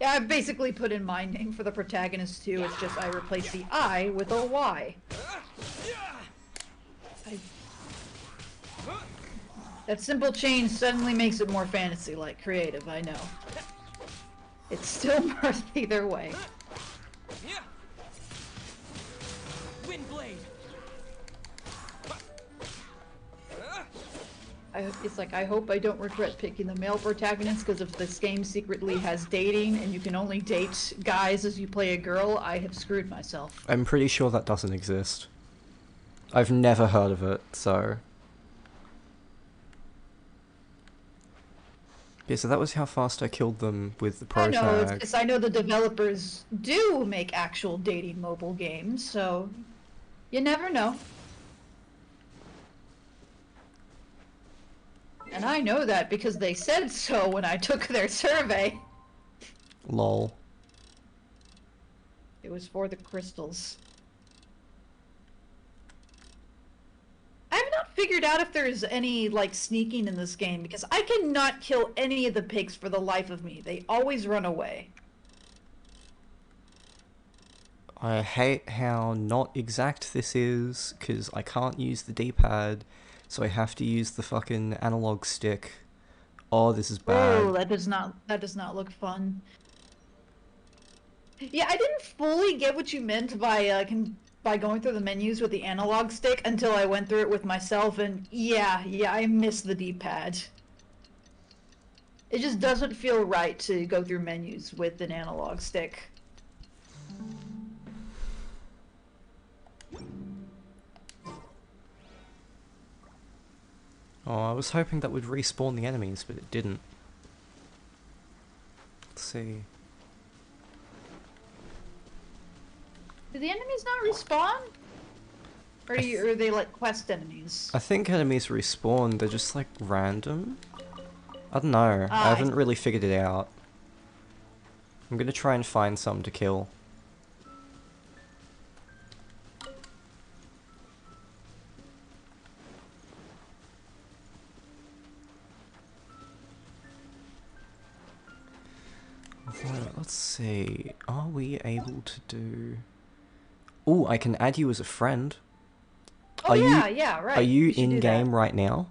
Yeah, I basically put in my name for the protagonist too. It's just I replace the I with a Y. That simple change suddenly makes it more fantasy-like, creative, I know. It's still Mirth either way. Windblade. It's like, I hope I don't regret picking the male protagonist, because if this game secretly has dating and you can only date guys as you play a girl, I have screwed myself. I'm pretty sure that doesn't exist. I've never heard of it, so... Yeah, so that was how fast I killed them with the I know, it's protag. just, I know the developers do make actual dating mobile games, so you never know. And I know that because they said so when I took their survey. Lol. It was for the crystals. I have not figured out if there's any, like, sneaking in this game, because I cannot kill any of the pigs for the life of me. They always run away. I hate how not exact this is, because I can't use the D-pad, so I have to use the fucking analog stick. Oh, this is bad. Oh, that does not look fun. Yeah, I didn't fully get what you meant by going through the menus with the analog stick until I went through it with myself, and yeah, I miss the D-pad. It just doesn't feel right to go through menus with an analog stick. Oh, I was hoping that would respawn the enemies, but it didn't. Let's see. Do the enemies not respawn? Or are they like quest enemies? I think enemies respawn, they're just like random? I don't know, I haven't really figured it out. I'm gonna try and find some to kill. Let's see, are we able to do... Ooh, I can add you as a friend. Oh yeah, right. Are you We should do that. in-game right now?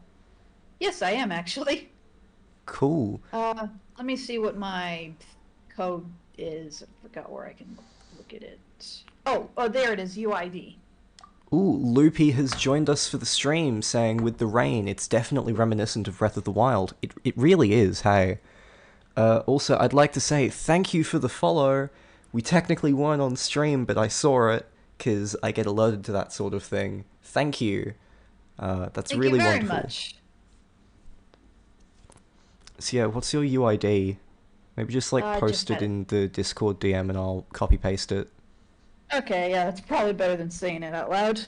Yes, I am actually. Cool. Let me see what my code is. I forgot where I can look at it. Oh, there it is, UID. Ooh, Loopy has joined us for the stream, saying with the rain, it's definitely reminiscent of Breath of the Wild. It really is, hey. Also, I'd like to say thank you for the follow. We technically weren't on stream, but I saw it, because I get alerted to that sort of thing. Thank you. That's Thank really you very wonderful. much. So yeah, what's your UID? Maybe just like post just it in the Discord DM and I'll copy paste it. Okay, yeah, that's probably better than saying it out loud.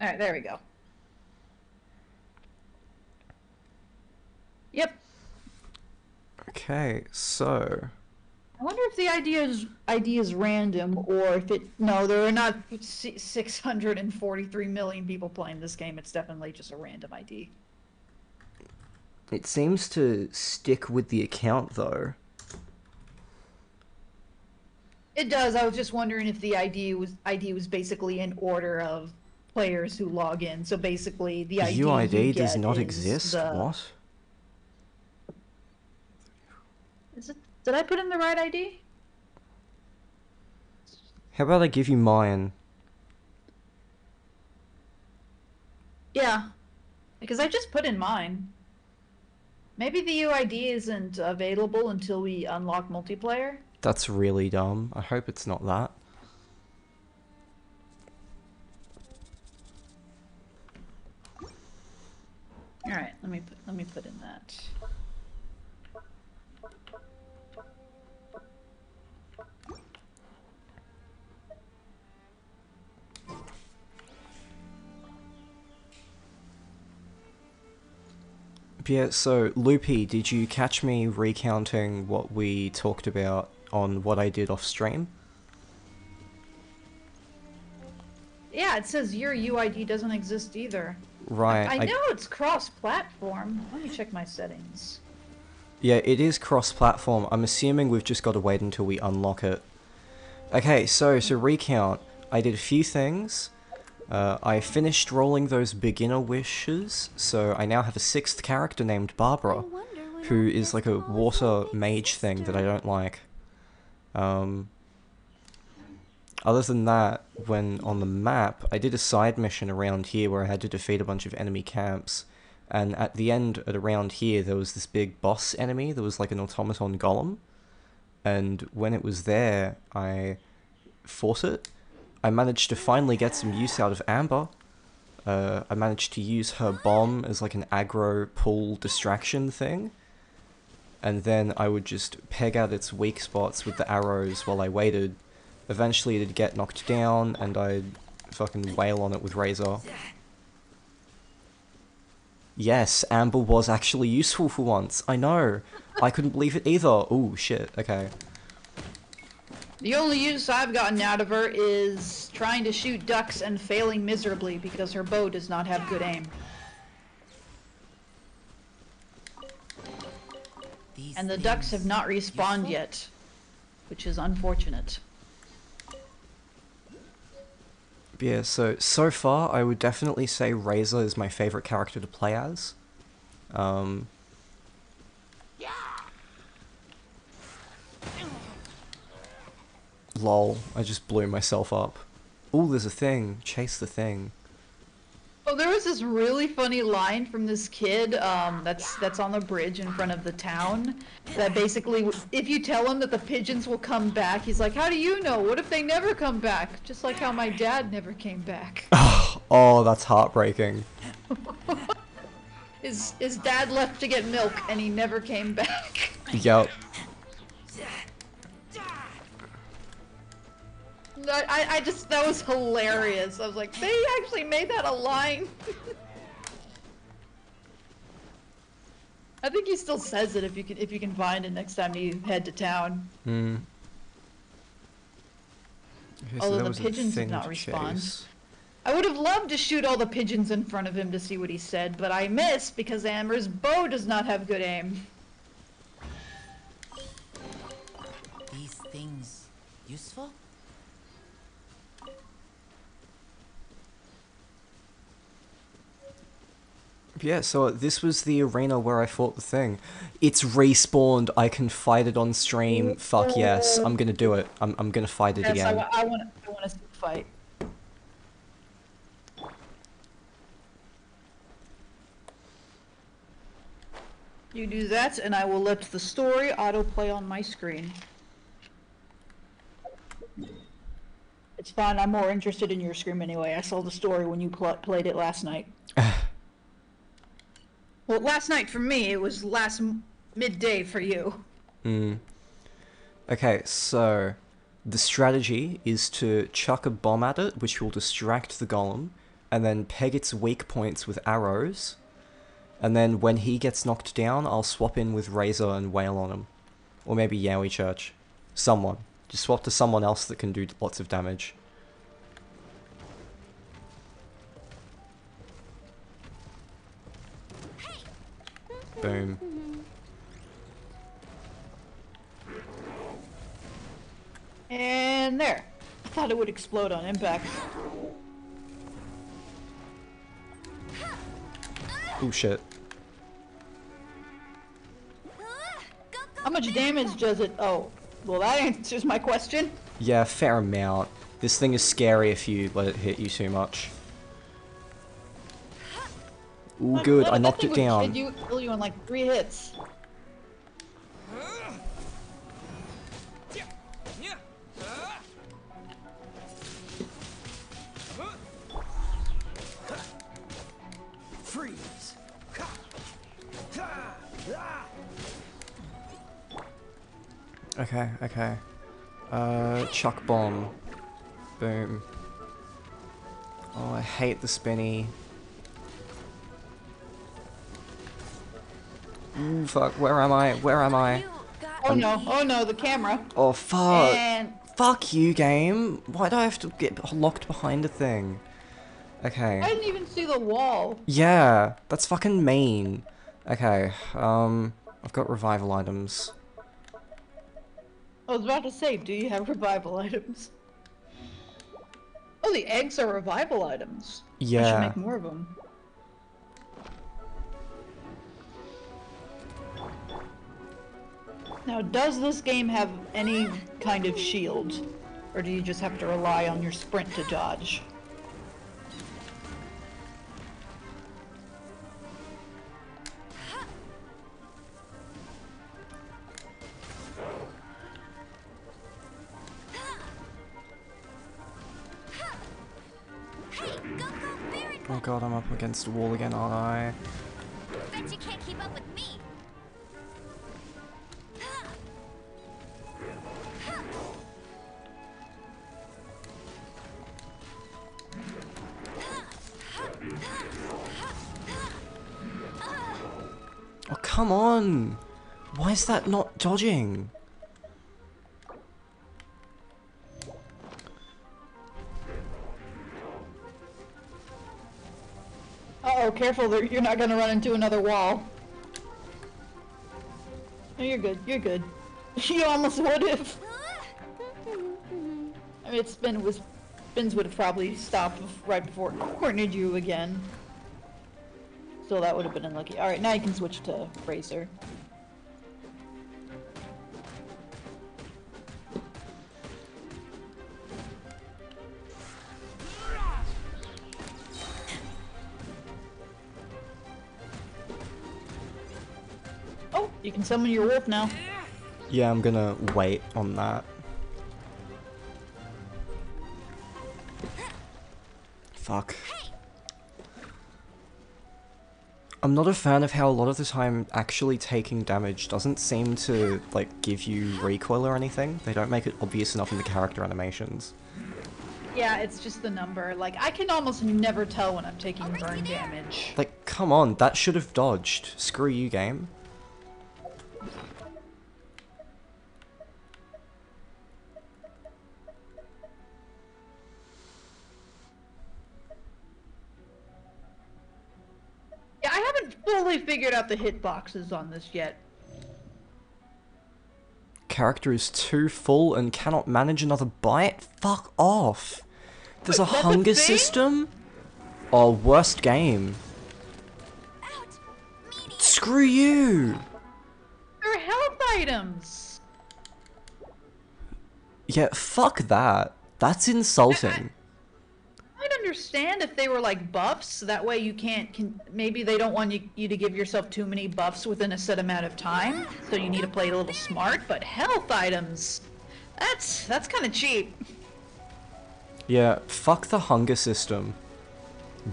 Alright, there we go. Yep. Okay, so... I wonder if the ID is random, or if it... No, there are not 643 million people playing this game. It's definitely just a random ID. It seems to stick with the account, though. It does. I was just wondering if the ID was basically in order of players who log in. So basically, the ID UID you does get not is exist? the... What? Is it? Did I put in the right ID? How about I give you mine? Yeah, because I just put in mine. Maybe the UID isn't available until we unlock multiplayer. That's really dumb. I hope it's not that. All right, let me put in that. Yeah, so, Loopy, did you catch me recounting what we talked about on what I did off stream? Yeah, yeah, it says your UID doesn't exist either. Right. I know it's cross-platform. Let me check my settings. Yeah, it is cross-platform. I'm assuming we've just got to wait until we unlock it. Okay, so recount. I did a few things. I finished rolling those beginner wishes, so I now have a 6th character named Barbara, who is like a water mage thing that I don't like. Other than that, when on the map, I did a side mission around here where I had to defeat a bunch of enemy camps, and at the end, at around here, there was this big boss enemy that was like an automaton golem, and when it was there, I fought it. I managed to finally get some use out of Amber. I managed to use her bomb as like an aggro pull distraction thing, and then I would just peg out its weak spots with the arrows while I waited. Eventually it'd get knocked down, and I'd fucking wail on it with Razor. Yes, Amber was actually useful for once. I know. I couldn't believe it either. Ooh, shit. Okay. The only use I've gotten out of her is trying to shoot ducks and failing miserably because her bow does not have good aim. And the ducks have not respawned yet, which is unfortunate. Yeah, so far I would definitely say Razor is my favorite character to play as. Lol, I just blew myself up. Ooh, there's a thing. Chase the thing. Oh, there was this really funny line from this kid that's on the bridge in front of the town that basically, if you tell him that the pigeons will come back, he's like, how do you know? What if they never come back? Just like how my dad never came back. Oh, that's heartbreaking. His dad left to get milk and he never came back. Yup. I just, that was hilarious. I was like, they actually made that a line. I think he still says it if you can find it next time you head to town. Hmm. Okay, so Although the pigeons did not respond. chase. I would have loved to shoot all the pigeons in front of him to see what he said, but I missed because Amber's bow does not have good aim. These things useful? Yeah, so this was the arena where I fought the thing. It's respawned. I can fight it on stream. Fuck yes, I'm gonna do it. I'm gonna fight it Yes, again. I want to see the fight. You do that, and I will let the story autoplay on my screen. It's fine. I'm more interested in your screen anyway. I saw the story when you played it last night. Well, last night for me, it was last midday for you. Hmm. Okay, so the strategy is to chuck a bomb at it, which will distract the golem, and then peg its weak points with arrows. And then when he gets knocked down, I'll swap in with Razor and wail on him. Or maybe Yowie Church. Someone. Just swap to someone else that can do lots of damage. Boom. And there. I thought it would explode on impact. Oh shit. How much damage does it? Oh, well that answers my question. Yeah, fair amount. This thing is scary if you let it hit you too much. Ooh, good, I knocked it down. Kill you in like 3 hits. Freeze. Okay. Chuck bomb. Boom. Oh, I hate the spinny. Ooh, fuck, where am I? Oh no, the camera. Oh, fuck. And Fuck you, game. Why do I have to get locked behind a thing? Okay. I didn't even see the wall. Yeah, that's fucking mean. Okay, I've got revival items. I was about to say, do you have revival items? Oh, the eggs are revival items. I should Yeah. make more of them. Now, does this game have any kind of shield? Or do you just have to rely on your sprint to dodge? Oh god, I'm up against a wall again, aren't I? Bet you can't keep up with me. Oh, come on! Why is that not dodging? Uh-oh, careful, you're not gonna run into another wall. No, you're good, you're good. You almost would've. I mean, Spins would have probably stopped right before it cornered you again. So that would have been unlucky. Alright, now you can switch to Racer. Oh, you can summon your wolf now. Yeah, I'm gonna wait on that. Fuck. I'm not a fan of how a lot of the time actually taking damage doesn't seem to, like, give you recoil or anything. They don't make it obvious enough in the character animations. Yeah, it's just the number. Like, I can almost never tell when I'm taking burn damage. Like, come on, that should have dodged. Screw you, game. Yeah, I haven't fully figured out the hitboxes on this yet. Character is too full and cannot manage another bite? Fuck off. There's a Wait, that's a hunger thing? system? Oh, worst game. Screw you! They're health items! Yeah, fuck that. That's insulting. I'd understand if they were like buffs, that way you maybe they don't want you to give yourself too many buffs within a set amount of time, so you need to play it a little smart, but health items, that's kind of cheap. Yeah, fuck the hunger system.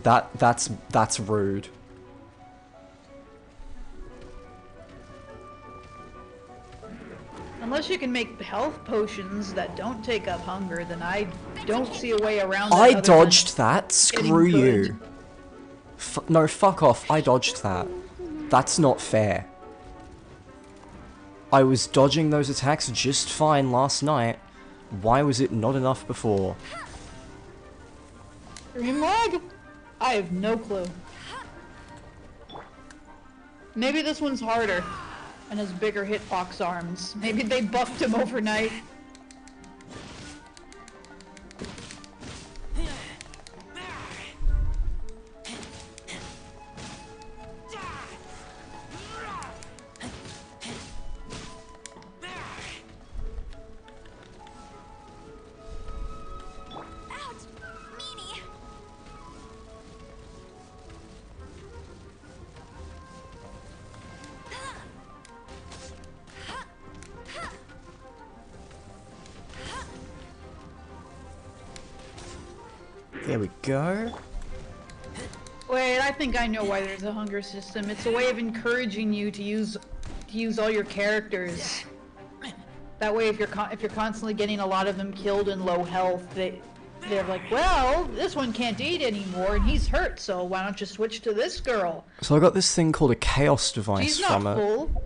That's rude. Unless you can make health potions that don't take up hunger, then I don't see a way around that I other dodged than that. Screw getting you. good. No, fuck off. I dodged that. That's not fair. I was dodging those attacks just fine last night. Why was it not enough before? Green lag? I have no clue. Maybe this one's harder and has bigger hitbox arms. Maybe they buffed him overnight. There we go. Wait, I think I know why there's a hunger system. It's a way of encouraging you to use all your characters. That way, if you're constantly getting a lot of them killed in low health, they're like, well, this one can't eat anymore, and he's hurt. So why don't you switch to this girl? So I got this thing called a chaos device She's not from it. full.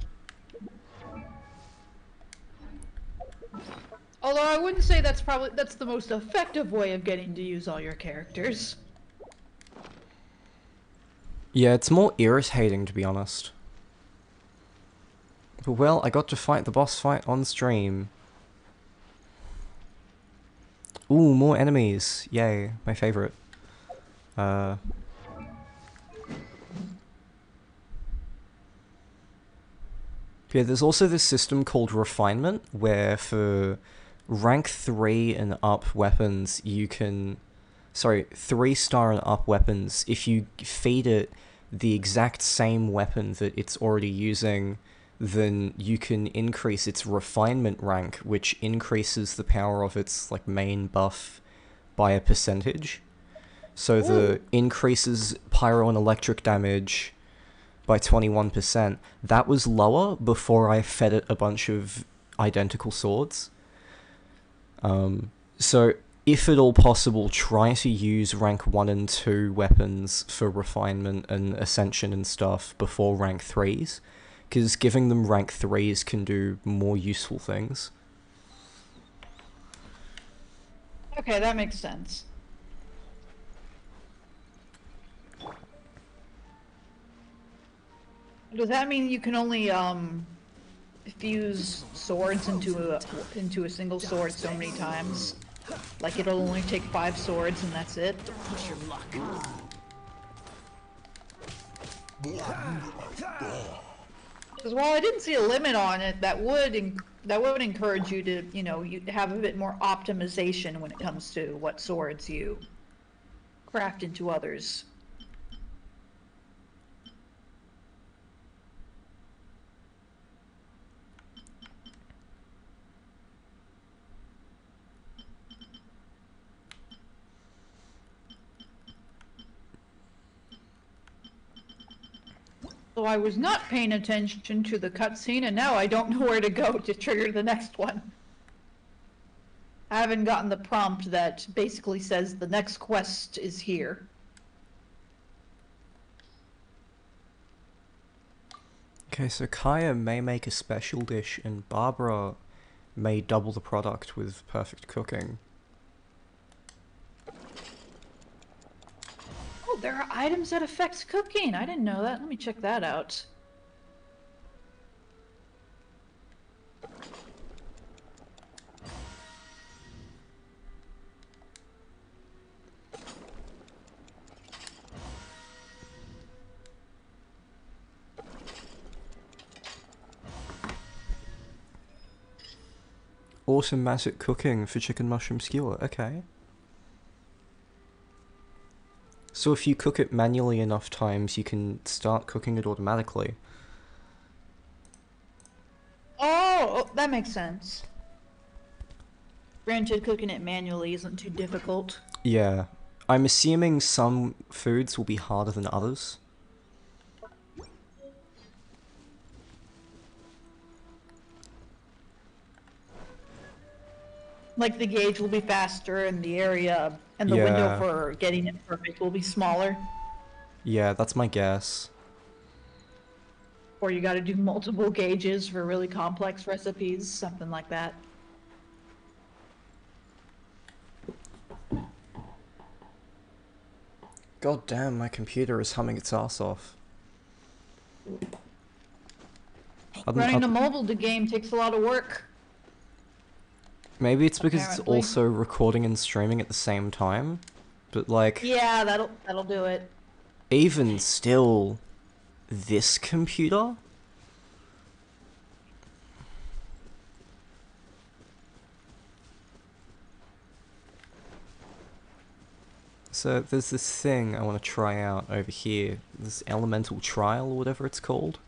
Although I wouldn't say that's the most effective way of getting to use all your characters. Yeah, it's more irritating to be honest. But well, I got to fight the boss fight on stream. Ooh, more enemies. Yay, my favorite. Uh... Yeah, there's also this system called refinement, where for rank 3 and up weapons, you can... Sorry, 3-star and up weapons, if you feed it the exact same weapon that it's already using, then you can increase its refinement rank, which increases the power of its like main buff by a percentage. So the increases pyro and electric damage by 21%. That was lower before I fed it a bunch of identical swords. So if at all possible, try to use rank 1 and 2 weapons for refinement and ascension and stuff before rank 3s, because giving them rank 3s can do more useful things. Okay, that makes sense. Does that mean you can only fuse swords into a single sword so many times? Like it'll only take 5 swords and that's it? Push your luck. Because while I didn't see a limit on it, that would encourage you to, you know, you have a bit more optimization when it comes to what swords you craft into others. So I was not paying attention to the cutscene, and now I don't know where to go to trigger the next one. I haven't gotten the prompt that basically says the next quest is here. Okay, so Kaya may make a special dish, and Barbara may double the product with perfect cooking. Oh, there are items that affect cooking. I didn't know that. Let me check that out. Automatic cooking for chicken mushroom skewer, okay. So if you cook it manually enough times, you can start cooking it automatically. Oh, that makes sense. Granted, cooking it manually isn't too difficult. Yeah. I'm assuming some foods will be harder than others. Like the gauge will be faster and the area and the window for getting it perfect will be smaller. Yeah, that's my guess. Or you gotta do multiple gauges for really complex recipes, something like that. God damn, my computer is humming its ass off. Running a mobile game takes a lot of work. Maybe it's because it's Apparently. also recording and streaming at the same time, but like... Yeah, that'll do it. Even still, this computer? So there's this thing I want to try out over here, this elemental trial or whatever it's called.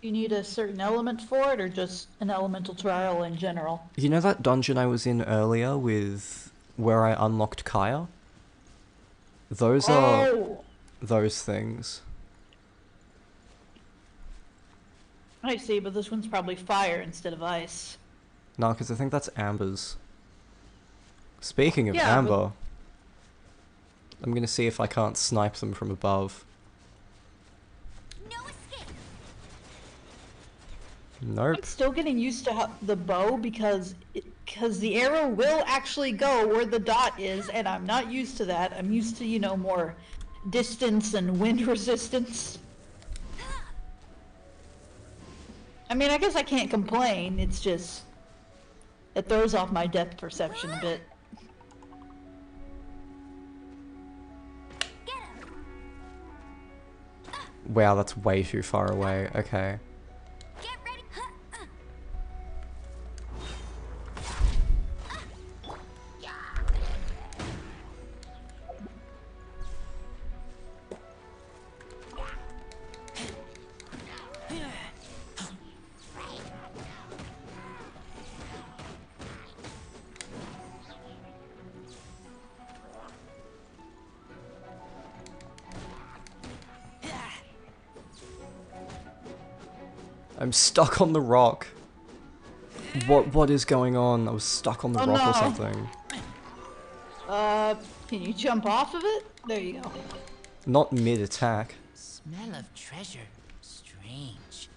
You need a certain element for it, or just an elemental trial in general? You know that dungeon I was in earlier with where I unlocked Kaya? Those are those things. I see, but this one's probably fire instead of ice. No, because I think that's Amber's. Speaking of Yeah, Amber, I'm gonna see if I can't snipe them from above. No escape. Nope. I'm still getting used to the bow because the arrow will actually go where the dot is, and I'm not used to that. I'm used to, you know, more distance and wind resistance. I mean, I guess I can't complain. It's just it throws off my depth perception a bit. Get him. Wow, that's way too far away. Okay. Get ready. I'm stuck on the rock. What is going on? I was stuck on the Oh, rock or no. something. Can you jump off of it? There you go. Not mid-attack. Smell of treasure. Strange.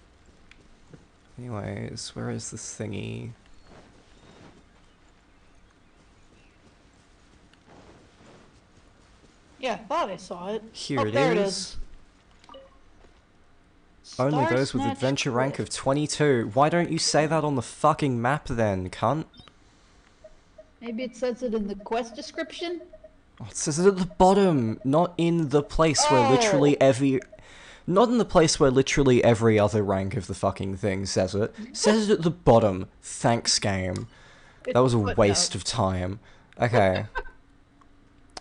Anyways, where is this thingy? Yeah, I thought I saw it. Here Oh, it there is. It is. Only Star those with Snatch adventure rank Cliff. of 22. Why don't you say that on the fucking map then, cunt? Maybe it says it in the quest description? Oh, it says it at the bottom, not in the place where Oh. literally every... Not in the place where literally every other rank of the fucking thing says it. It says it at the bottom. Thanks, game. That was a waste of time. Okay.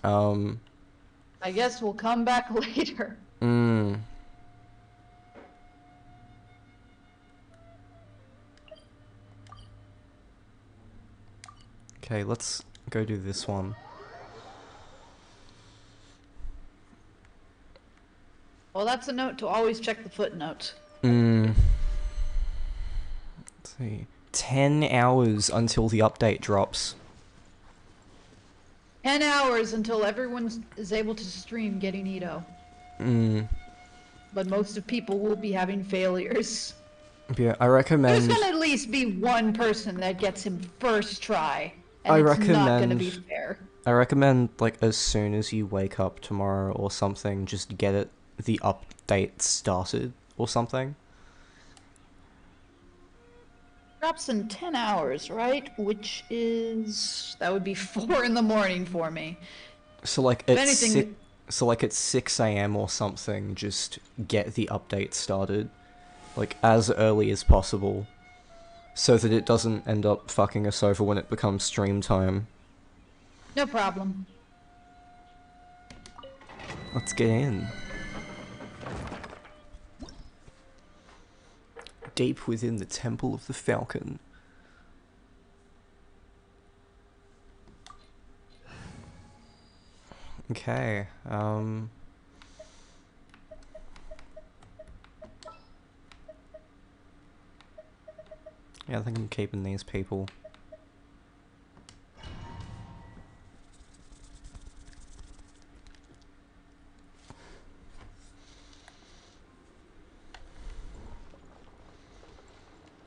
I guess we'll come back later. Okay, let's go do this one. Well, that's a note to always check the footnotes. Let's see. 10 hours until the update drops. 10 hours until everyone is able to stream getting Edo. But most of people will be having failures. Yeah, I There's recommend... gonna at least be one person that gets him first try. And I it's not gonna recommend- be fair. I recommend, like, as soon as you wake up tomorrow or something, just get it, the update started or something. Drops in 10 hours, right? Which is... that would be 4 in the morning for me. So, like, If at anything- at 6 AM or something, just get the update started. Like, as early as possible. So that it doesn't end up fucking us over when it becomes stream time. No problem. Let's get in. Deep within the Temple of the Falcon. Okay, yeah, I think I'm keeping these people.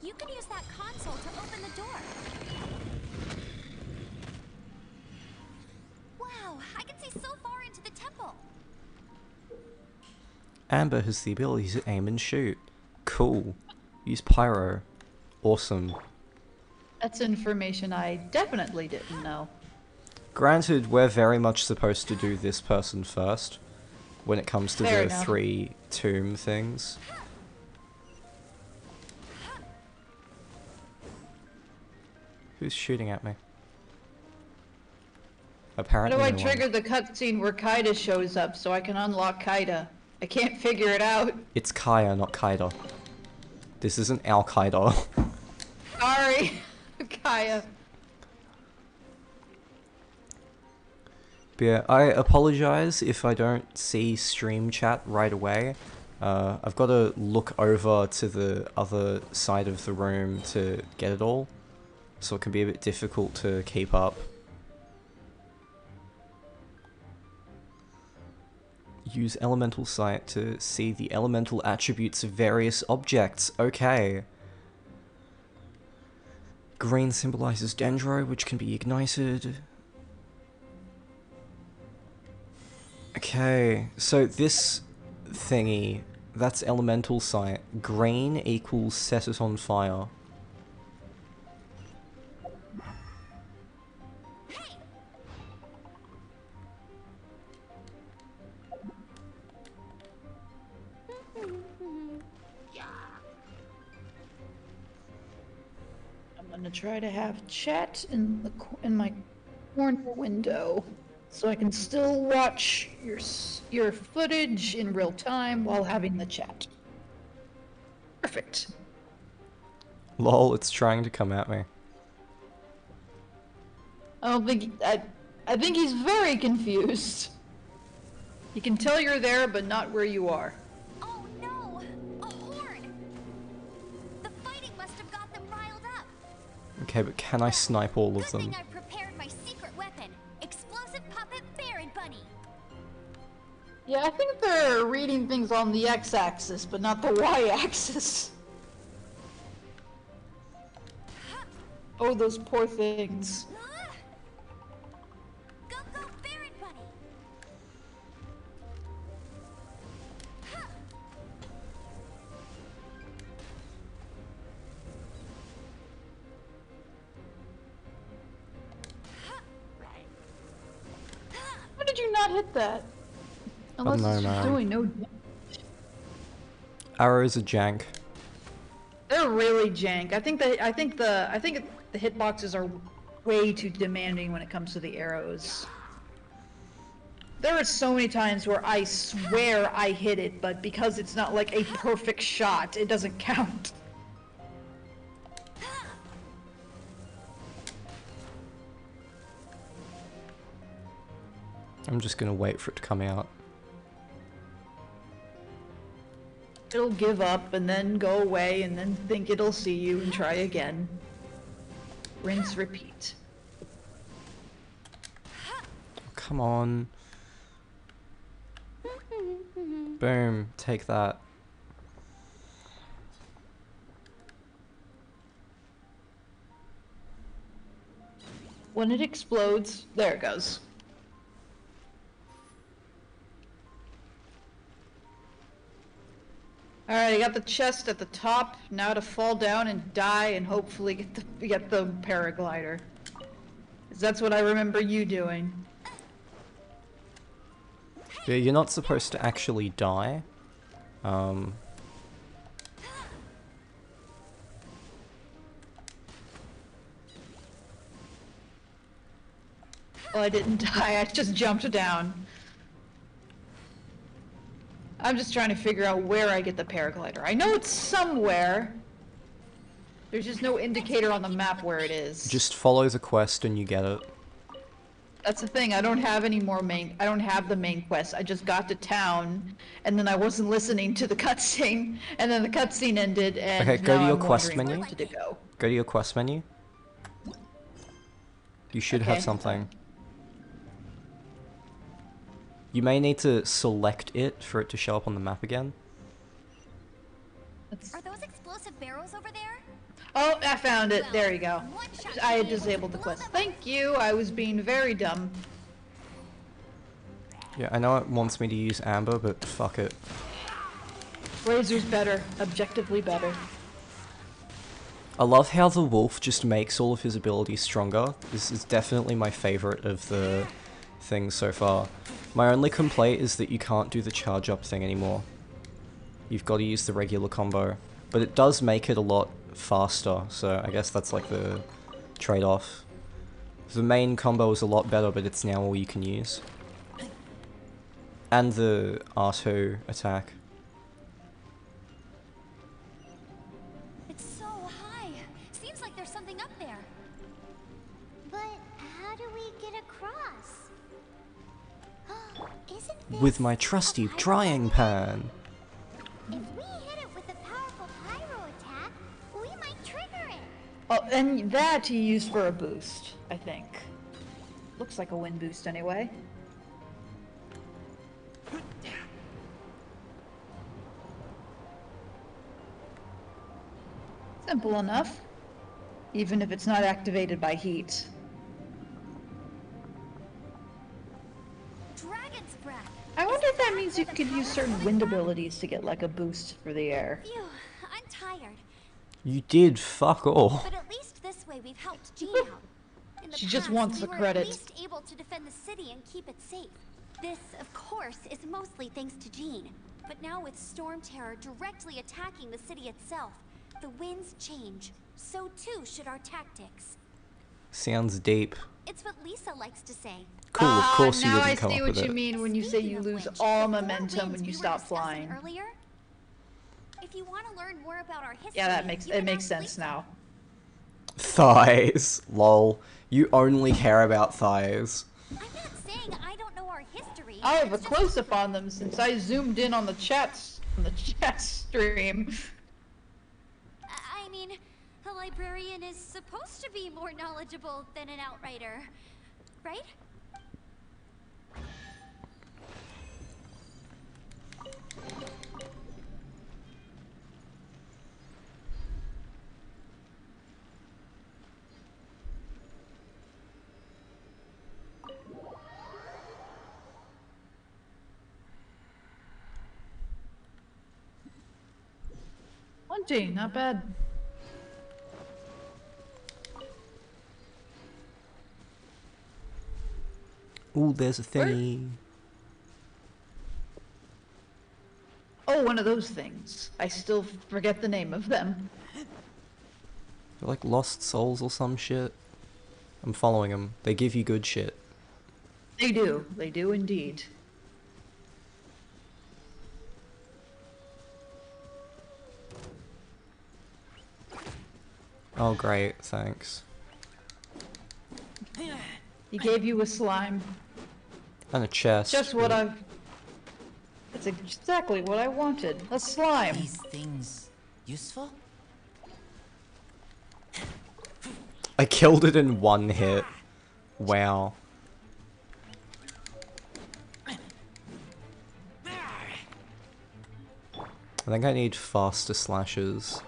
You can use that console to open the door. Wow, I can see so far into the temple. Amber has the ability to aim and shoot. Cool. Use pyro. Awesome. That's information I definitely didn't know. Granted, we're very much supposed to do this person first, when it comes to Fair the enough. 3 tomb things. Who's shooting at me? How Apparently do I no one. trigger the cutscene where Kaida shows up so I can unlock Kaida? I can't figure it out. It's Kaya, not Kaida. This isn't Al Qaeda. Sorry, Kaya. But yeah, I apologize if I don't see stream chat right away. I've got to look over to the other side of the room to get it all, so it can be a bit difficult to keep up. Use elemental sight to see the elemental attributes of various objects. Okay. Green symbolizes Dendro, which can be ignited. Okay, so this thingy, that's elemental sight. Green equals set it on fire. I'm gonna try to have chat in the in my corner window, so I can still watch your footage in real time while having the chat. Perfect. Lol, it's trying to come at me. I don't think I think he's very confused. He can tell you're there, but not where you are. Oh no! A horde! The fighting must have got them riled up. Okay, but can I snipe all of Good them? thing I prepared my secret weapon, explosive puppet berry bunny. Yeah, I think they're reading things on the x-axis, but not the y-axis. Oh, those poor things. Ah! Go go berry bunny. Ha! How did you not hit that? Unless know, it's just man. doing no damage. Arrows are jank. They're really jank. I think the hitboxes are way too demanding when it comes to the arrows. There are so many times where I swear I hit it, but because it's not like a perfect shot, it doesn't count. I'm just gonna wait for it to come out. It'll give up and then go away and then think it'll see you and try again. Rinse, repeat. Come on. Boom, take that. When it explodes, there it goes. Alright, I got the chest at the top, now to fall down and die and hopefully get the paraglider. 'Cause that's what I remember you doing. Yeah, you're not supposed to actually die. Well, I didn't die, I just jumped down. I'm just trying to figure out where I get the paraglider. I know it's somewhere. There's just no indicator on the map where it is. Just follow the quest and you get it. That's the thing, I don't have any more I don't have the main quest. I just got to town, and then I wasn't listening to the cutscene, and then the cutscene ended, and Okay, go now to your I'm quest wondering menu. where did it go? Go to your quest menu. You should have Okay. something. You may need to select it for it to show up on the map again. Are those explosive barrels over there? Oh, I found it. Well, There you go. one shot I should had be able to disabled the blow quest. them up. Thank you. I was being very dumb. Yeah, I know it wants me to use amber, but fuck it. Razor's better. Objectively better. I love how the wolf just makes all of his abilities stronger. This is definitely my favorite of the things so far. My only complaint is that you can't do the charge up thing anymore. You've got to use the regular combo. But it does make it a lot faster, so I guess that's like the trade-off. The main combo is a lot better, but it's now all you can use. And the R2 attack. It's so high. Seems like there's something up there. But how do we get across? Isn't this With my trusty a pyro drying attack? pan. If we hit it with a powerful pyro attack, we might trigger it. Oh, and that he used for a boost, I think. Looks like a wind boost anyway. Simple enough. Even if it's not activated by heat. Dragon's breath. that means you could use certain wind abilities to get like a boost for the air. Phew, I'm tired. You did fuck all. But at least this way we've helped Jean out. In the She just past, wants we the were credit. at least able to defend the city and keep it safe. This, of course, is mostly thanks to Jean. But now with Storm Terror directly attacking the city itself, the winds change. So too should our tactics. Sounds deep. It's what Lisa likes to say. Cool, of course you now I didn't come see up what with you it. mean when you say Speaking you of lose which, all the four momentum winds when you we were stop discussing flying. Earlier, if you want to learn more about our history, Yeah, that makes you it can makes ask sense Lisa. now. Thighs. Lol. You only care about thighs. I'm not saying I don't know our history. I have a it's just- close-up on them since I zoomed in on the chat stream. I mean, a librarian is supposed to be more knowledgeable than an outrider, right? Hunting, not bad. Ooh, there's a thingy. Oh, one of those things. I still forget the name of them. They're like lost souls or some shit. I'm following them. They give you good shit. They do. They do indeed. Oh great, thanks. He gave you a slime. And a chest. Just what I've... That's exactly what I wanted. A slime. These things useful? I killed it in one hit. Wow. I think I need faster slashes.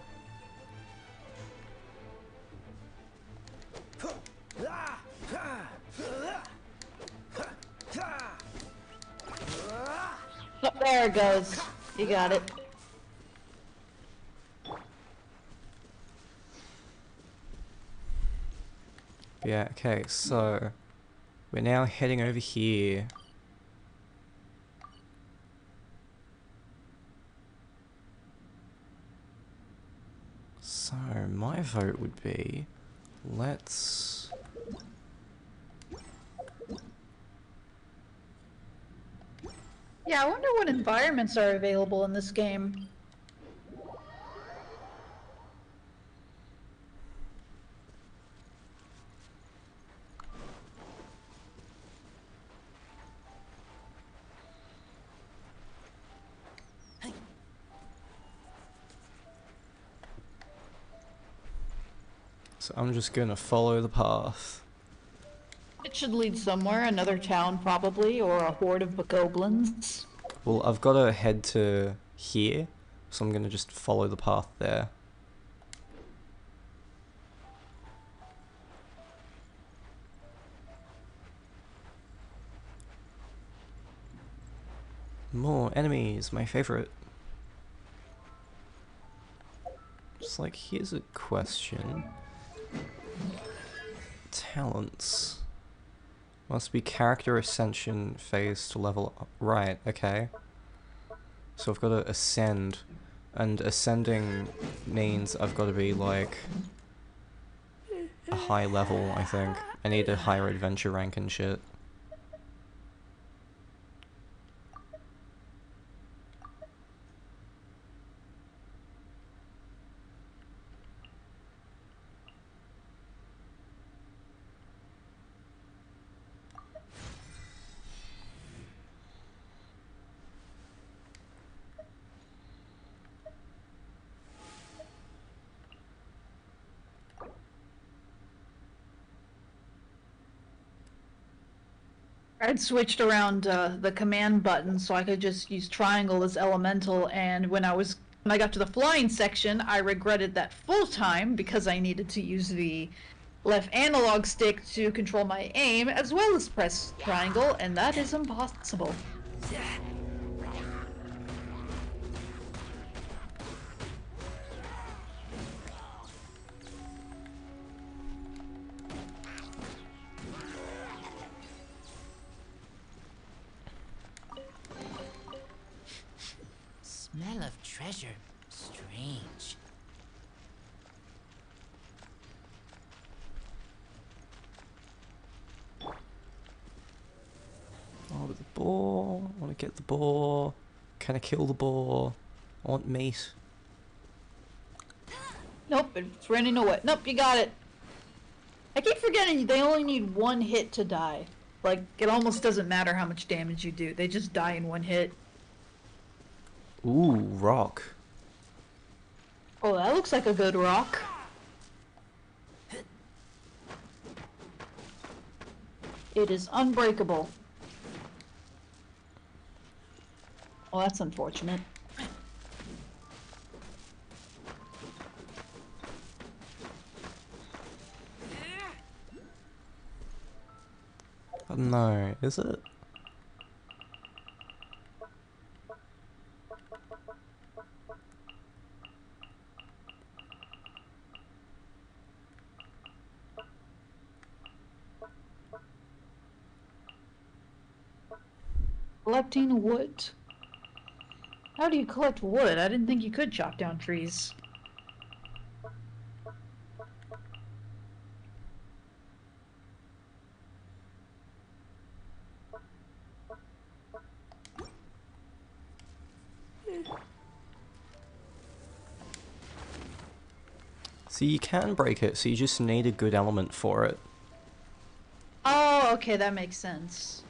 Oh, there it goes. You got it. Yeah, okay, so we're now heading over here. So my vote would be, let's... Yeah, I wonder what environments are available in this game. So I'm just gonna follow the path. It should lead somewhere, another town probably, or a horde of bokoblins. Well, I've got to head to here, so I'm gonna just follow the path there. More enemies, my favorite. Just like, here's a question. Talents. Must be character ascension phase to level up. Right, okay. So I've got to ascend. And ascending means I've got to be like a high level, I think. I need a higher adventure rank and shit. I'd switched around the command button so I could just use triangle as elemental, and when I got to the flying section, I regretted that full time because I needed to use the left analog stick to control my aim as well as press triangle, and that is impossible. Smell of treasure. Strange. Oh, the boar. I want to get the boar. Can I kill the boar? I want meat. Nope, it's running away. Nope, you got it. I keep forgetting they only need one hit to die. Like, it almost doesn't matter how much damage you do. They just die in one hit. Ooh, rock. Oh, that looks like a good rock. It is unbreakable. Oh, that's unfortunate. No, is it? Collecting wood. How do you collect wood? I didn't think you could chop down trees. So you can break it, so you just need a good element for it. Oh, okay, that makes sense.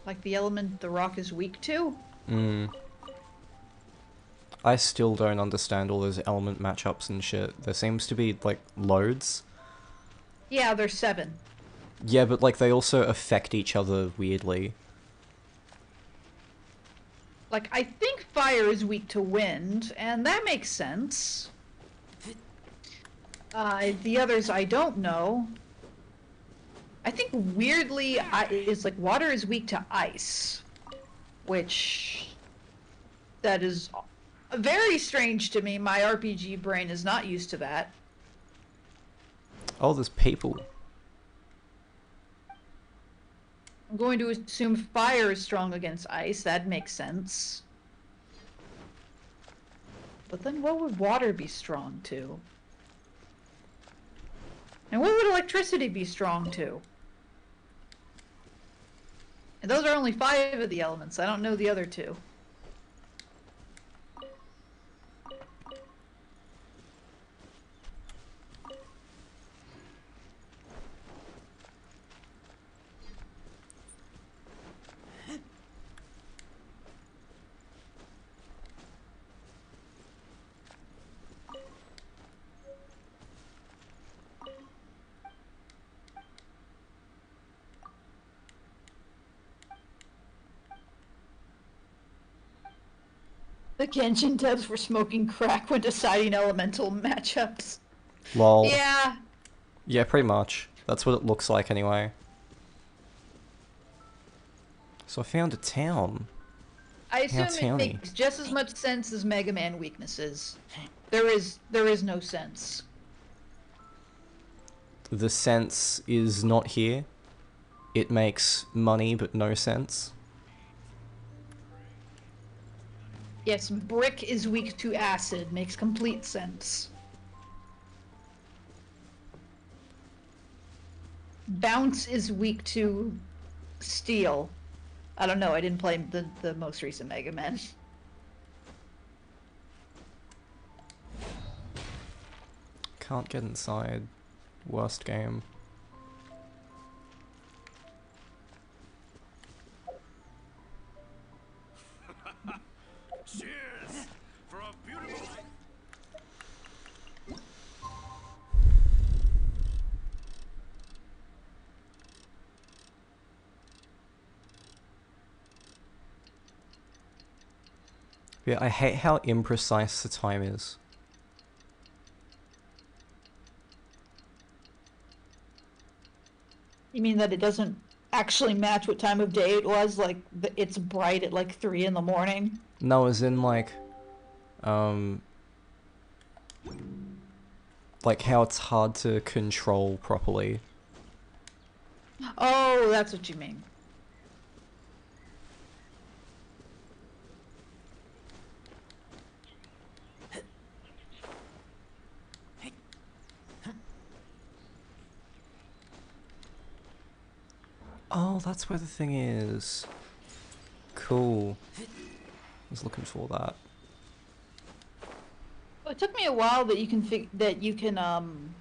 Like the element the rock is weak to? I still don't understand all those element matchups and shit. There seems to be, like, loads. Yeah, there's 7. Yeah, but, like, they also affect each other weirdly. Like, I think fire is weak to wind, and that makes sense. The others I don't know. I think weirdly, it's like water is weak to ice, which that is very strange to me. My RPG brain is not used to that. Oh, there's people. I'm going to assume fire is strong against ice. That makes sense. But then what would water be strong to? And what would electricity be strong to? And those are only 5 of the elements. I don't know the other 2. The Genshin devs were smoking crack when deciding elemental matchups. Lol. Yeah. Yeah, pretty much. That's what it looks like anyway. So I found a town. I How assume it towny. makes just as much sense as Mega Man weaknesses. There is no sense. The sense is not here. It makes money but no sense. Yes, brick is weak to acid. Makes complete sense. Bounce is weak to steel. I don't know, I didn't play the most recent Mega Man. Can't get inside. Worst game. Cheers for a beautiful. Yeah, I hate how imprecise the time is. You mean that it doesn't actually match what time of day it was? Like, it's bright at like 3 in the morning? No, as in like how it's hard to control properly. Oh, that's what you mean. Oh, that's where the thing is. Cool. I was looking for that. Well, it took me a while that you can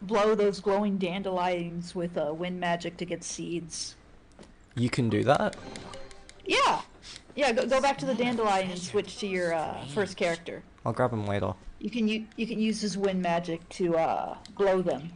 blow those glowing dandelions with wind magic to get seeds. You can do that? Yeah, yeah. Go back to the dandelion and switch to your first character. I'll grab them later. You can use this wind magic to blow them.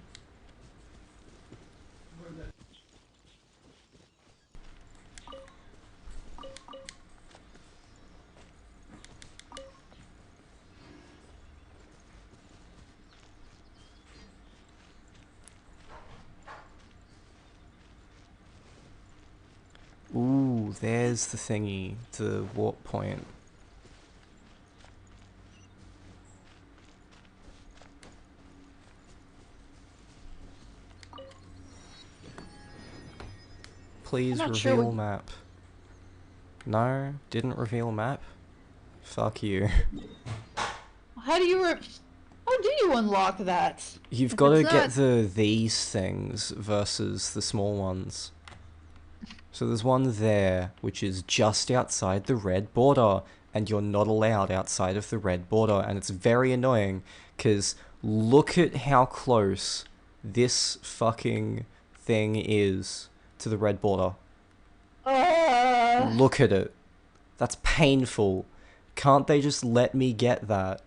Ooh, there's the thingy, the warp point. Please I'm not sure reveal what- map. No, didn't reveal map. Fuck you. How do you unlock that? You've If got to it's get not- these things versus the small ones. So there's one there, which is just outside the red border, and you're not allowed outside of the red border, and it's very annoying, because look at how close this fucking thing is to the red border. Look at it. That's painful. Can't they just let me get that?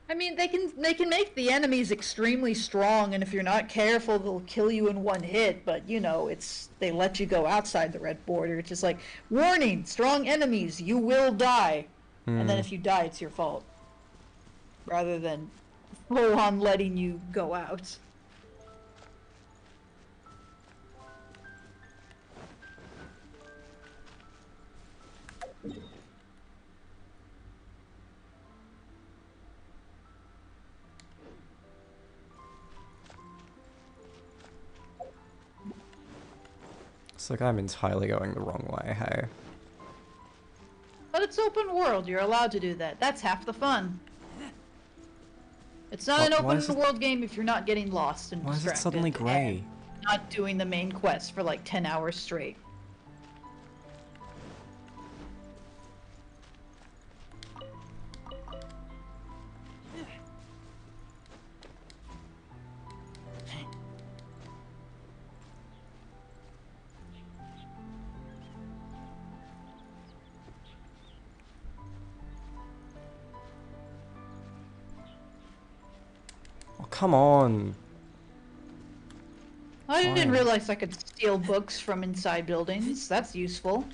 I mean, they can make the enemies extremely strong, and if you're not careful, they'll kill you in one hit. But you know, they let you go outside the red border. It's just like, warning, strong enemies, you will die. And then if you die, it's your fault, rather than full on letting you go out. It's like I'm entirely going the wrong way, hey? But it's open world. You're allowed to do that. That's half the fun. It's not an Why is open world game if you're not getting lost and Why is it distracted suddenly grey? and not doing the main quest for like 10 hours straight. Oh, come on. I Fine. didn't realize I could steal books from inside buildings. That's useful.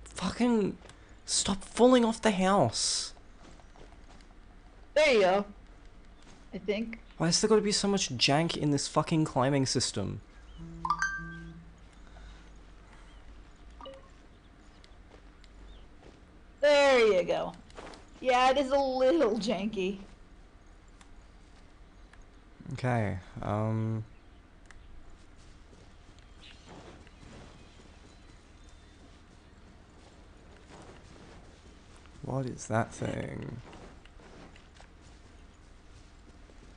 Fucking stop falling off the house. There you go. I think. Why has there got to be so much jank in this fucking climbing system? There you go. Yeah, it is a little janky. Okay, what is that thing?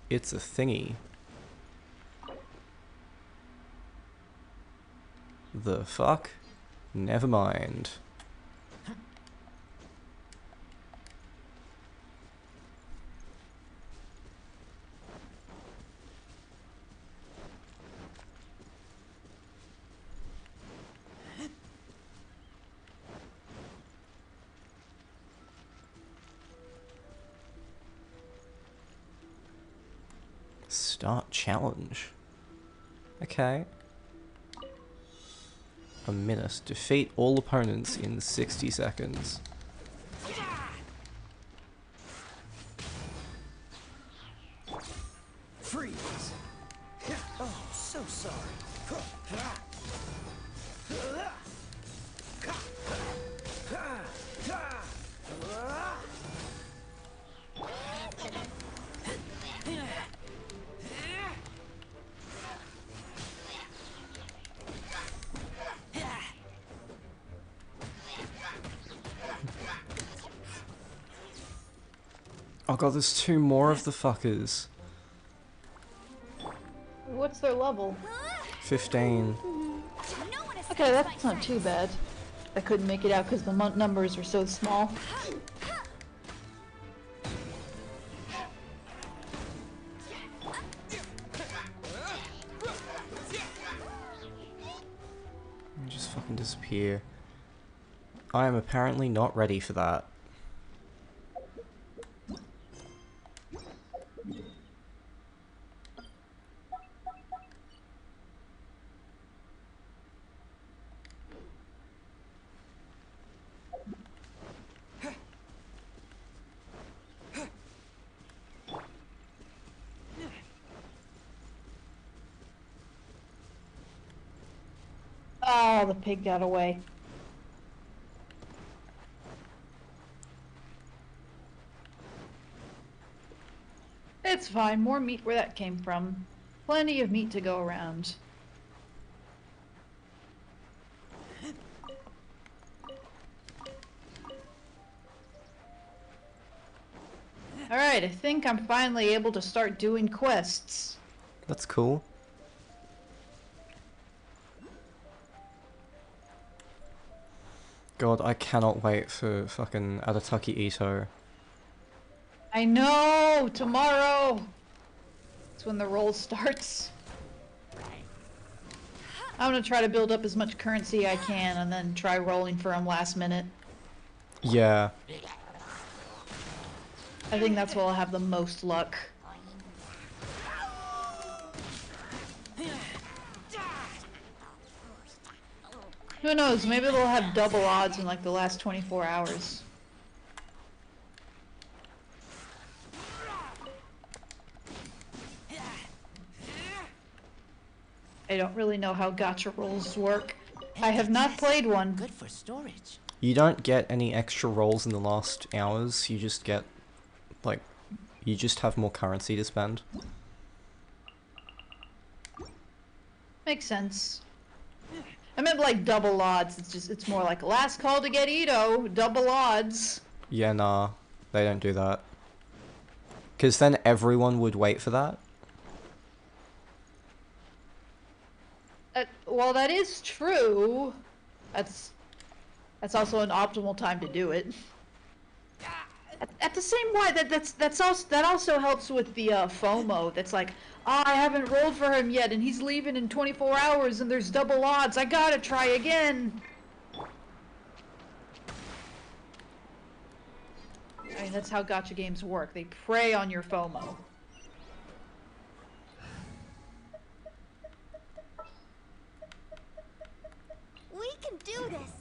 It's a thingy. The fuck? Never mind. Start challenge. Okay. A minute. Defeat all opponents in 60 seconds. Freeze! Oh, so sorry. Oh god, there's two more of the fuckers. What's their level? 15. Okay, that's not too bad. I couldn't make it out because the numbers are so small. Just fucking disappear. I am apparently not ready for that. Oh, the pig got away. It's fine, more meat where that came from. Plenty of meat to go around. Alright, I think I'm finally able to start doing quests. That's cool. God, I cannot wait for fucking Adataki Ito. I know! Tomorrow! That's when the roll starts. I'm gonna try to build up as much currency I can and then try rolling for him last minute. Yeah. I think that's where I'll have the most luck. Who knows, maybe they'll have double odds in like the last 24 hours. I don't really know how gacha rolls work. I have not played one. Good for storage. You don't get any extra rolls in the last hours, you just get, like, you just have more currency to spend. Makes sense. I meant like double odds, it's more like last call to get Ito, double odds. Yeah, nah, they don't do that. Because then everyone would wait for that. Well, that is true. That's also an optimal time to do it. At the same way, that also helps with the FOMO. That's like, I haven't rolled for him yet, and he's leaving in 24 hours, and there's double odds. I gotta try again. I mean, that's how gacha games work. They prey on your FOMO. We can do this.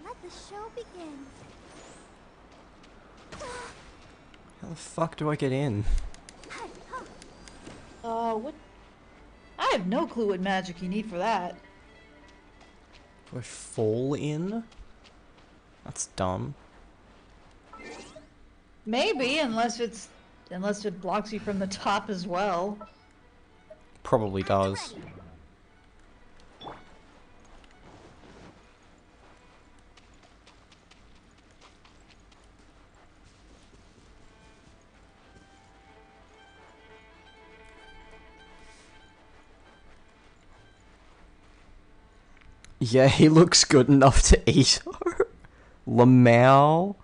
Let the show begin. How the fuck do I get in? What? I have no clue what magic you need for that. Do I fall in? That's dumb. Maybe, unless it blocks you from the top as well. Probably does. Yeah, he looks good enough to eat her. Lamau?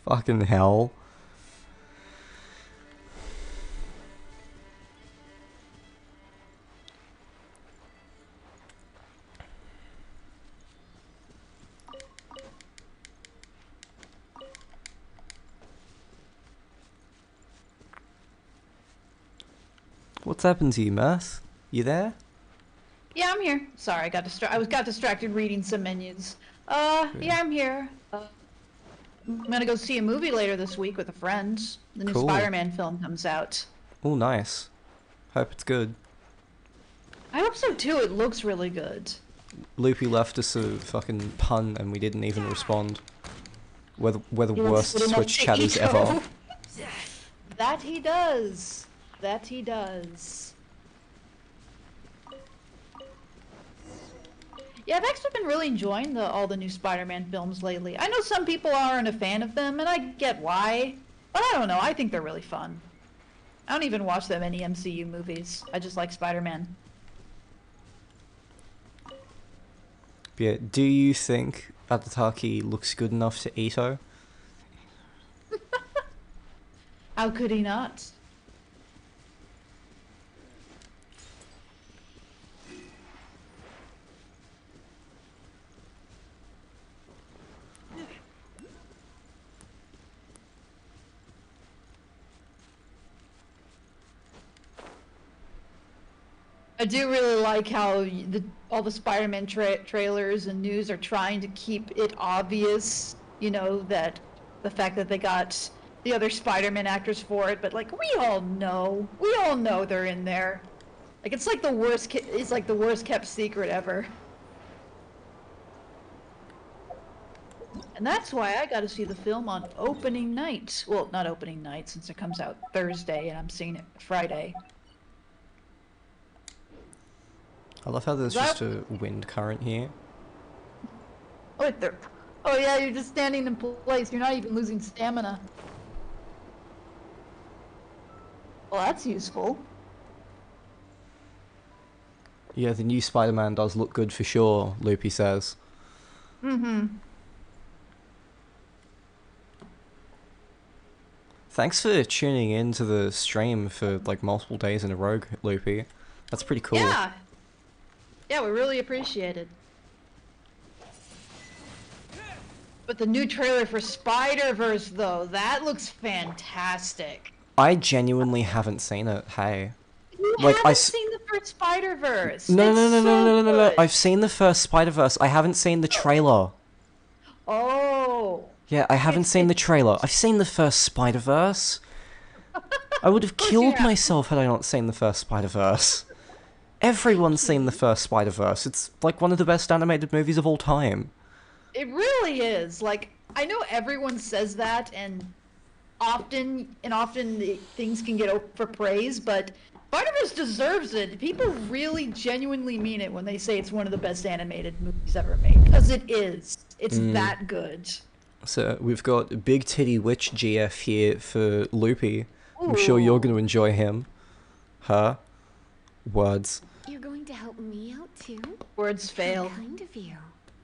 Fucking hell. What's happened to you, Mirth? You there? Yeah, I'm here. Sorry, I got distracted reading some menus. Yeah, I'm here. I'm gonna go see a movie later this week with a friend. The new Cool. Spider-Man film comes out. Oh, nice. Hope it's good. I hope so too. It looks really good. Loopy left us a fucking pun and we didn't even respond. We're the He worst wants to Twitch say chatters Ito. ever. That he does. That he does. Yeah, I've actually been really enjoying all the new Spider-Man films lately. I know some people aren't a fan of them, and I get why. But I don't know, I think they're really fun. I don't even watch that many MCU movies. I just like Spider-Man. But yeah, do you think Atataki looks good enough to Ito? How could he not? I do really like how all the Spider-Man trailers and news are trying to keep it obvious, you know, that the fact that they got the other Spider-Man actors for it, but like we all know they're in there. Like it's like the worst, it's like the worst kept secret ever. And that's why I got to see the film on opening night. Well, not opening night since it comes out Thursday and I'm seeing it Friday. I love how there's just a wind current here. Oh, wait, there. Oh yeah, you're just standing in place. You're not even losing stamina. Well, that's useful. Yeah, the new Spider-Man does look good for sure, Loopy says. Mm-hmm. Thanks for tuning in to the stream for like multiple days in a row, Loopy. That's pretty cool. Yeah. Yeah, we really appreciate it. But the new trailer for Spider-Verse, though, that looks fantastic. I genuinely haven't seen it, hey. You Like, haven't seen the first Spider-Verse. No, It's no, no, no, so no, no, no. good. I've seen the first Spider-Verse. I haven't seen the trailer. Oh. Yeah, I haven't seen the trailer. I've seen the first Spider-Verse. I would have killed have. myself had I not seen the first Spider-Verse. Everyone's seen the first Spider-Verse. It's like one of the best animated movies of all time. It really is. Like, I know everyone says that, and often things can get for praise, but Spider-Verse deserves it. People really genuinely mean it when they say it's one of the best animated movies ever made, because it is. It's that good. So we've got Big Titty Witch GF here for Loopy. I'm sure you're going to enjoy him. Her. Words. You're going to help me out too? Words fail. How kind of you.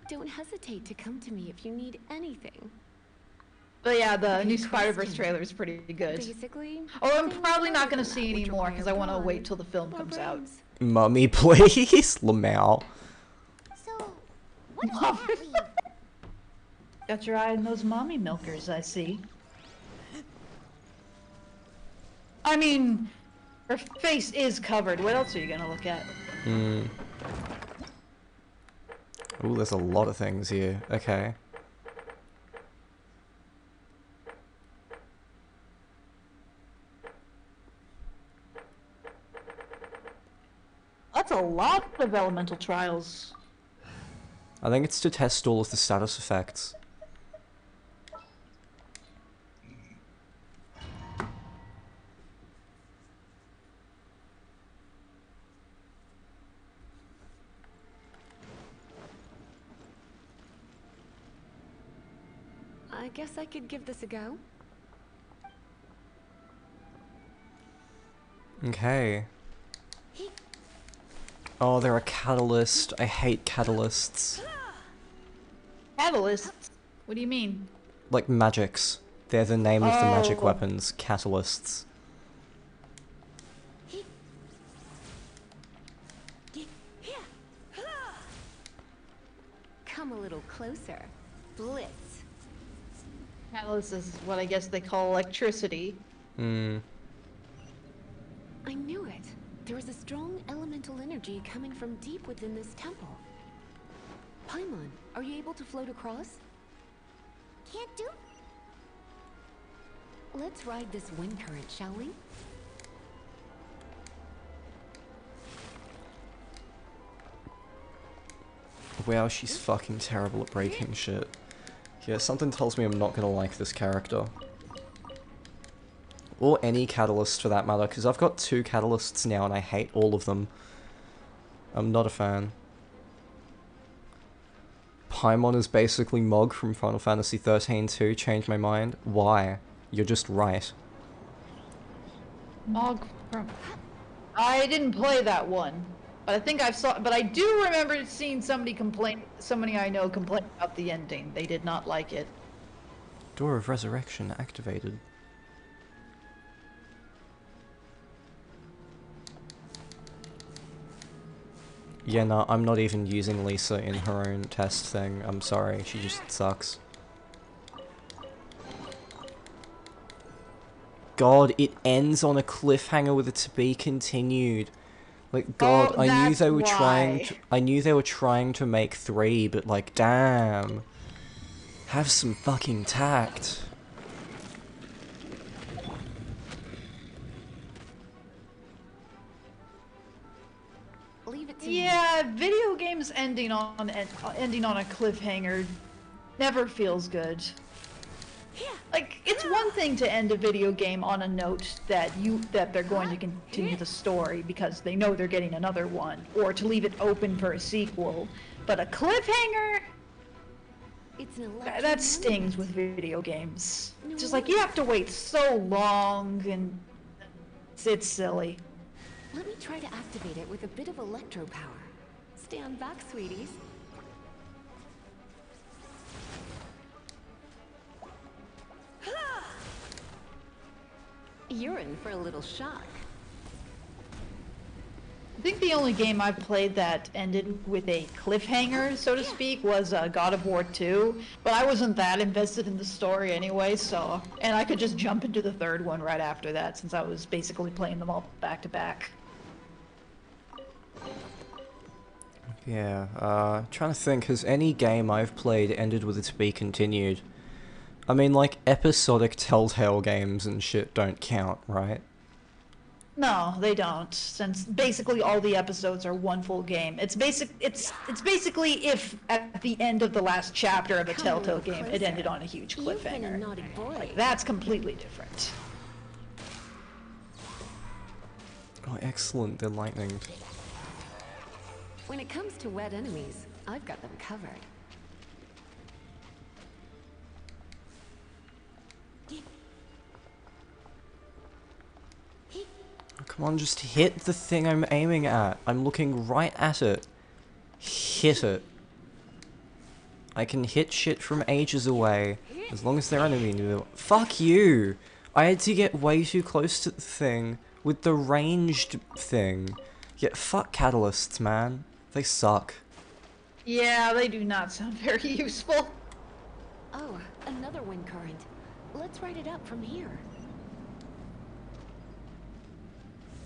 Don't hesitate to come to me if you need anything. But yeah, the new trust Spider-Verse him. trailer is pretty good. Basically, Oh, I'm things probably not better going to than see that any which more because I require want to wait blood till the film or comes out. brains. Mummy, please. Lamau. So, what does that leave? Got your eye on those mommy milkers, I see. I mean, her face is covered. What else are you gonna look at? Ooh, there's a lot of things here. Okay. That's a lot of elemental trials. I think it's to test all of the status effects. I guess I could give this a go. Okay. Oh, they're a catalyst. I hate catalysts. Catalysts? What do you mean? Like magics. They're the name of the magic Oh. weapons. Catalysts. Come a little closer. Blitz. Catalyst is what I guess they call electricity. Hmm. I knew it. There is a strong elemental energy coming from deep within this temple. Paimon, are you able to float across? Can't do? Let's ride this wind current, shall we? Wow, she's fucking terrible at breaking shit. Yeah, something tells me I'm not gonna like this character. Or any catalyst for that matter, because I've got 2 catalysts now and I hate all of them. I'm not a fan. Paimon is basically Mog from Final Fantasy 13 2, changed my mind. Why? You're just right. Mog from... I didn't play that one, but I think but I do remember seeing somebody I know complain about the ending. They did not like it. Door of Resurrection activated. Yeah, no, I'm not even using Lisa in her own test thing. I'm sorry, she just sucks. God, it ends on a cliffhanger with a to be continued. Like, God, Oh, I knew that's they were why. I knew they were trying to make 3, but like, damn. Have some fucking tact. Leave it to me. Yeah, video games ending on a cliffhanger never feels good. Like, it's one thing to end a video game on a note that they're going to continue the story because they know they're getting another one, or to leave it open for a sequel. But a cliffhanger? It's an That stings with video games. It's just like, you have to wait so long, and it's silly. Let me try to activate it with a bit of electro power. Stand back, sweeties. You're in for a little shock. I think the only game I've played that ended with a cliffhanger, so to speak, was God of War 2, but I wasn't that invested in the story anyway, so... And I could just jump into the third one right after that, since I was basically playing them all back to back. Yeah, trying to think, has any game I've played ended with it to be continued? I mean, like, episodic Telltale games and shit don't count, right? No, they don't, since basically all the episodes are one full game. It's basically if at the end of the last chapter of a Telltale game it ended on a huge You've been a cliffhanger. naughty boy. Like, that's completely different. Oh, excellent, they're lightning. When it comes to wet enemies, I've got them covered. Oh, come on, just hit the thing I'm aiming at. I'm looking right at it. Hit it. I can hit shit from ages away, as long as they're enemy new. Fuck you! I had to get way too close to the thing with the ranged thing. Yeah, fuck catalysts, man. They suck. Yeah, they do not sound very useful. Oh, another wind current. Let's ride it up from here.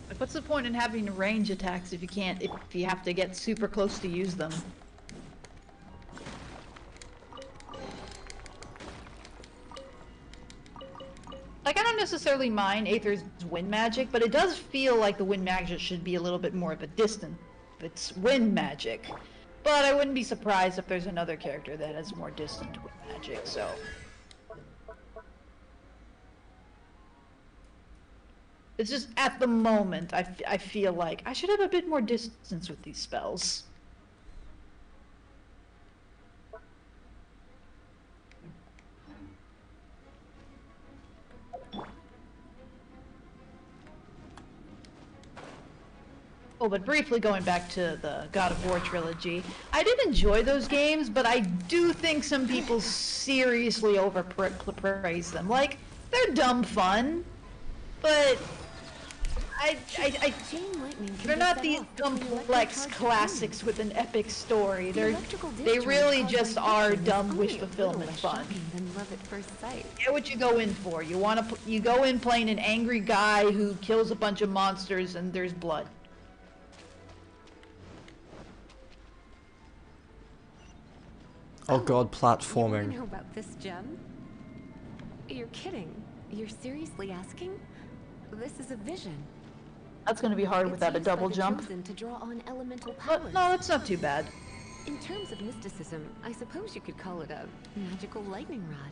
Like, what's the point in having range attacks if you have to get super close to use them? Like, I don't necessarily mind Aether's wind magic, but it does feel like the wind magic should be a little bit more of a distance. It's wind magic. But I wouldn't be surprised if there's another character that has more distant wind magic, so... It's just, at the moment, I feel like I should have a bit more distance with these spells. Oh, but briefly going back to the God of War trilogy, I did enjoy those games, but I do think some people seriously overpraise them. Like, they're dumb fun, but they're not these complex classics with an epic story. They really just are dumb wish fulfillment fun. Get what you go in for. You go in playing an angry guy who kills a bunch of monsters and there's blood. Oh god, You wanna platforming. know about this gem? You're kidding. You're seriously asking? This is a vision. That's gonna be hard It's without a used by double the jump. chosen to draw on elemental powers. But no, it's not too bad. In terms of mysticism, I suppose you could call it a magical lightning rod.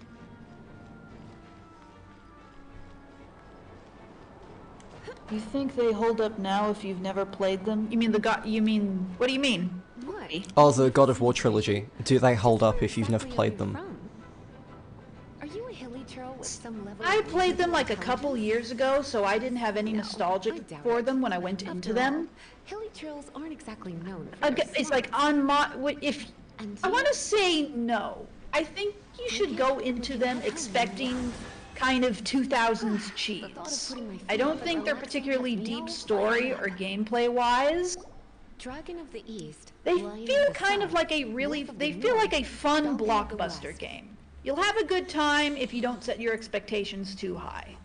You think they hold up now if you've never played them? You mean what do you mean? What? Oh, the God of War trilogy. Do they hold up if you've never Exactly played are you them? from? Are you a hilly churl with some level I of played them artificial like a couple intelligence? years ago, so I didn't have any No, nostalgia I doubt for it. them when I went After into all, them. hilly trails aren't exactly known for their It's like smarts. on if And I want yet- to say no. I think you should go into them expecting kind of 2000s cheats. I don't think they're particularly deep story or gameplay wise. Dragon of the East. They Lion feel of the kind of South, like a really, Wolf of they the feel like North, a fun Falcon of the blockbuster West. game. You'll have a good time if you don't set your expectations too high.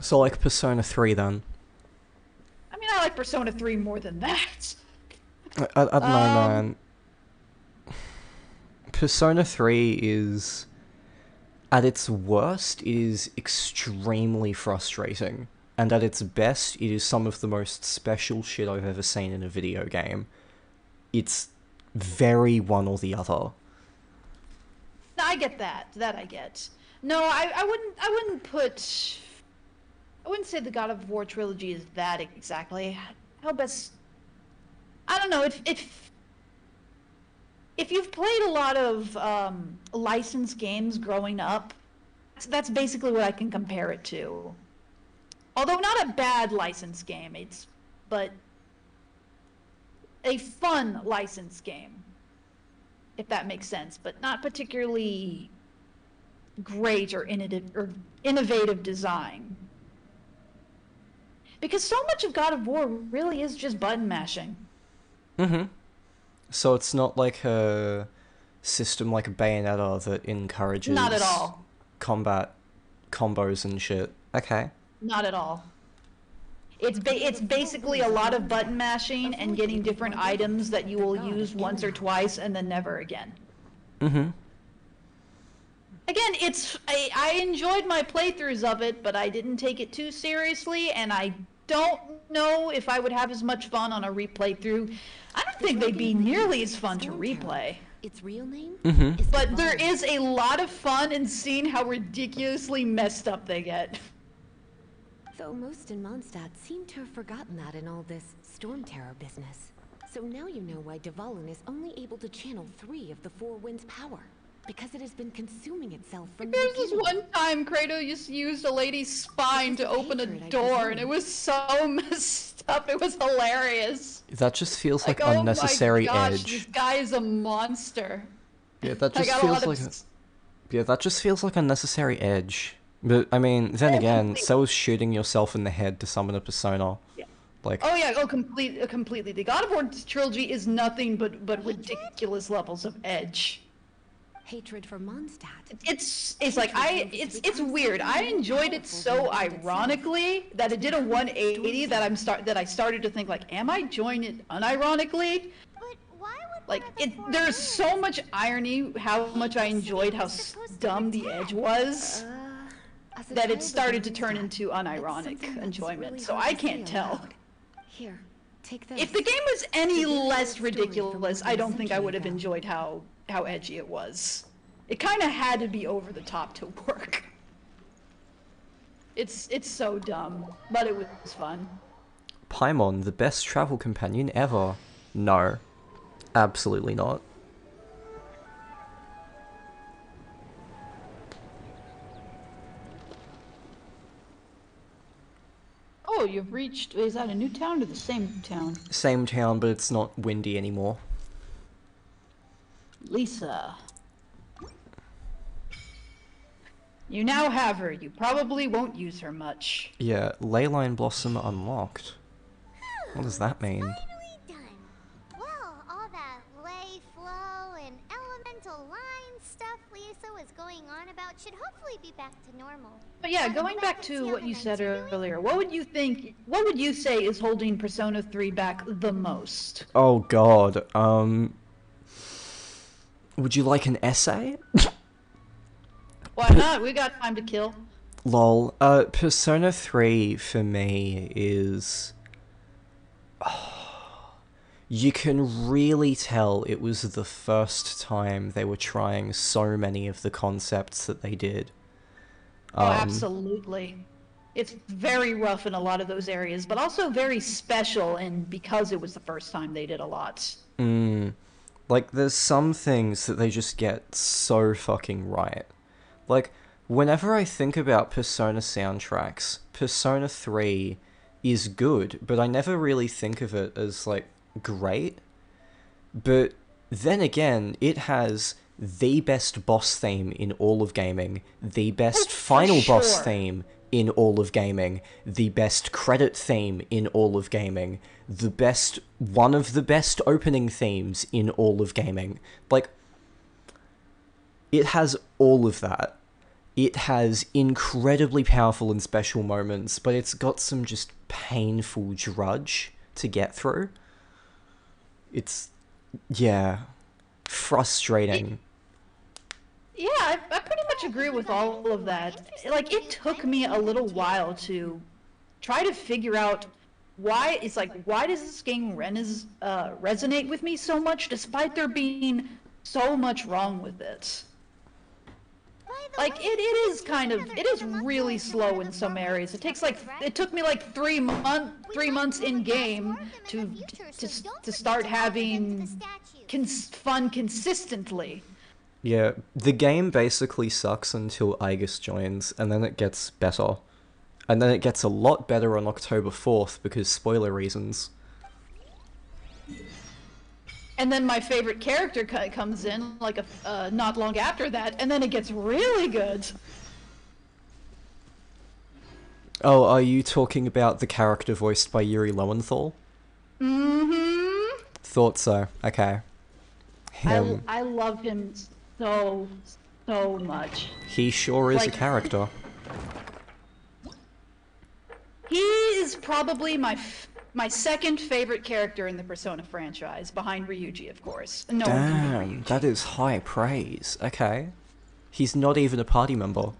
So like Persona 3 then. I mean, I like Persona 3 more than that. I don't know, man. Persona 3 is, at its worst, it is extremely frustrating. And at its best, it is some of the most special shit I've ever seen in a video game. It's very one or the other. No, I get that. That I get. No, I wouldn't say the God of War trilogy is that exactly. How best? I don't know. If you've played a lot of licensed games growing up, that's basically what I can compare it to. Although not a bad licensed game, but a fun licensed game, if that makes sense, but not particularly great or innovative design. Because so much of God of War really is just button mashing. Mm-hmm. So it's not like a system like Bayonetta that encourages Not at all. combat combos and shit. Okay. Not at all. It's basically a lot of button mashing and getting different items that you will use once or twice and then never again. Mm-hmm. Again, I enjoyed my playthroughs of it, but I didn't take it too seriously, and I don't know if I would have as much fun on a replay through. I don't think they'd be nearly as fun to replay. Its real name Mm-hmm. is But there Divine. is a lot of fun in seeing how ridiculously messed up they get. Though most in Mondstadt seem to have forgotten that in all this storm terror business. So now you know why Dvalin is only able to channel 3 of the 4 winds' power. Because it has been consuming itself from the There's this beginning. one time Kratos just used a lady's spine to open a hatred, I door, and it presume. was so messed up. It was hilarious. That just feels like oh unnecessary my gosh, edge. this guy is a monster. Yeah, that I just got a feels lot like of yeah, that just feels like unnecessary edge. But I mean, then again, completely. so is shooting yourself in the head to summon a persona. Yeah. Like, Oh yeah, completely. The God of War trilogy is nothing but ridiculous levels of edge. Hatred for Mondstadt. It's like it's weird. I enjoyed it so ironically that it did a 180 that I started to think like, am I enjoying it unironically? But why would Like one of the four there's winds so much irony how much I enjoyed how dumb the edge was As a that child it of started to turn Mondstadt, into it's unironic something that's enjoyment. really So hard I to can't say tell. aloud. Here, take this. If the game was any It's a very less old story from ridiculous, more I than a don't think I century would have ago. enjoyed how edgy it was. It kind of had to be over the top to work. It's so dumb, but it was fun. Paimon, the best travel companion ever. No. Absolutely not. Oh, you've reached. Is that a new town or the same town? Same town, but it's not windy anymore. Lisa. You now have her. You probably won't use her much. Yeah, Leyline Blossom unlocked. What does that mean? finally done? Well, all that lay, flow, and elemental line stuff Lisa was going on about should hopefully be back to normal. But yeah, I'm going glad back to see to how what the you nights said are doing. earlier, what would you say is holding Persona 3 back the most? Oh god, would you like an essay? Why not? We got time to kill. Lol. Persona 3 for me is... You can really tell it was the first time they were trying so many of the concepts that they did. Oh, absolutely. It's very rough in a lot of those areas, but also very special, and because it was the first time they did a lot. Like, there's some things that they just get so fucking right. Like, Whenever I think about Persona soundtracks, Persona 3 is good, but I never really think of it as, like, great. But then again, it has the best boss theme in all of gaming, the best final boss sure. theme in all of gaming, the best credit theme in all of gaming, one of the best opening themes in all of gaming. Like, it has all of that. It has incredibly powerful and special moments, but it's got some just painful drudge to get through. It's, yeah, frustrating. Yeah, I pretty much agree with all of that. Like, it took me a little while to try to figure out why does this game resonate with me so much, despite there being so much wrong with it. Like, it is really slow in some areas. It took me like 3 months in game to start having fun consistently. Yeah, the game basically sucks until AEST joins, and then it gets better. And then it gets a lot better on October 4th, because spoiler reasons. And then my favorite character comes in, like, not long after that, and then it gets really good. Oh, are you talking about the character voiced by Yuri Lowenthal? Mm-hmm. Thought so. Okay. Him. I love him so much. He sure is a Like, character. he is probably my second favorite character in the Persona franchise, behind Ryuji, of course. No one can beat Damn, Ryuji. that is high praise. Okay. He's not even a party member.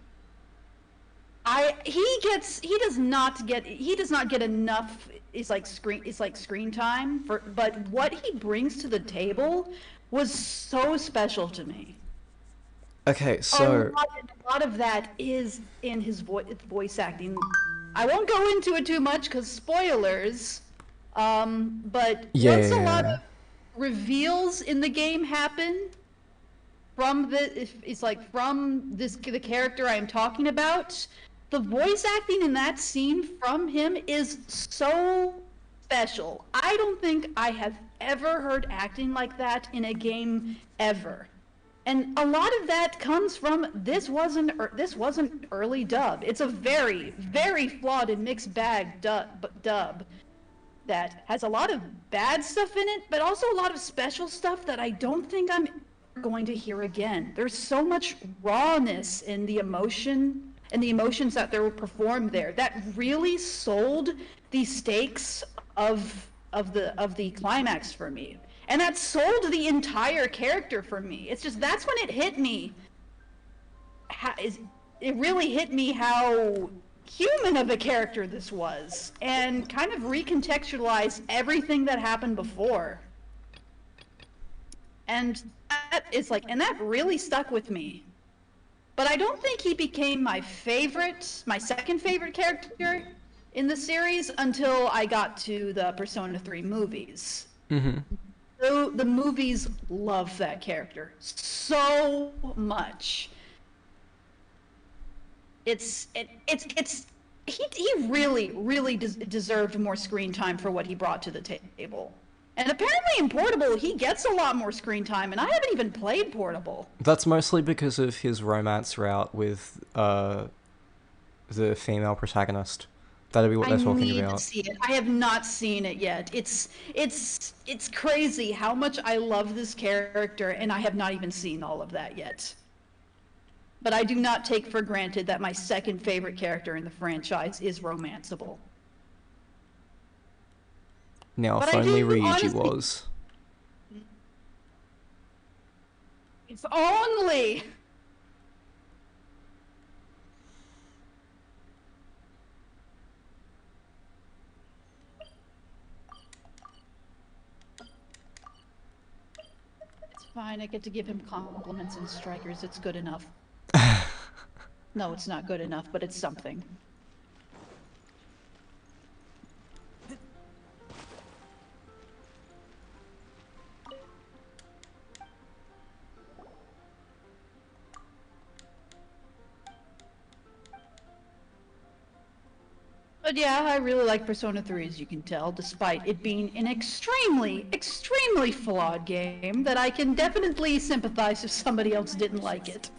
He does not get enough screen time but what he brings to the table was so special to me. Okay, so... A lot of that is in his voice acting. I won't go into it too much because spoilers. But once a lot of reveals in the game happen from the character I am talking about, the voice acting in that scene from him is so special. I don't think I have ever heard acting like that in a game ever. And a lot of that comes from this wasn't early dub. It's a very, very flawed and mixed bag dub that has a lot of bad stuff in it, but also a lot of special stuff that I don't think I'm going to hear again. There's so much rawness in the emotion and the emotions that were performed there that really sold the stakes of the climax for me. And that sold the entire character for me. It's just, that's when it hit me. It really hit me how human of a character this was, and kind of recontextualized everything that happened before. And that really stuck with me. But I don't think he became my second favorite character in the series until I got to the Persona 3 movies. Mm-hmm. So the movies love that character so much. He really deserved more screen time for what he brought to the table. And apparently in Portable, he gets a lot more screen time, and I haven't even played Portable. That's mostly because of his romance route with the female protagonist. That'd be what they're talking I need about. to see it. I have not seen it yet. It's crazy how much I love this character, and I have not even seen all of that yet. But I do not take for granted that my second favorite character in the franchise is romanceable. Now, But if I only do Ryuji honestly- was. If only! It's fine, I get to give him compliments and strikers, it's good enough. No, it's not good enough, but it's something. But yeah, I really like Persona 3, as you can tell, despite it being an extremely, extremely flawed game that I can definitely sympathize if somebody else didn't like it.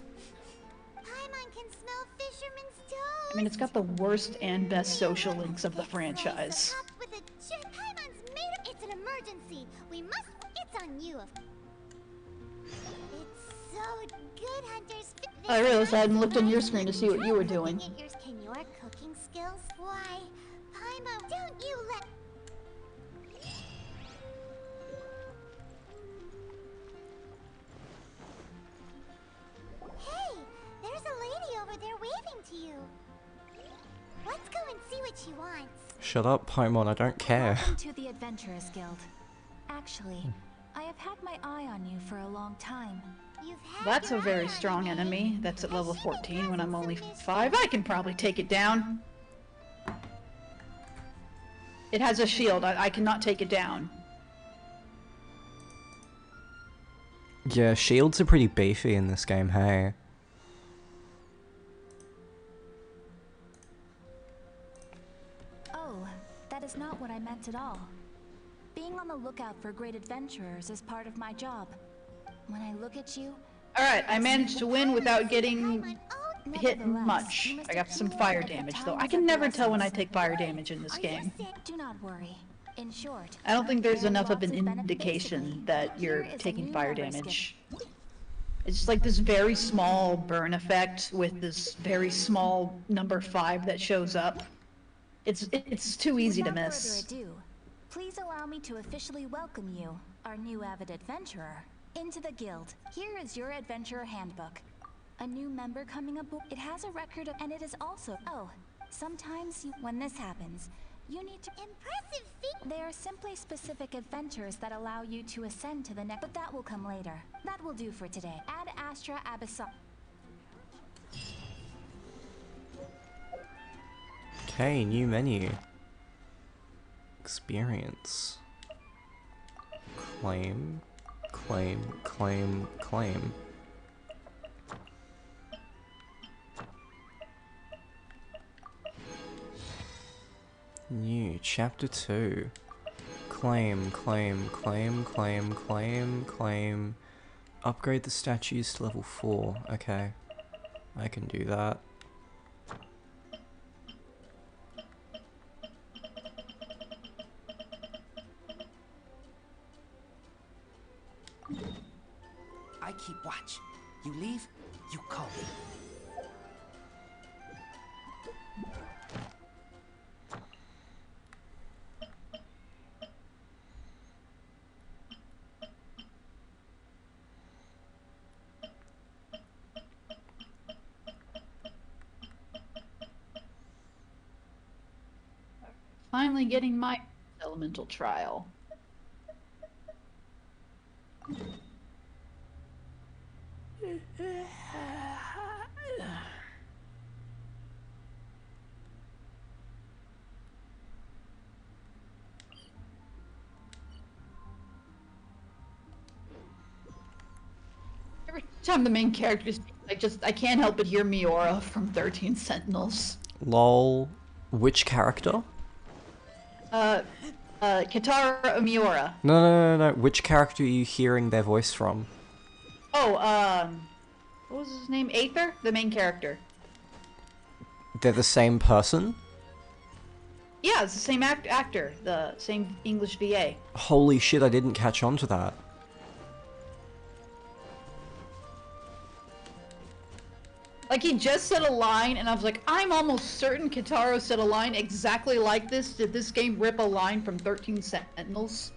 Paimon can smell fisherman's I mean, it's toes. got the worst and best social links of the franchise. Paimon's made of. It's an emergency. We must. It's on you. It's so good, hunters. I realized I hadn't looked on your screen to see what you were doing. Can your cooking skills? Why, Paimon, don't you let. Hey, there's a lady over there waving to you. Let's go and see what she wants. Shut up, Paimon, I don't care. Welcome to the Adventurers Guild. Actually, I have had my eye on you for a long time. That's a very strong enemy. That's at level 14 when I'm only 5. I can probably take it down. It has a shield. I cannot take it down. Yeah, shields are pretty beefy in this game, hey. Oh, that is not what I meant at all. Being on the lookout for great adventurers is part of my job. When I look at you... Alright, I managed to win without getting hit much. I got some fire damage, though. I can never tell when I take fire damage in this game. Do not worry. In short, I don't think there's enough of an indication that you're taking fire damage. It's just like this very small burn effect with this very small number 5 that shows up. It's too easy to miss. Without further ado, please allow me to officially welcome you, our new avid adventurer, into the guild. Here is your adventurer handbook. A new member coming aboard. It has a record of, and it is also. Oh, sometimes when this happens, you need to. Impressive feat. They are simply specific adventures that allow you to ascend to the next. But that will come later. That will do for today. Ad Astra Abyssal. Okay, new menu. Experience. Claim. Claim. Claim. Claim. New. Chapter 2. Claim. Claim. Claim. Claim. Claim. Claim. Upgrade the statues to level 4. Okay. I can do that. I keep watch. You leave, you call me. Finally getting my elemental trial. Every time the main character speaks, I can't help but hear Miura from 13 Sentinels. Lol. Which character? Katara Miura. No. Which character are you hearing their voice from? Oh, what was his name? Aether? The main character. They're the same person? Yeah, it's the same actor, the same English VA. Holy shit, I didn't catch on to that. Like, he just said a line, and I was like, I'm almost certain Kitaro said a line exactly like this. Did this game rip a line from 13 Sentinels?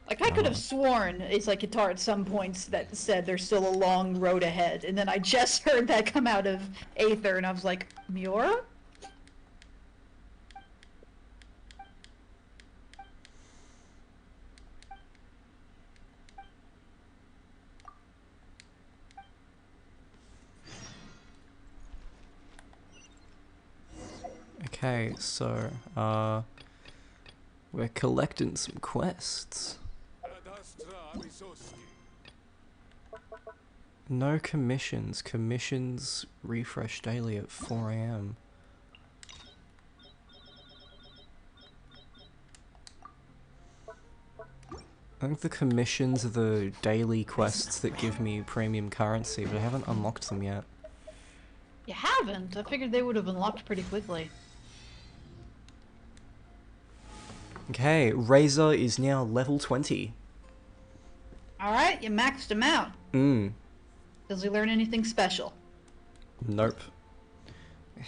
Like, I could have sworn it's like Kitaro at some points that said there's still a long road ahead, and then I just heard that come out of Aether, and I was like, Miura? Okay, so, we're collecting some quests. No commissions. Commissions refresh daily at 4 AM. I think the commissions are the daily quests that give me premium currency, but I haven't unlocked them yet. You haven't? I figured they would have unlocked pretty quickly. Okay, Razor is now level 20. Alright, you maxed him out. Does he learn anything special? Nope.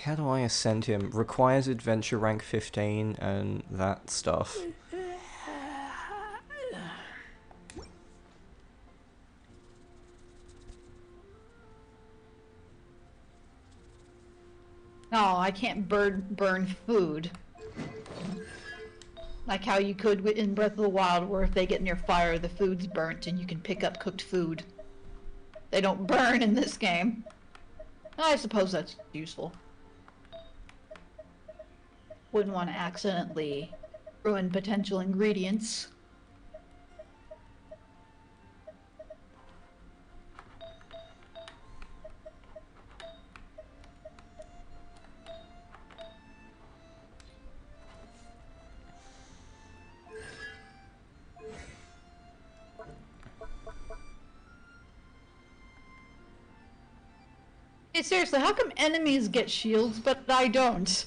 How do I ascend him? Requires adventure rank 15 and that stuff. No, I can't burn food. Like how you could in Breath of the Wild, where if they get near fire, the food's burnt and you can pick up cooked food. They don't burn in this game. I suppose that's useful. Wouldn't want to accidentally ruin potential ingredients. Hey, seriously, how come enemies get shields but I don't?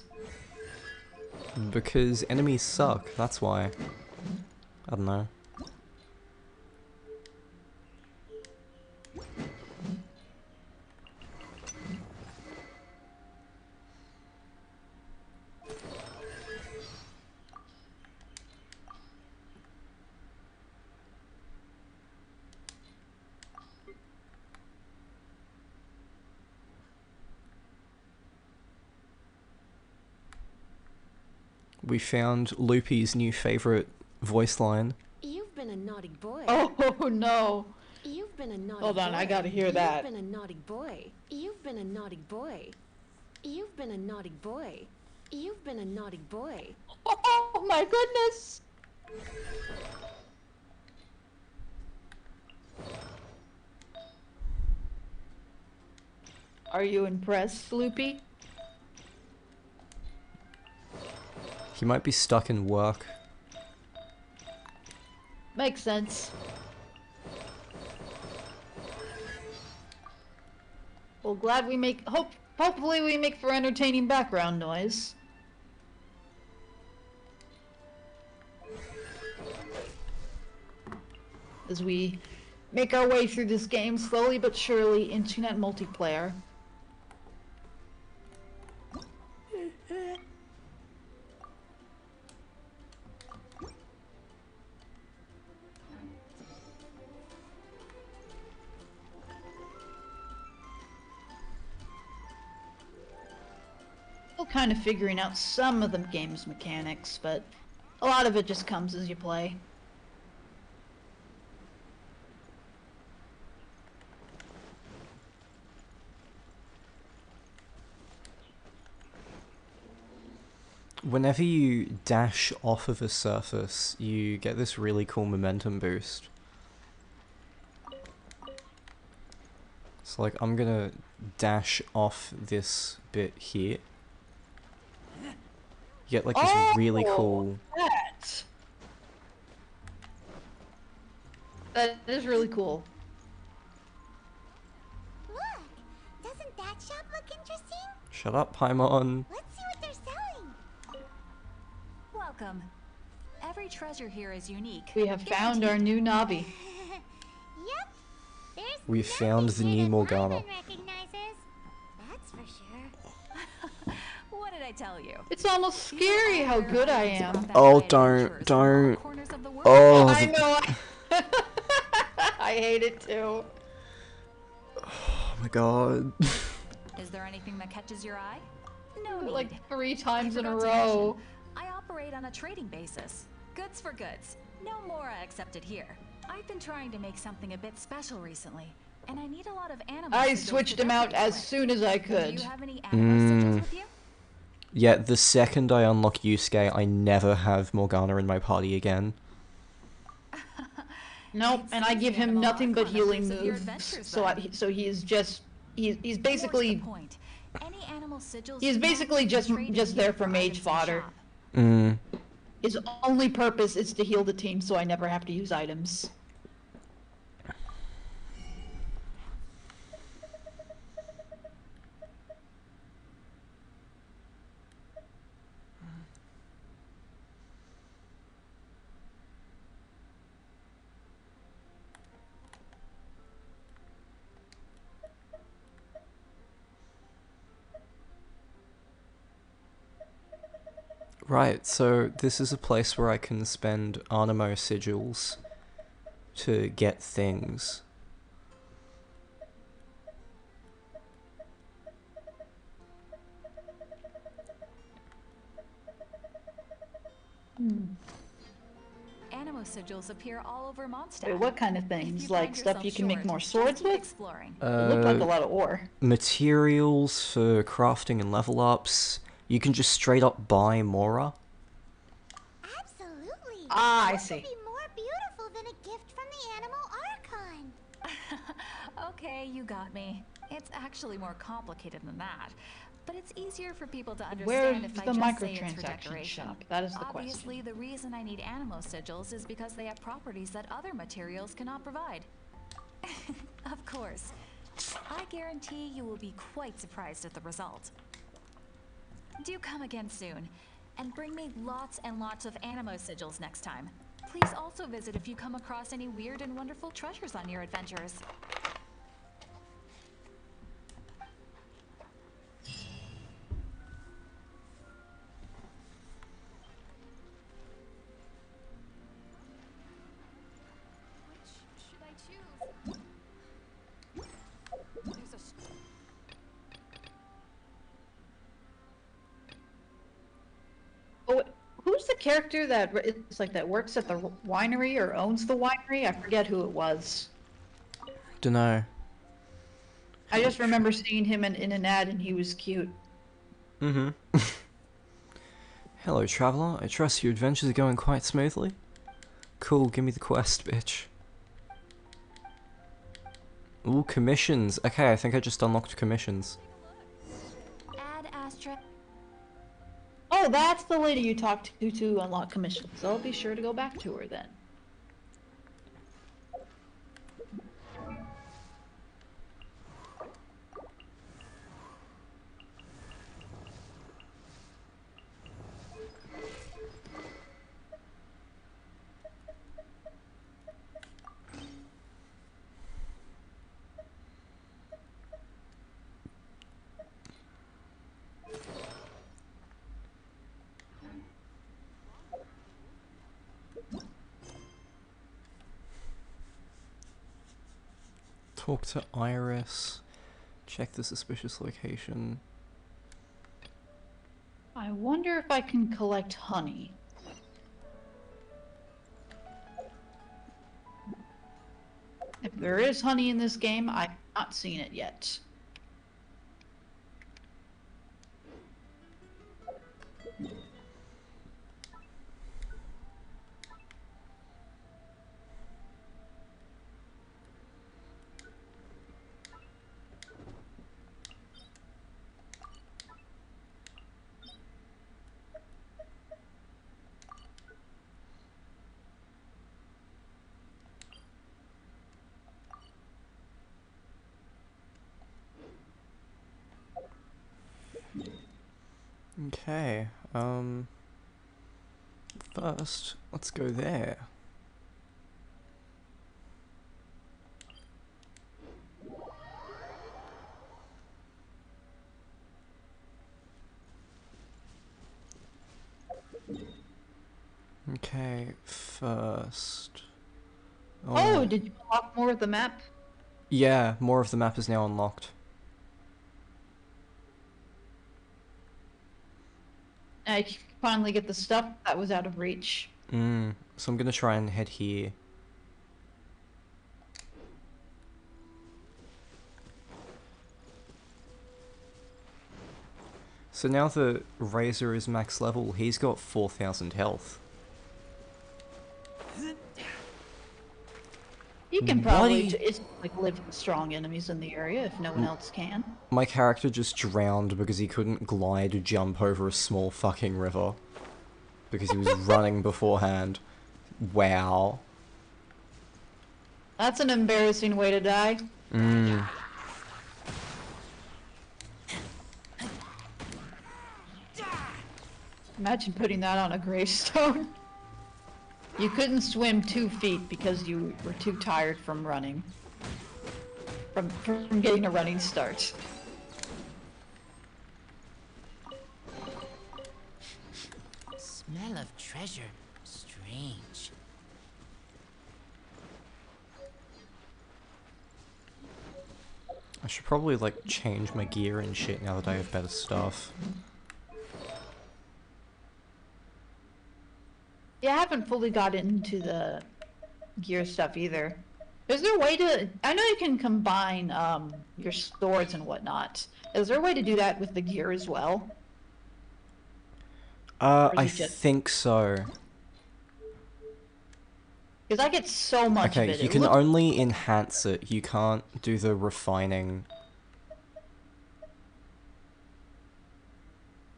Because enemies suck, that's why. I don't know. We found Loopy's new favorite voice line. You've been a naughty boy. Oh no. You've been a naughty Hold on, boy. I gotta hear that. You've been a naughty boy. You've been a naughty boy. You've been a naughty boy. You've been a naughty boy. Oh my goodness! Are you impressed, Loopy? He might be stuck in work. Makes sense. Well, glad we make hopefully we make for entertaining background noise. As we make our way through this game slowly but surely into that multiplayer. Still kind of figuring out some of the game's mechanics, but a lot of it just comes as you play. Whenever you dash off of a surface, you get this really cool momentum boost. So like, I'm gonna dash off this bit here. You get like this really cool... That is really cool. Look! Doesn't that shop look interesting? Shut up, Paimon. Let's see what they're selling. Welcome. Every treasure here is unique. We have found our new Navi. Yep. There's We found the new Morgana. recognizes. That's for sure. What did I tell you? It's almost scary how good I am. Oh, don't. Oh, I know. I hate it too. oh my god. Is there anything that catches your eye? No need. Like 3 times I in a forgot to row. mention, I operate on a trading basis. Goods for goods. No more accepted here. I've been trying to make something a bit special recently, and I need a lot of animals. I to go switched to him out decorate as with. soon as I Do could. you have any animal sigils with you? Yeah, the second I unlock Yusuke, I never have Morgana in my party again. Nope, It and I seems give you have him a lot nothing of but fun healing up your moves. adventures, So then. so he's just he's What's basically the point? Any animal sigils he's you want, basically you can trade just in there here for for mage items in fodder. shop. His only purpose is to heal the team, so I never have to use items. Right, so this is a place where I can spend Animo sigils to get things. Animo sigils appear all over Mondstadt. Wait, what kind of If things? you Like find stuff yourself you can make short, more just swords keep with? exploring. It looked like a lot of ore. Materials for crafting and level ups. You can just straight up buy Mora. Absolutely. Ah, I What see. could be more beautiful than a gift from the Animal Archon? Okay, you got me. It's actually more complicated than that. But it's easier for people to Where's understand if I the just say it's for microtransaction decoration. shop? That is the Obviously, question. the reason I need animo sigils is because they have properties that other materials cannot provide. Of course. I guarantee you will be quite surprised at the result. Do come again soon, and bring me lots and lots of animo sigils next time. Please also visit if you come across any weird and wonderful treasures on your adventures. Which should I choose? There's a Oh, who's the character that it's like that works at the winery or owns the winery? I forget who it was. Dunno. I just remember seeing him in an ad and he was cute. Mm-hmm. Hello, traveler. I trust your adventures are going quite smoothly. Cool, give me the quest, bitch. Ooh, commissions. Okay, I think I just unlocked commissions. Ad Astra. Oh, that's the lady you talked to unlock commissions. So I'll be sure to go back to her then. Talk to Iris. Check the suspicious location. I wonder if I can collect honey. If there is honey in this game, I've not seen it yet. Okay, first, let's go there. Okay, first. Oh, did you unlock more of the map? Yeah, more of the map is now unlocked. I can finally get the stuff that was out of reach. So I'm gonna try and head here. So now that Razor is max level, he's got 4,000 health. You can What probably do you- it's like live with strong enemies in the area if no one else can. My character just drowned because he couldn't glide or jump over a small fucking river. because he was running beforehand. Wow. That's an embarrassing way to die. Mm. Imagine putting that on a gravestone. You couldn't swim 2 feet because you were too tired from running. From getting a running start. Smell of treasure. Strange. I should probably, like, change my gear and shit now that I have better stuff. Yeah, I haven't fully got into the gear stuff either. Is there a way to... I know you can combine your swords and whatnot. Is there a way to do that with the gear as well? I think so. Because I get so much of Okay, it. you can only enhance it, you can't do the refining.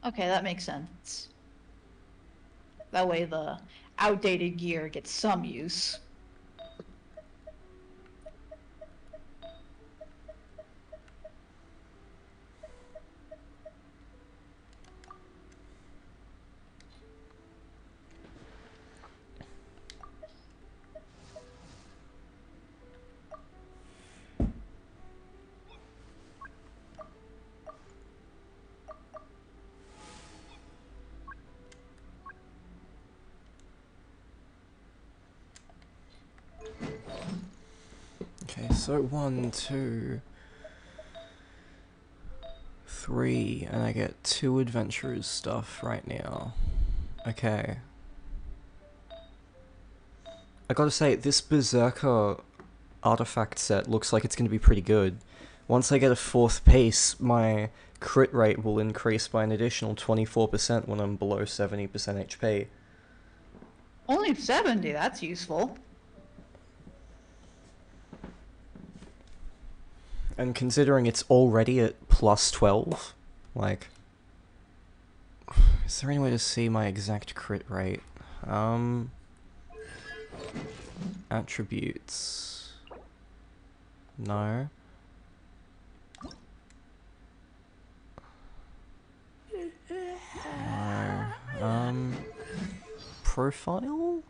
Okay, that makes sense. That way the outdated gear gets some use. Okay, so 1, 2, 3, and I get 2 adventurers stuff right now. Okay. I gotta say, this Berserker artifact set looks like it's gonna be pretty good. Once I get a 4th piece, my crit rate will increase by an additional 24% when I'm below 70% HP. Only 70, that's useful. And considering it's already at plus 12, like... Is there any way to see my exact crit rate? Attributes... No. No. Profile?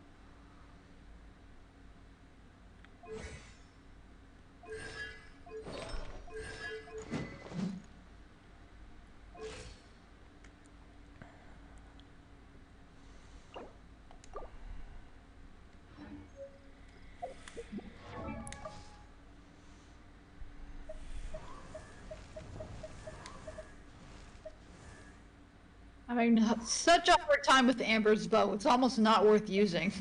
I mean, such a hard time with Amber's bow. It's almost not worth using.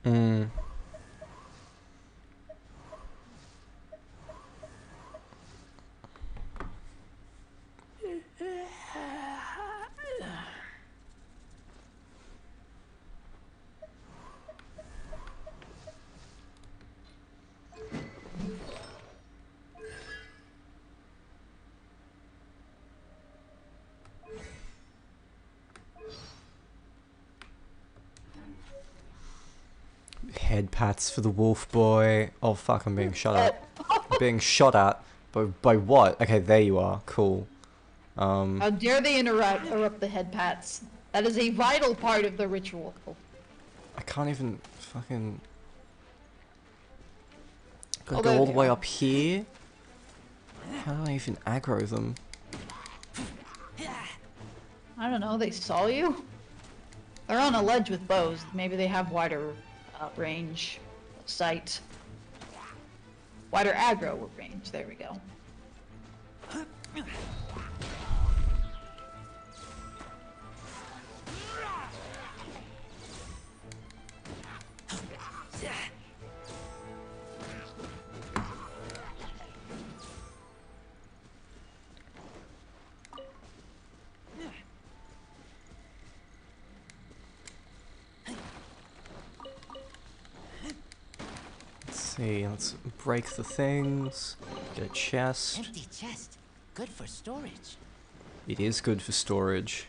Mm. Head pats for the wolf boy. Oh fuck, I'm being shot at. I'm being shot at. By what? Okay, there you are. Cool. How dare they interrupt the head pats? That is a vital part of the ritual. I can't even fucking... Oh, Gotta there go all the they way are. up here? How do I even aggro them? I don't know, they saw you? They're on a ledge with bows. Maybe they have wider range of sight. Wider aggro range, there we go. Let's see, let's break the things. Get a chest. Empty chest. Good for storage. It is good for storage.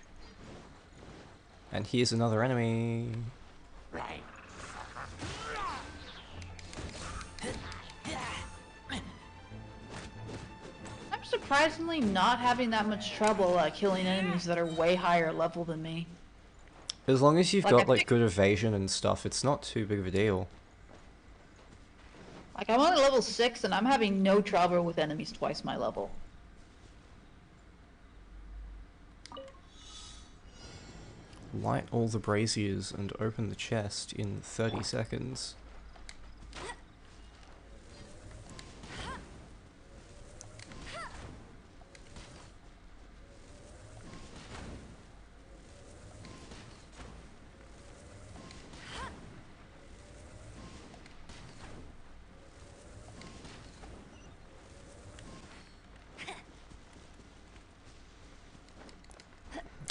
And here's another enemy. I'm surprisingly not having that much trouble killing enemies that are way higher level than me. As long as you've Like, got like good evasion and stuff, it's not too big of a deal. Like, I'm only level 6 and I'm having no trouble with enemies twice my level. Light all the braziers and open the chest in 30 seconds.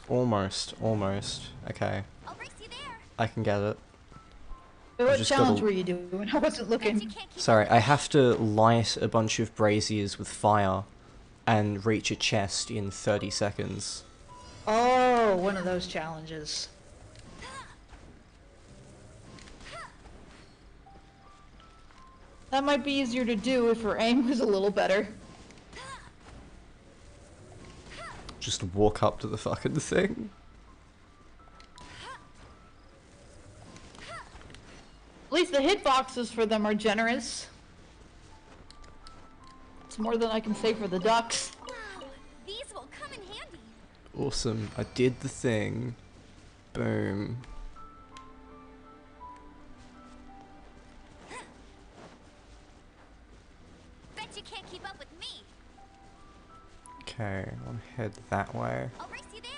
Almost, almost. Okay. I'll race you there. I can get it. Wait, what just challenge gotta- were you doing? I wasn't looking. Sorry, I have to light a bunch of braziers with fire and reach a chest in 30 seconds. Oh, one of those challenges. That might be easier to do if her aim was a little better. Just walk up to the fucking thing. At least the hitboxes for them are generous. It's more than I can say for the ducks. Wow, these will come in handy. Awesome, I did the thing. Boom. Bet you can't keep up with me. Okay, I'll head that way. I'll race you there.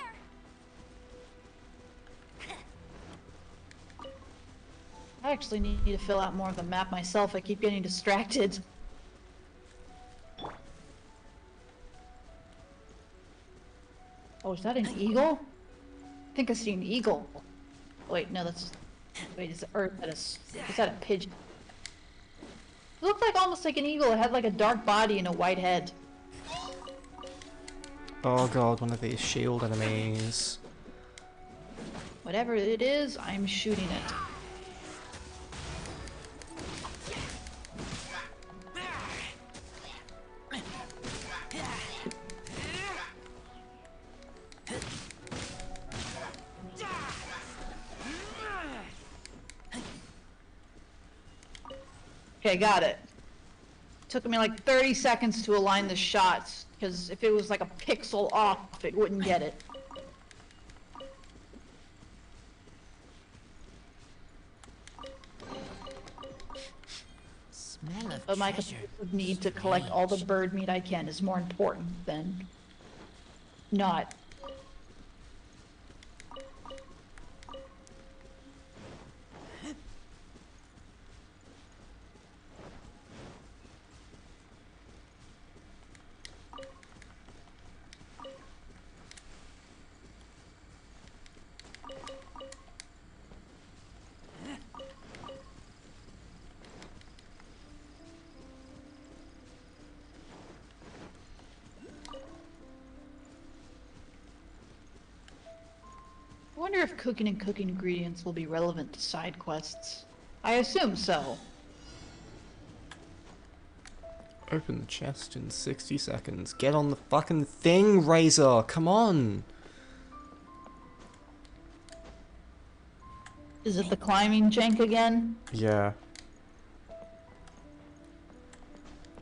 I actually need to fill out more of the map myself. I keep getting distracted. Oh, is that an eagle? I think I see an eagle. Wait, no, that's... Wait, is that a pigeon? It looked like almost like an eagle. It had like a dark body and a white head. Oh god, one of these shield enemies. Whatever it is, I'm shooting it. Okay, got it. Took me like 30 seconds to align the shots, because if it was like a pixel off, it wouldn't get it. Smell of But my treasure. need to collect all the bird meat I can is more important than not. I wonder if cooking and cooking ingredients will be relevant to side quests. I assume so. Open the chest in 60 seconds. Get on the fucking thing, Razor! Come on! Is it the climbing jank again? Yeah.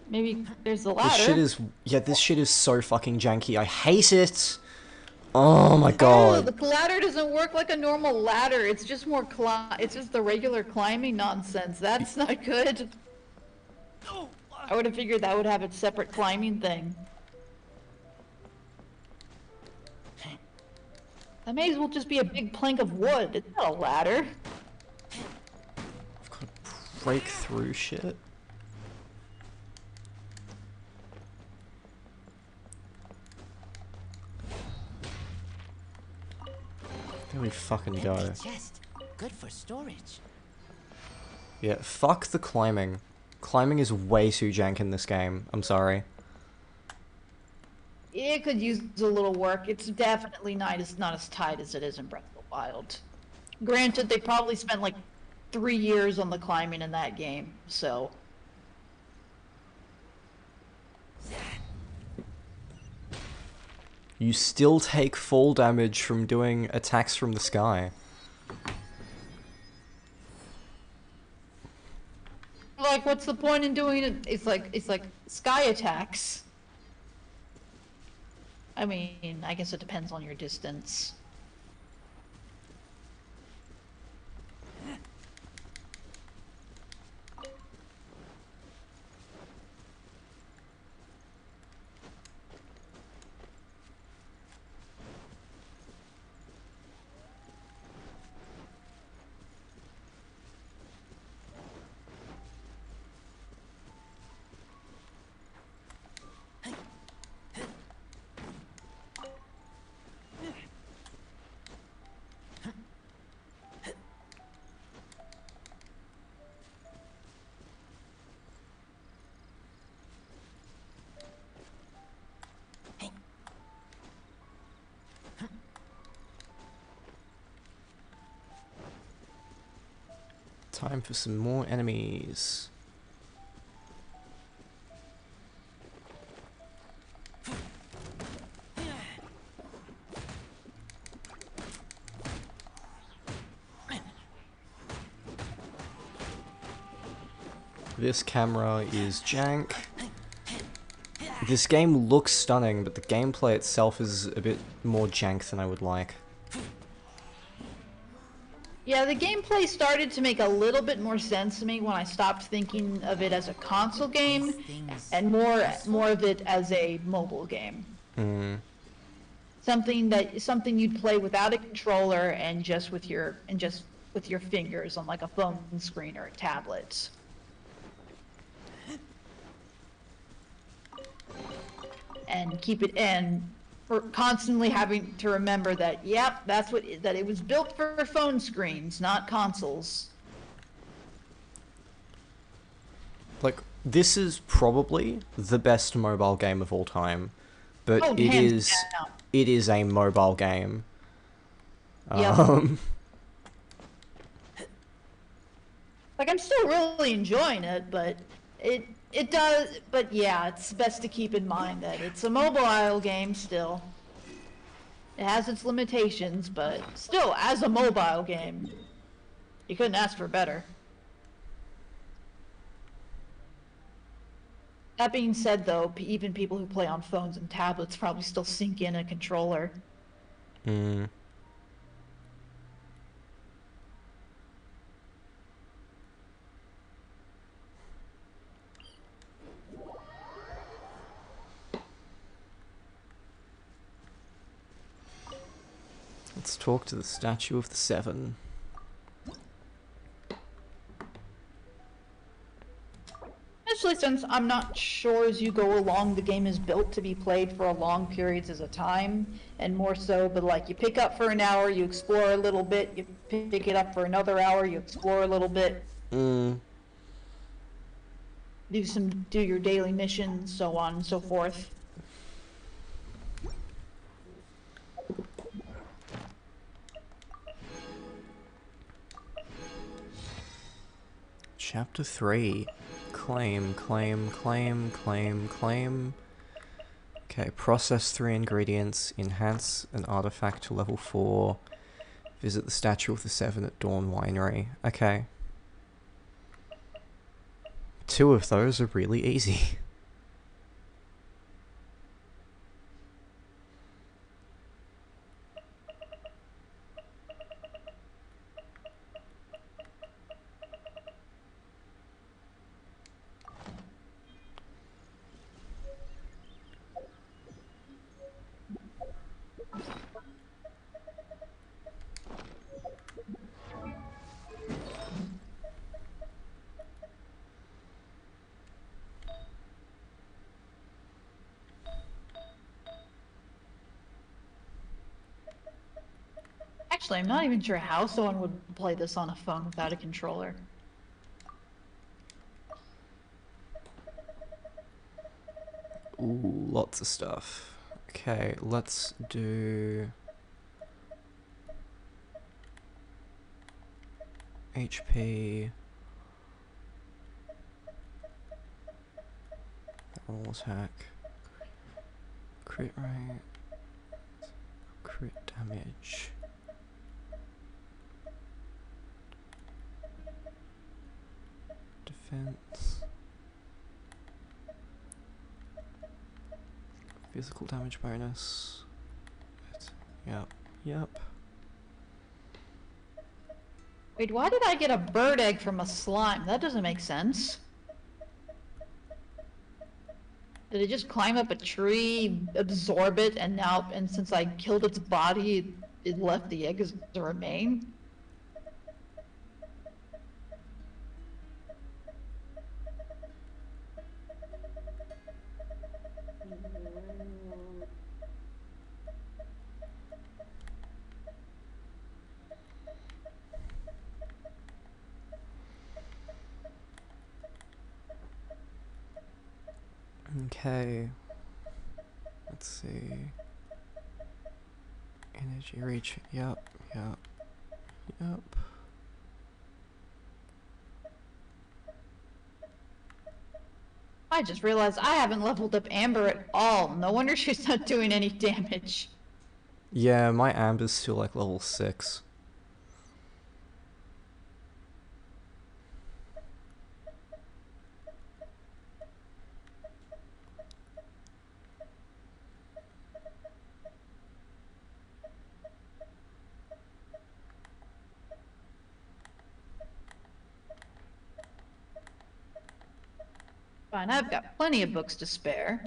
Maybe there's the This ladder. shit is... Yeah, this shit is so fucking janky. I hate it! Oh my Oh, god. the ladder doesn't work like a normal ladder. It's just more it's just the regular climbing nonsense. That's not good. I would have figured that would have its separate climbing thing. That may as well just be a big plank of wood. It's not a ladder. I've got to break through shit. There we fucking go. Empty chest. Good for storage. Yeah, fuck the climbing. Climbing is way too jank in this game. I'm sorry. It could use a little work. It's definitely not as tight as it is in Breath of the Wild. Granted, they probably spent like 3 years on the climbing in that game, so. You still take fall damage from doing attacks from the sky. Like, what's the point in doing it? It's like sky attacks. I mean, I guess it depends on your distance. Time for some more enemies. This camera is jank. This game looks stunning, but the gameplay itself is a bit more jank than I would like. Yeah, the gameplay started to make a little bit more sense to me when I stopped thinking of it as a console game and more of it as a mobile game. Something you'd play without a controller and just with your fingers on like a phone screen or a tablet. And keep it in. For constantly having to remember that, yep, that it was built for phone screens, not consoles. Like, this is probably the best mobile game of all time, but Oh, it hands down. is a mobile game. Yep. Like, I'm still really enjoying it, but it does, but yeah, it's best to keep in mind that it's a mobile game still. It has its limitations, but still, as a mobile game, you couldn't ask for better. That being said, though, even people who play on phones and tablets probably still sink in a controller. Let's talk to the Statue of the Seven. Especially since I'm not sure as you go along, the game is built to be played for long periods as a time, and more so, but like you pick up for an hour, you explore a little bit, you pick it up for another hour, you explore a little bit. Do your daily missions, so on and so forth. Chapter 3. Claim, claim, claim, claim, claim. Okay, process 3 ingredients, enhance an artifact to level 4, visit the Statue of the Seven at Dawn Winery. Okay. 2 of those are really easy. Actually, I'm not even sure how someone would play this on a phone without a controller. Ooh, lots of stuff. Okay, let's do... HP. Roll attack. Crit rate. Crit damage. Defense. Physical damage bonus. Yep. Wait, why did I get a bird egg from a slime? That doesn't make sense. Did it just climb up a tree, absorb it, and since I killed its body, it left the egg as to remain? Okay. Let's see. Energy reach. Yep. I just realized I haven't leveled up Amber at all. No wonder she's not doing any damage. Yeah, my Amber's still like level 6. Fine, I've got plenty of books to spare.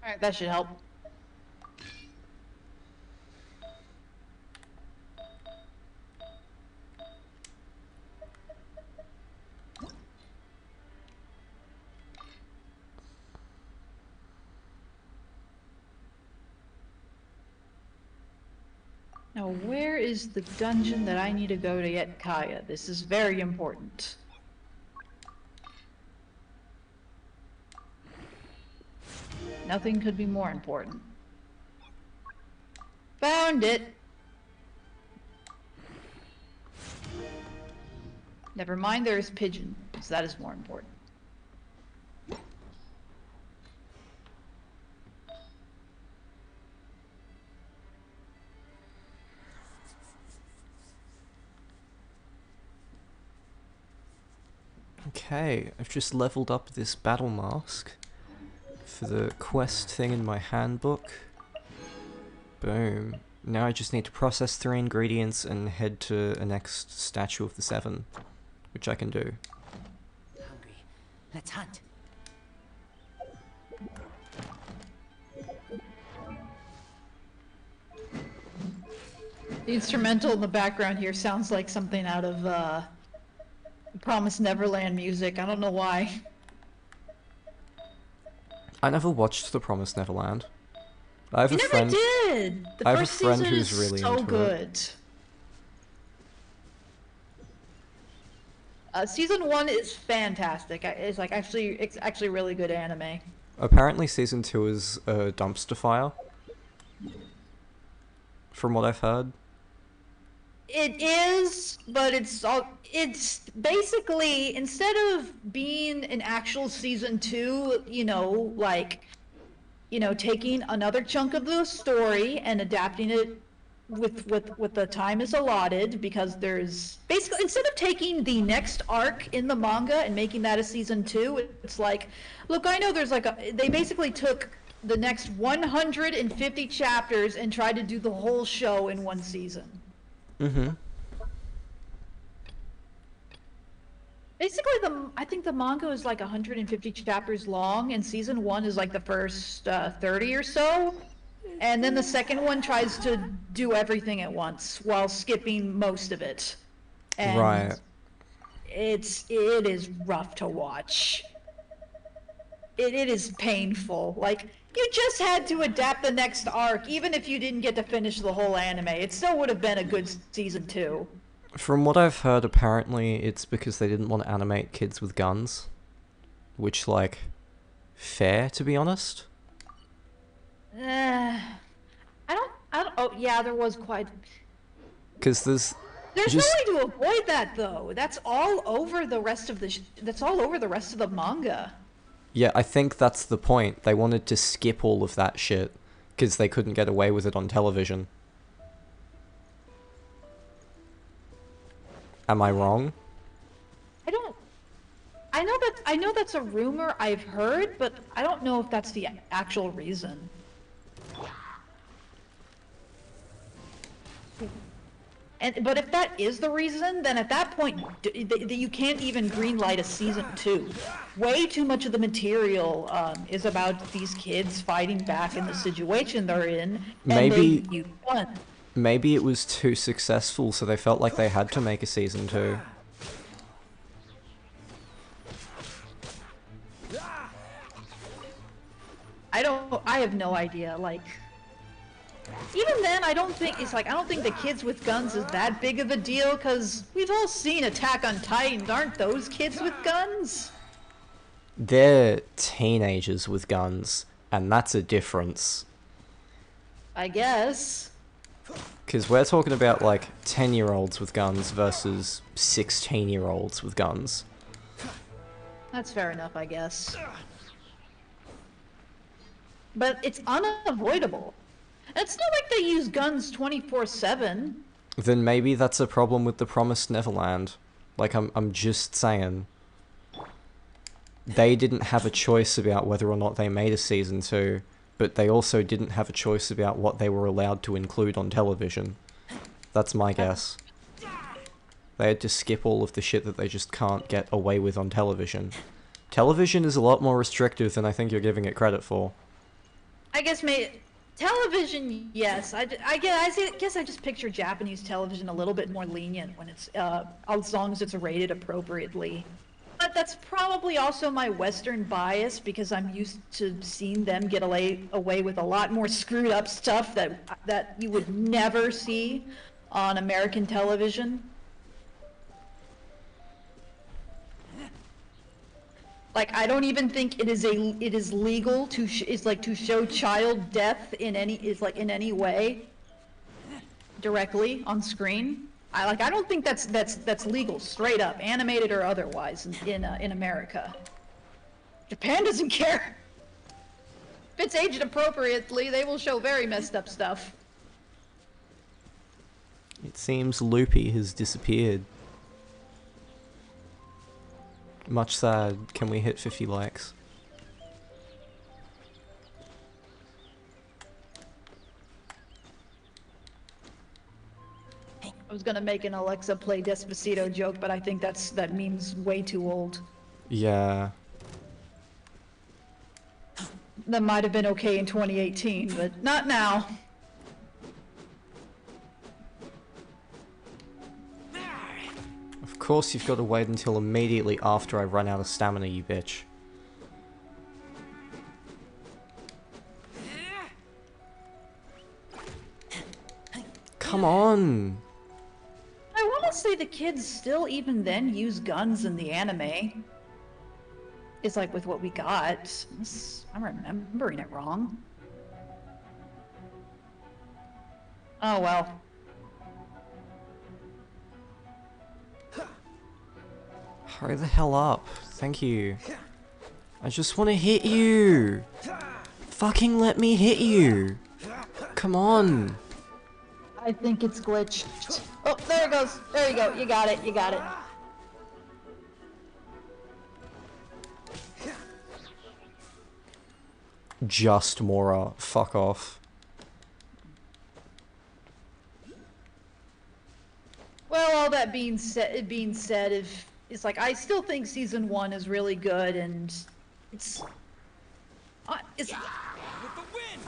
Alright, that should help. Now, where is the dungeon that I need to go to get Kaya? This is very important. Nothing could be more important. Found it! Never mind, there's Pigeon, so that is more important. Okay, I've just leveled up this battle mask for the quest thing in my handbook. Boom. Now I just need to process 3 ingredients and head to a next statue of the 7, which I can do. Hungry. Let's hunt. The instrumental in the background here sounds like something out of Promised Neverland music. I don't know why. I never watched The Promised Neverland. I have You a never friend. did. The I have a first friend season who's is really so into it. good. Season 1 is fantastic. It's actually really good anime. Apparently season 2 is a dumpster fire. From what I've heard. It is, but it's basically, instead of being an actual season 2, taking another chunk of the story and adapting it with the time is allotted, because there's basically, instead of taking the next arc in the manga and making that a season 2, it's like, look, I know there's they basically took the next 150 chapters and tried to do the whole show in one season. Mm-hmm. Basically, I think the manga is like 150 chapters long, and season 1 is like the first 30 or so, and then the second one tries to do everything at once while skipping most of it. And Right. it is rough to watch. It is painful. Like, You just had to adapt the next arc, even if you didn't get to finish the whole anime. It still would have been a good season 2. From what I've heard, apparently it's because they didn't want to animate kids with guns. Which, like, fair, to be honest. Oh, yeah, there was quite... Because there's There's just... no way to avoid that, though. That's all over the rest of the... That's all over the rest of the manga. Yeah, I think that's the point. They wanted to skip all of that shit, because they couldn't get away with it on television. Am I wrong? I know that's a rumor I've heard, but I don't know if that's the actual reason. But if that is the reason, then at that point, you can't even greenlight a season 2. Way too much of the material is about these kids fighting back in the situation they're in, and they use fun. Maybe it was too successful, so they felt like they had to make a season 2. I have no idea, like... Even then, I don't think the kids with guns is that big of a deal, because we've all seen Attack on Titan. Aren't those kids with guns? They're teenagers with guns, and that's a difference. I guess. Because we're talking about, like, 10-year-olds with guns versus 16-year-olds with guns. That's fair enough, I guess. But it's unavoidable. It's not like they use guns 24/7. Then maybe that's a problem with the Promised Neverland. Like, I'm just saying. They didn't have a choice about whether or not they made a season 2, but they also didn't have a choice about what they were allowed to include on television. That's my guess. They had to skip all of the shit that they just can't get away with on television. Television is a lot more restrictive than I think you're giving it credit for. I guess television, yes. I guess I just picture Japanese television a little bit more lenient when it's as long as it's rated appropriately. But that's probably also my Western bias, because I'm used to seeing them get away with a lot more screwed up stuff that you would never see on American television. Like, I don't even think it is legal to to show child death in any way directly on screen. I don't think that's legal, straight up, animated or otherwise, in America. Japan doesn't care. If it's aged appropriately, they will show very messed up stuff. It seems Loopy has disappeared. Much sad. Can we hit 50 likes? I was gonna make an Alexa play Despacito joke, but I think that meme's way too old. Yeah. That might have been okay in 2018, but not now. Of course you've got to wait until immediately after I run out of stamina, you bitch. Come on! I want to say the kids still even then use guns in the anime. It's like with what we got. I'm remembering it wrong. Oh well. Hurry the hell up. Thank you. I just want to hit you. Fucking let me hit you. Come on. I think it's glitched. Oh, there it goes. There you go. You got it. You got it. Just Mora. Fuck off. Well, all that being said, if it's like, I still think season 1 is really good, and I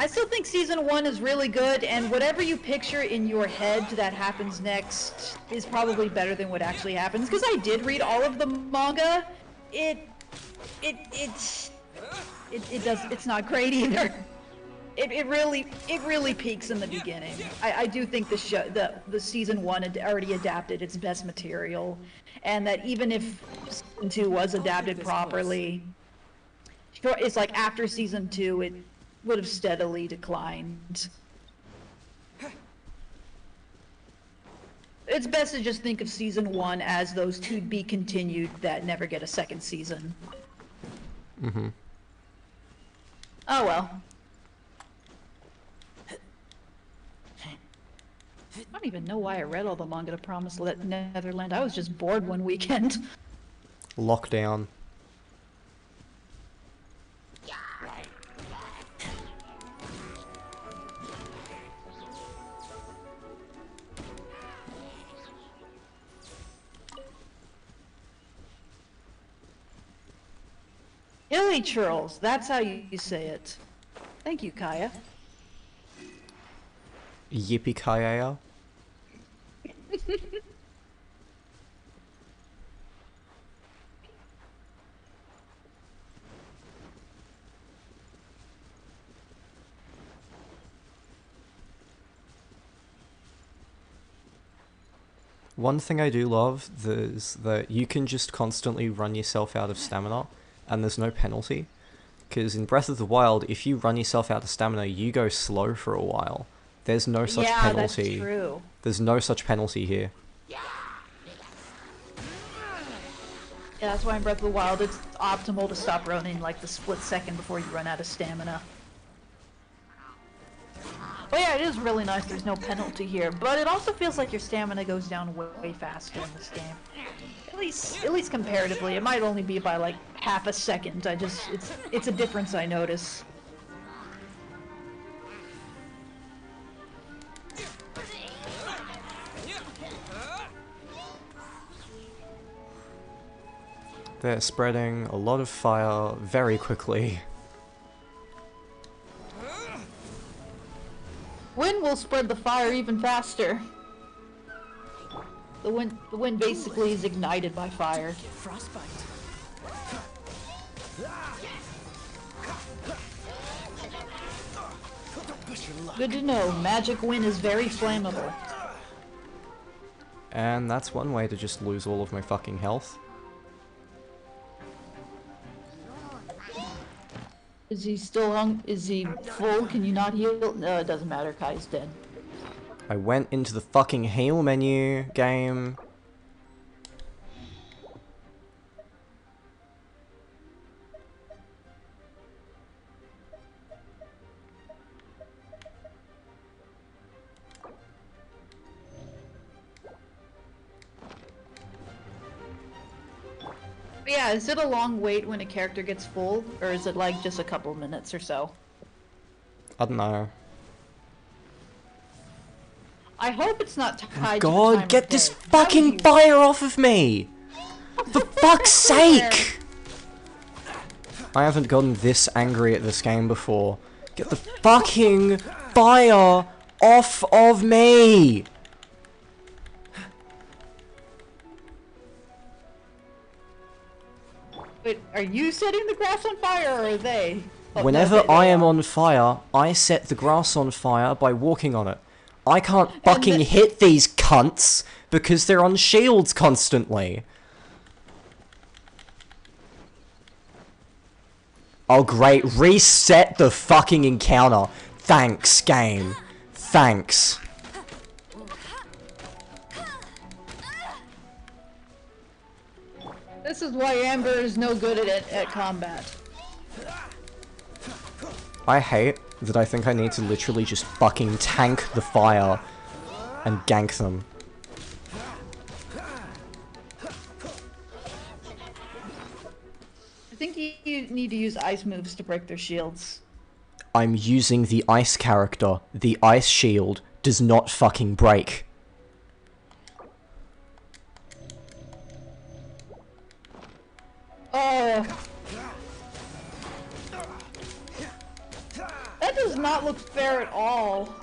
still think season 1 is really good, and whatever you picture in your head that happens next is probably better than what actually happens. Because I did read all of the manga, it's not great either. it really peaks in the beginning. I do think the season 1 had already adapted its best material, and that even if season 2 was adapted properly, it's like after season 2 it would have steadily declined. It's best to just think of season 1 as those to be continued that never get a second season. Mm-hmm. Oh well. I don't even know why I read all the manga to Promised Netherland. I was just bored one weekend. Lockdown. Illy churls, that's how you say it. Thank you, Kaya. Yippee-ki-yay. One thing I do love is that you can just constantly run yourself out of stamina, and there's no penalty. Because in Breath of the Wild, if you run yourself out of stamina, you go slow for a while. There's no such penalty. Yeah, that's true. There's no such penalty here. Yeah, that's why in Breath of the Wild it's optimal to stop running like the split second before you run out of stamina. But yeah, it is really nice there's no penalty here, but it also feels like your stamina goes down way faster in this game. At least comparatively. It might only be by like half a second. It's a difference I notice. They're spreading a lot of fire very quickly. Wind will spread the fire even faster. The wind basically is ignited by fire. Frostbite. Good to know, magic wind is very flammable. And that's one way to just lose all of my fucking health. Is he still is he full? Can you not heal? No, it doesn't matter, Kai's dead. I went into the fucking heal menu game. But yeah, is it a long wait when a character gets full, or is it like just a couple minutes or so? I don't know. I hope it's not tied God, to the time get of this day. That would fucking be- fire off of me! For fuck's sake! I haven't gotten this angry at this game before. Get the fucking fire off of me! Wait, are you setting the grass on fire, or are they? Oh, no, Whenever they I am are. on fire, I set the grass on fire by walking on it. I can't fucking hit these cunts because they're on shields constantly. Oh great, reset the fucking encounter. Thanks, game. Thanks. This is why Amber is no good at combat. I hate that I think I need to literally just fucking tank the fire and gank them. I think you need to use ice moves to break their shields. I'm using the ice character. The ice shield does not fucking break. Oh. That does not look fair at all.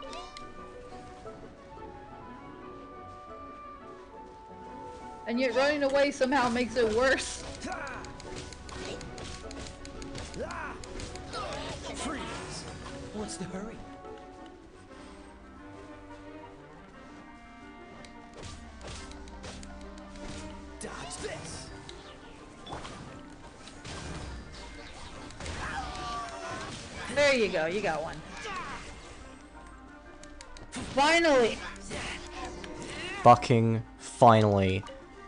And yet running away somehow makes it worse. Freeze. What's the hurry? Dodge this! There you go, you got one. Finally! Fucking finally.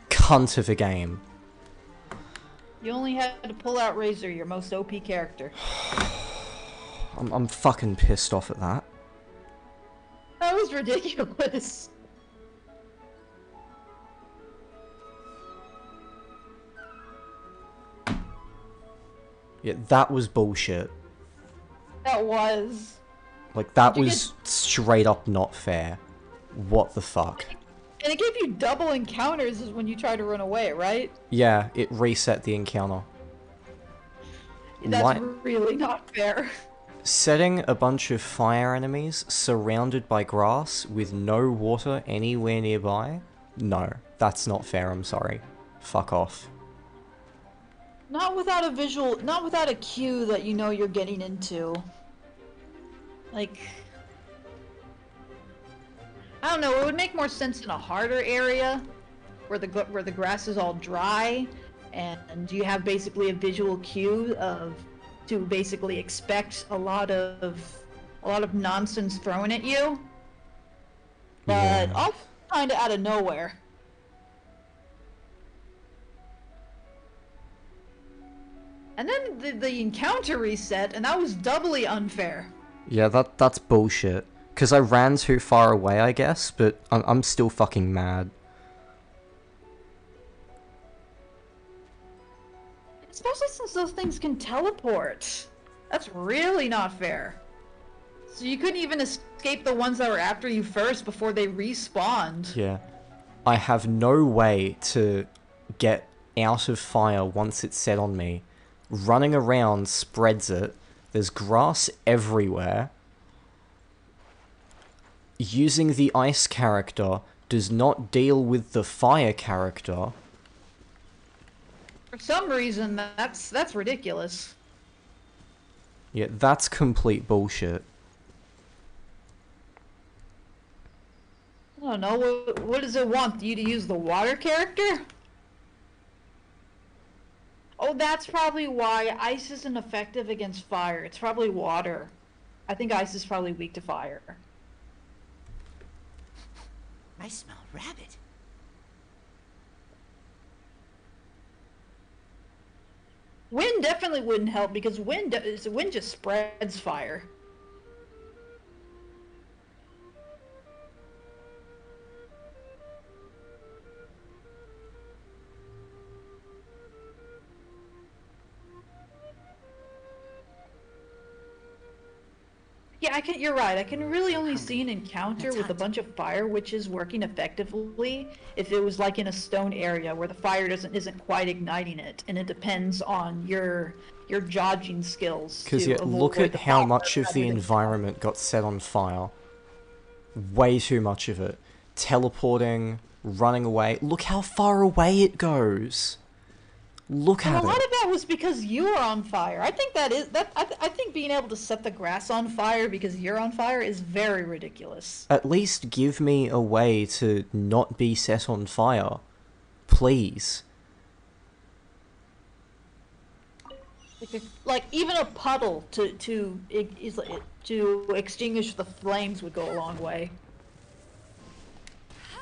Cunt of a game. You only had to pull out Razor, your most OP character. I'm fucking pissed off at that. That was ridiculous. Yeah, that was bullshit. That was. Like, that Did you was straight up not fair. What the fuck? And it gave you double encounters when you try to run away, right? Yeah, it reset the encounter. That's Why- really not fair. Setting a bunch of fire enemies surrounded by grass with no water anywhere nearby? No, that's not fair, I'm sorry. Fuck off. Not without a visual, not without a cue that you know you're getting into. Like, I don't know, it would make more sense in a harder area where the grass is all dry and you have basically a visual cue to basically expect a lot of nonsense thrown at you. But Yeah. all kind of out of nowhere. And then the encounter reset, and that was doubly unfair. Yeah, that's bullshit. Because I ran too far away, I guess, but I'm still fucking mad. Especially since those things can teleport. That's really not fair. So you couldn't even escape the ones that were after you first before they respawned. Yeah. I have no way to get out of fire once it's set on me. Running around spreads it. There's grass everywhere. Using the ice character does not deal with the fire character. For some reason, that's ridiculous. Yeah, that's complete bullshit. I don't know, what does it want you to use the water character? Oh, that's probably why ice isn't effective against fire. It's probably water. I think ice is probably weak to fire. I smell rabbit. Wind definitely wouldn't help because wind just spreads fire. Yeah, you're right. I can really only see an encounter with a bunch of fire witches working effectively if it was like in a stone area where the fire isn't quite igniting it, and it depends on your dodging skills. Because to yeah, look avoid at the how fire much of the rather than- environment got set on fire. Way too much of it. Teleporting, running away. Look how far away it goes. Look And at a lot it. of that was because you were on fire. I think I think being able to set the grass on fire because you're on fire is very ridiculous. At least give me a way to not be set on fire. Please. Like even a puddle to extinguish the flames would go a long way.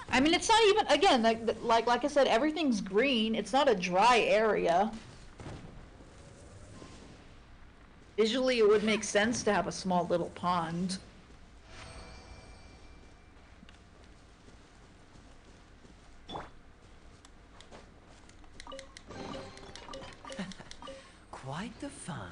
I mean, it's not even, again, like I said, everything's green. It's not a dry area. Visually, it would make sense to have a small little pond. Quite the find.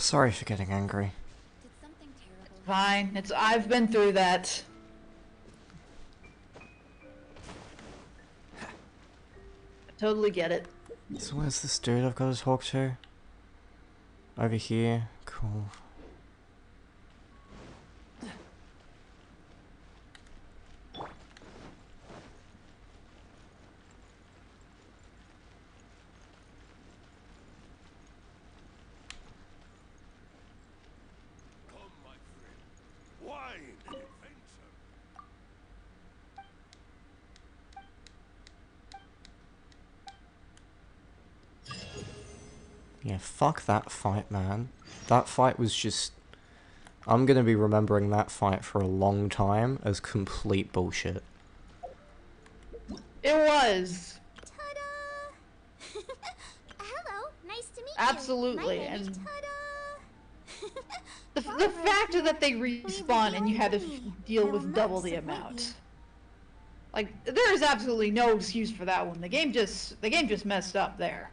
Sorry for getting angry. Did something terrible Fine. I've been through that. I totally get it. So where's this dude I've got to talk to? Over here. Cool. Come, my friend. Wine and adventure. Yeah, fuck that fight, man. That fight was just... I'm gonna be remembering that fight for a long time as complete bullshit. It was. Ta-da! Hello, nice to meet Absolutely, you. My name is and- Ta-da! The fact that they respawn and you had to deal with double the amount. Like, there is absolutely no excuse for that one. The game just messed up there.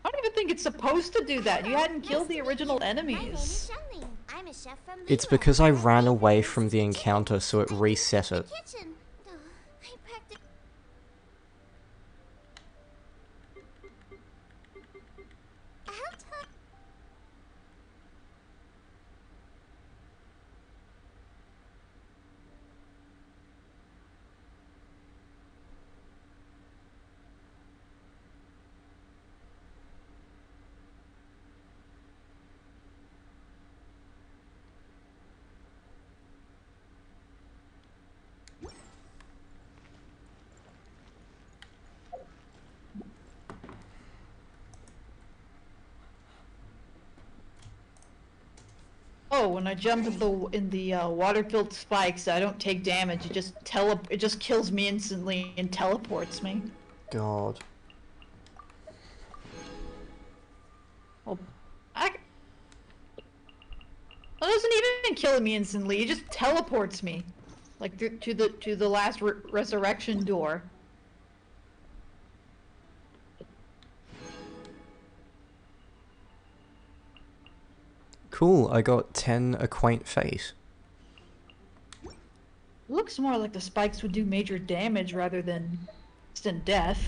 I don't even think it's supposed to do that. You hadn't killed the original My name is enemies. Shelly. I'm a chef from It's Lima. because I ran make away foods from the in encounter, so it reset the it. kitchen. I practice. How ti- Oh, when I jump in the water-filled spikes, I don't take damage. It just kills me instantly and teleports me. God. Well, it doesn't even kill me instantly. It just teleports me, like to the last resurrection door. Cool, I got 10 Acquaint Fate. It looks more like the spikes would do major damage rather than instant death.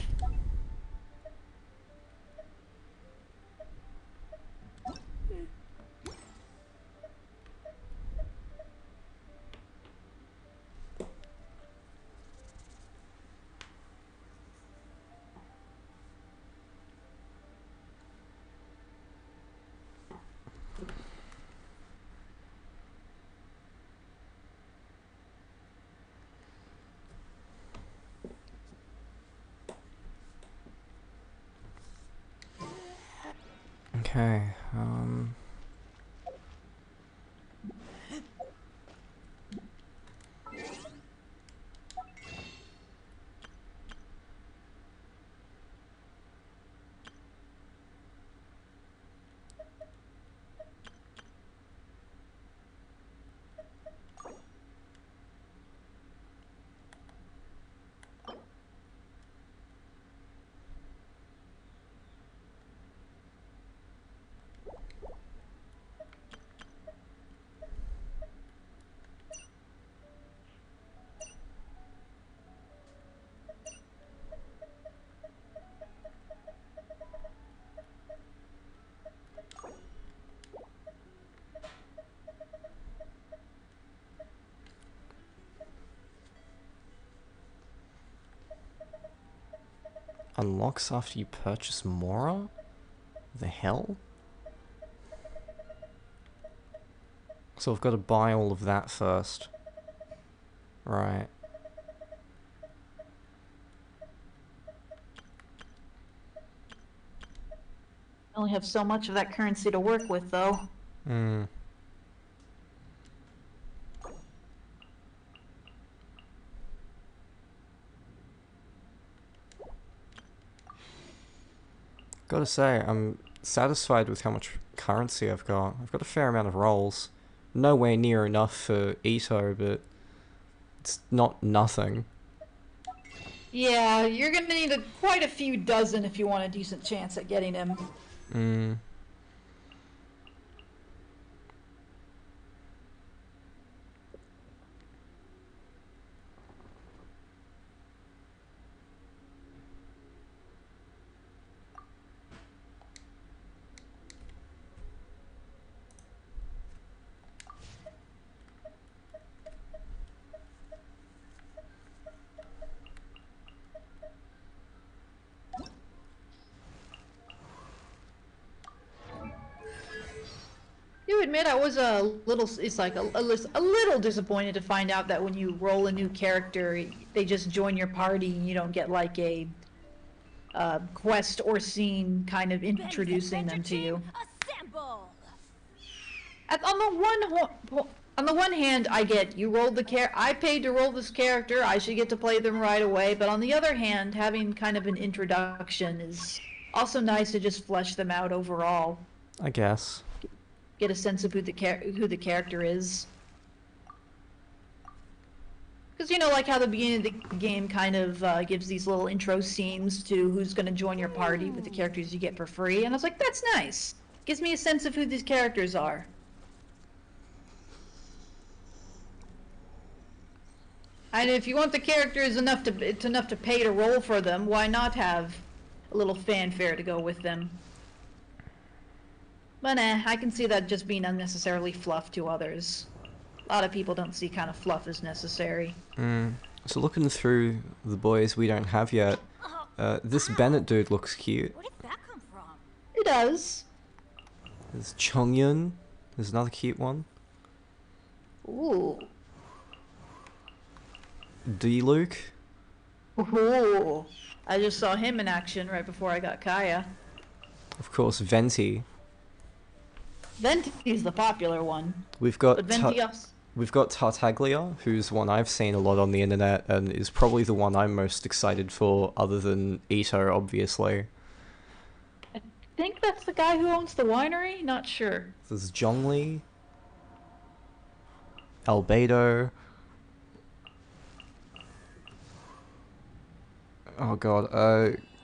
Okay, unlocks after you purchase Mora? The hell? So I've got to buy all of that first. Right. I only have so much of that currency to work with, though. Hmm. Gotta say, I'm satisfied with how much currency I've got. I've got a fair amount of rolls. Nowhere near enough for Ito, but it's not nothing. Yeah, you're gonna need quite a few dozen if you want a decent chance at getting him. Hmm. to admit I was a little, it's like a little disappointed to find out that when you roll a new character, they just join your party and you don't get like a quest or scene kind of introducing them to you. Assemble! On the one hand, I get you rolled I paid to roll this character, I should get to play them right away. But on the other hand, having kind of an introduction is also nice to just flesh them out overall. I guess. Get a sense of who the character is. Because, you know, like how the beginning of the game kind of gives these little intro scenes to who's going to join your party with the characters you get for free. And I was like, that's nice. Gives me a sense of who these characters are. And if you want the characters enough to pay to roll for them, why not have a little fanfare to go with them? But I can see that just being unnecessarily fluff to others. A lot of people don't see kind of fluff as necessary. So looking through the boys we don't have yet, this Bennett dude looks cute. Where did that come from? It does. There's Chongyun. There's another cute one. Ooh. D-Luke. Ooh. I just saw him in action right before I got Kaya. Of course, Venti. Venti's the popular one. We've got But Venti we've got Tartaglia, who's one I've seen a lot on the internet and is probably the one I'm most excited for, other than Ito, obviously. I think that's the guy who owns the winery? Not sure. There's Zhongli, Albedo. Oh god,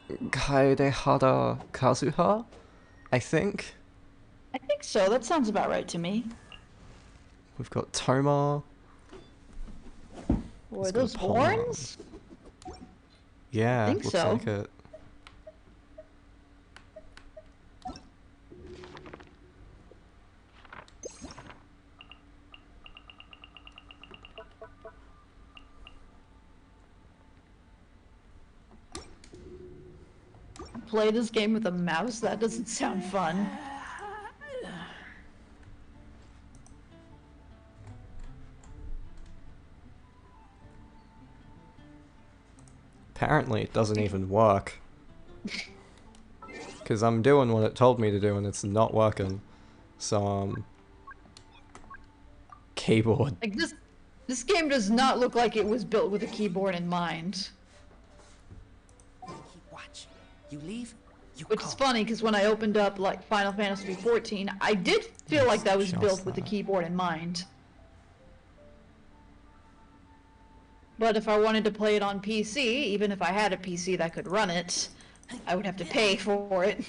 Kaedehara Kazuha, I think. I think so. That sounds about right to me. We've got Tomar. Were those horns? Yeah, I think looks so. like it. Play this game with a mouse? That doesn't sound fun. Apparently it doesn't even work. Because I'm doing what it told me to do and it's not working. So, keyboard. Like this game does not look like it was built with a keyboard in mind. Keep watch. You leave, you Which call. is funny because when I opened up like Final Fantasy XIV, I did feel like that was Just built with the that. keyboard in mind. But if I wanted to play it on PC, even if I had a PC that could run it, I would have to pay for it.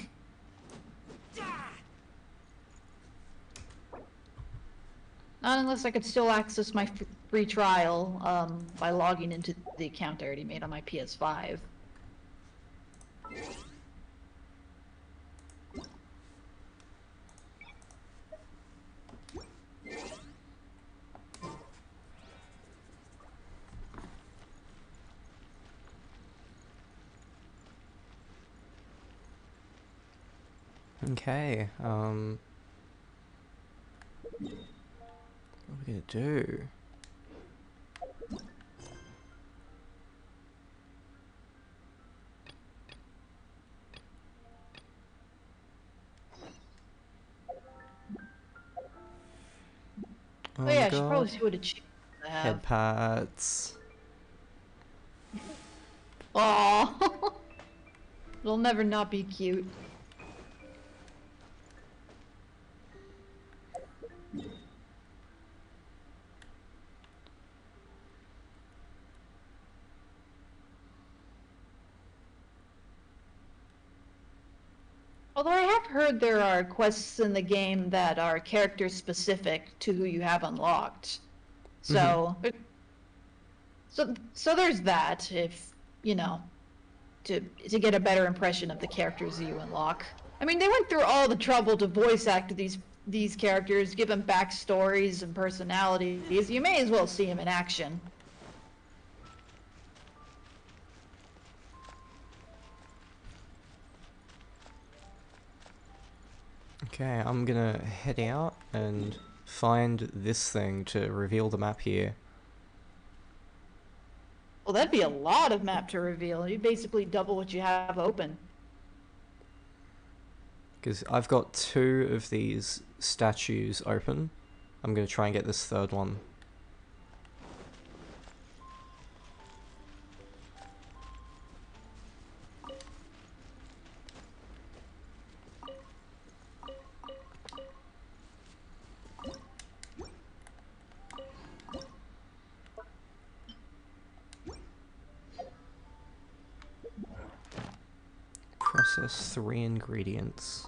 Not unless I could still access my free trial by logging into the account I already made on my PS5. Okay, what are we gonna do? Oh yeah, I should probably see what it have. Head pats. Aww. It'll never not be cute. Although I have heard there are quests in the game that are character specific to who you have unlocked. So, so there's that, if, you know, to get a better impression of the characters that you unlock. I mean, they went through all the trouble to voice act these characters, give them backstories and personalities. You may as well see them in action. Okay, I'm gonna head out and find this thing to reveal the map here. Well, that'd be a lot of map to reveal. You basically double what you have open. Because I've got 2 of these statues open. I'm gonna try and get this third one. Process 3 ingredients.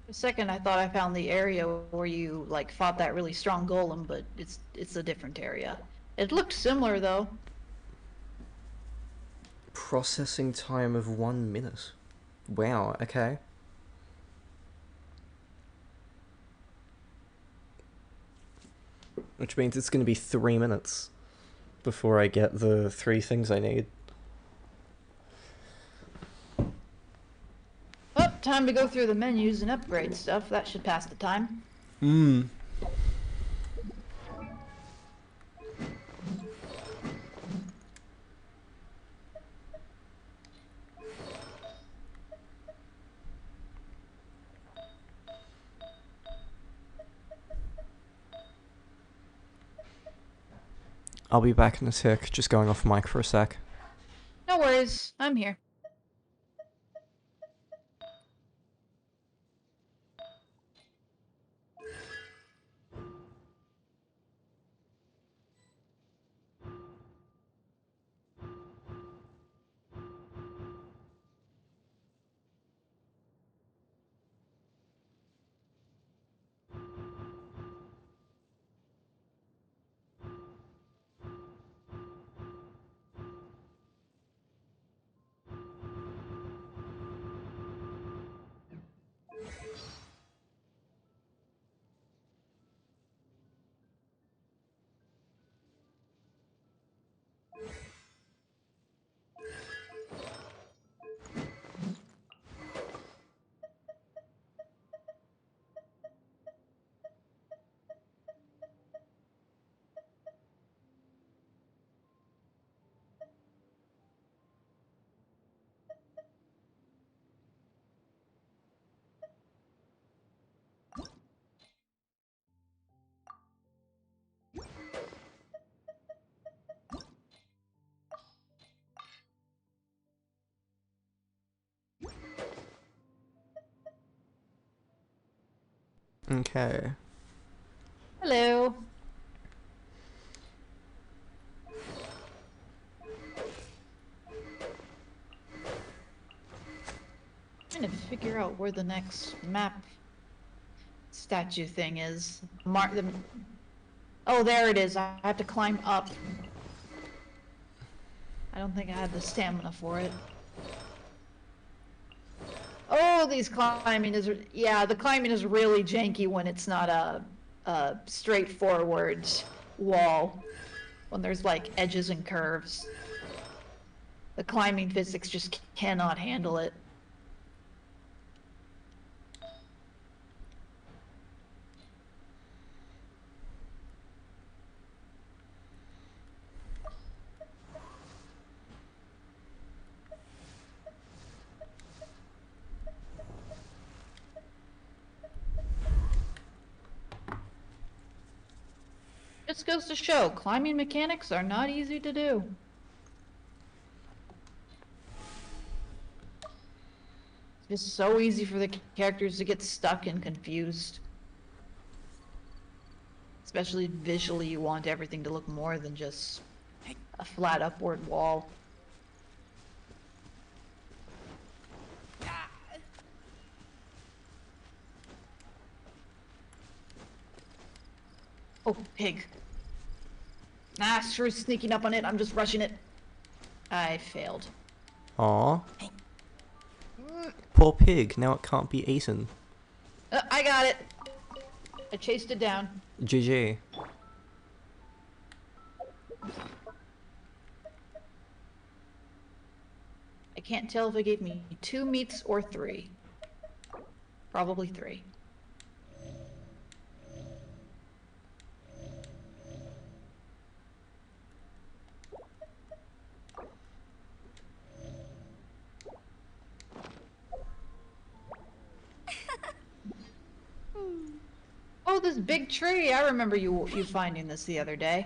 For a second, I thought I found the area where you like fought that really strong golem, but it's a different area. It looked similar though. Processing time of 1 minute. Wow, okay. Which means it's gonna be 3 minutes before I get the 3 things I need. Oh, time to go through the menus and upgrade stuff. That should pass the time. Hmm. I'll be back in a sec, just going off mic for a sec. No worries, I'm here. Okay. Hello. Trying to figure out where the next map statue thing is. Mark the. Oh, there it is. I have to climb up. I don't think I had the stamina for it. Oh, these climbing is, yeah, the climbing is really janky when it's not a straightforward wall. When there's like edges and curves. The climbing physics just cannot handle it. Just goes to show, climbing mechanics are not easy to do. It's just so easy for the characters to get stuck and confused. Especially visually, you want everything to look more than just a flat upward wall. Oh, pig. Ah, sure is sneaking up on it. I'm just rushing it. I failed. Aww. poor pig. Now it can't be eaten. I got it. I chased it down. GG. I can't tell if it gave me 2 meats or 3. Probably 3. Oh, this big tree! I remember you finding this the other day.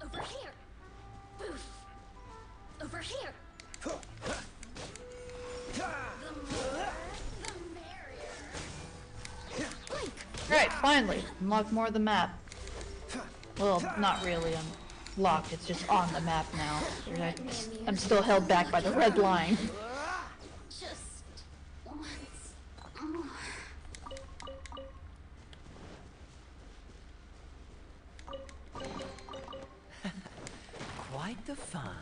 Over here. Boof. Over here. Alright, finally, unlock more of the map. Well, not really unlocked, it's just on the map now. I'm still held back by the red line. Just once more. Quite the find.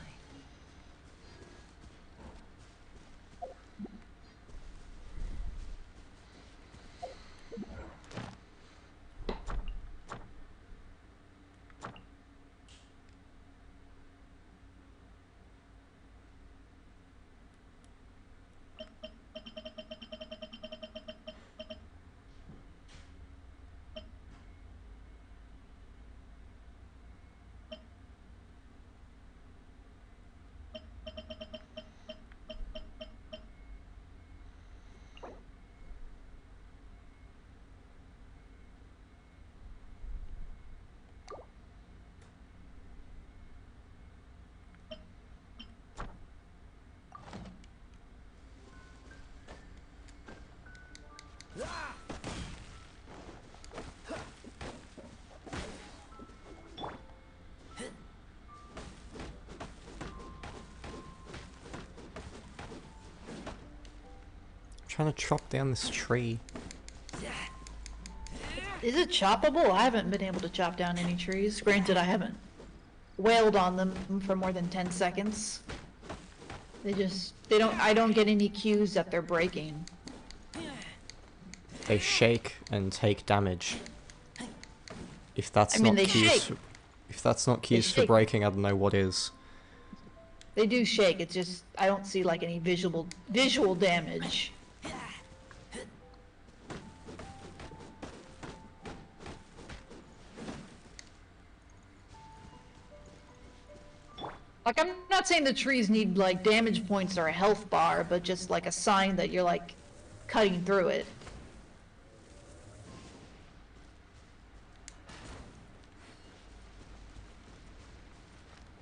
Trying to chop down this tree. Is it choppable? I haven't been able to chop down any trees. Granted, I haven't wailed on them for more than 10 seconds. I don't get any cues that they're breaking. They shake and take damage. If that's I mean, not they cues, shake. if that's not cues for shake. breaking, I don't know what is. They do shake, it's just, I don't see like any visual damage. Like, I'm not saying the trees need, like, damage points or a health bar, but just, like, a sign that you're, like, cutting through it.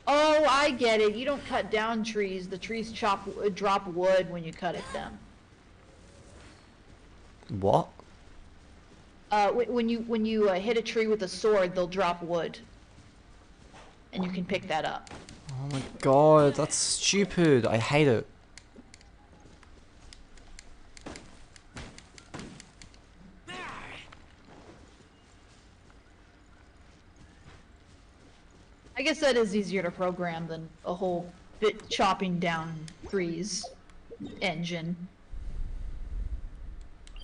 Oh, I get it. You don't cut down trees. The trees drop wood when you cut at them. What? When you hit a tree with a sword, they'll drop wood. And you can pick that up. Oh my god, that's stupid. I hate it. I guess that is easier to program than a whole bit chopping down trees engine.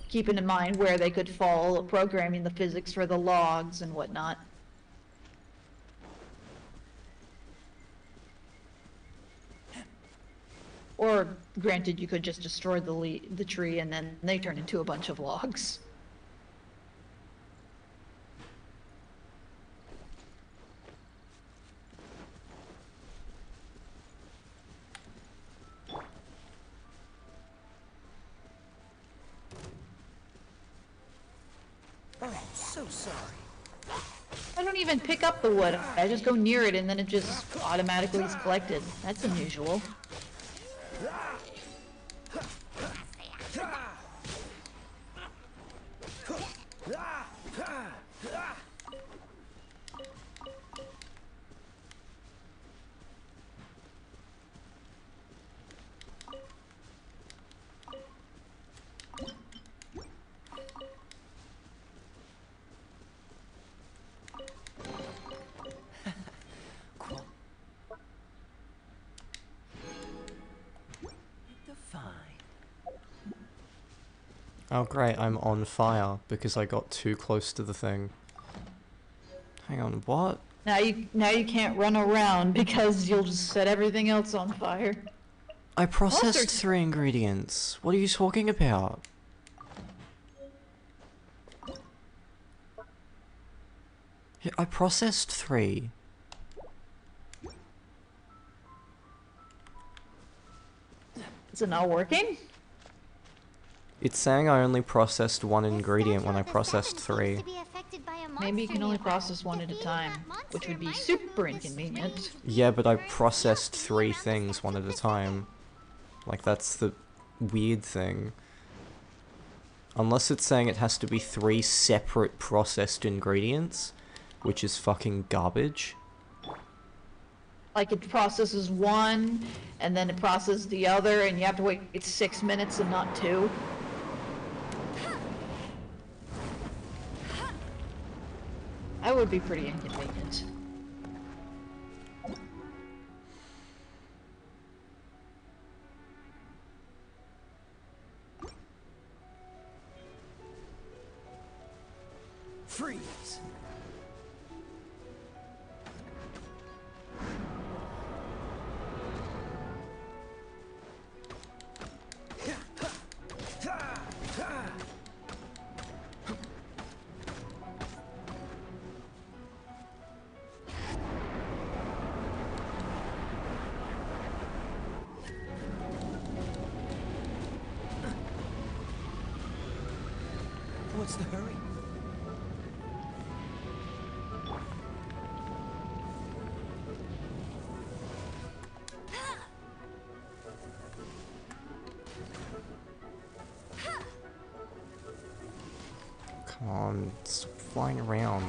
Keeping in mind where they could fall, programming the physics for the logs and whatnot. Or, granted, you could just destroy the tree and then they turn into a bunch of logs. Oh, so sorry. I don't even pick up the wood. I just go near it and then it just automatically is collected. That's unusual. Oh great, I'm on fire because I got too close to the thing. Hang on, what? Now you can't run around because you'll just set everything else on fire. I processed there's- 3 ingredients. What are you talking about? Yeah, I processed 3. Is it not working? It's saying I only processed 1 The ingredient when I statue of the processed seven seems 3. to be affected by a Maybe you monster can only nearby. process one at a Defeating time, that monster which would be might super remove this inconvenient. strange Yeah, but I weird processed energy 3 around the things one Statue at of a the time. Like, that's the weird thing. Unless it's saying it has to be 3 separate processed ingredients, which is fucking garbage. Like it processes one, and then it processes the other, and you have to wait 6 minutes and not 2. That would be pretty inconvenient. Freeze! What's the hurry? Come on, stop flying around.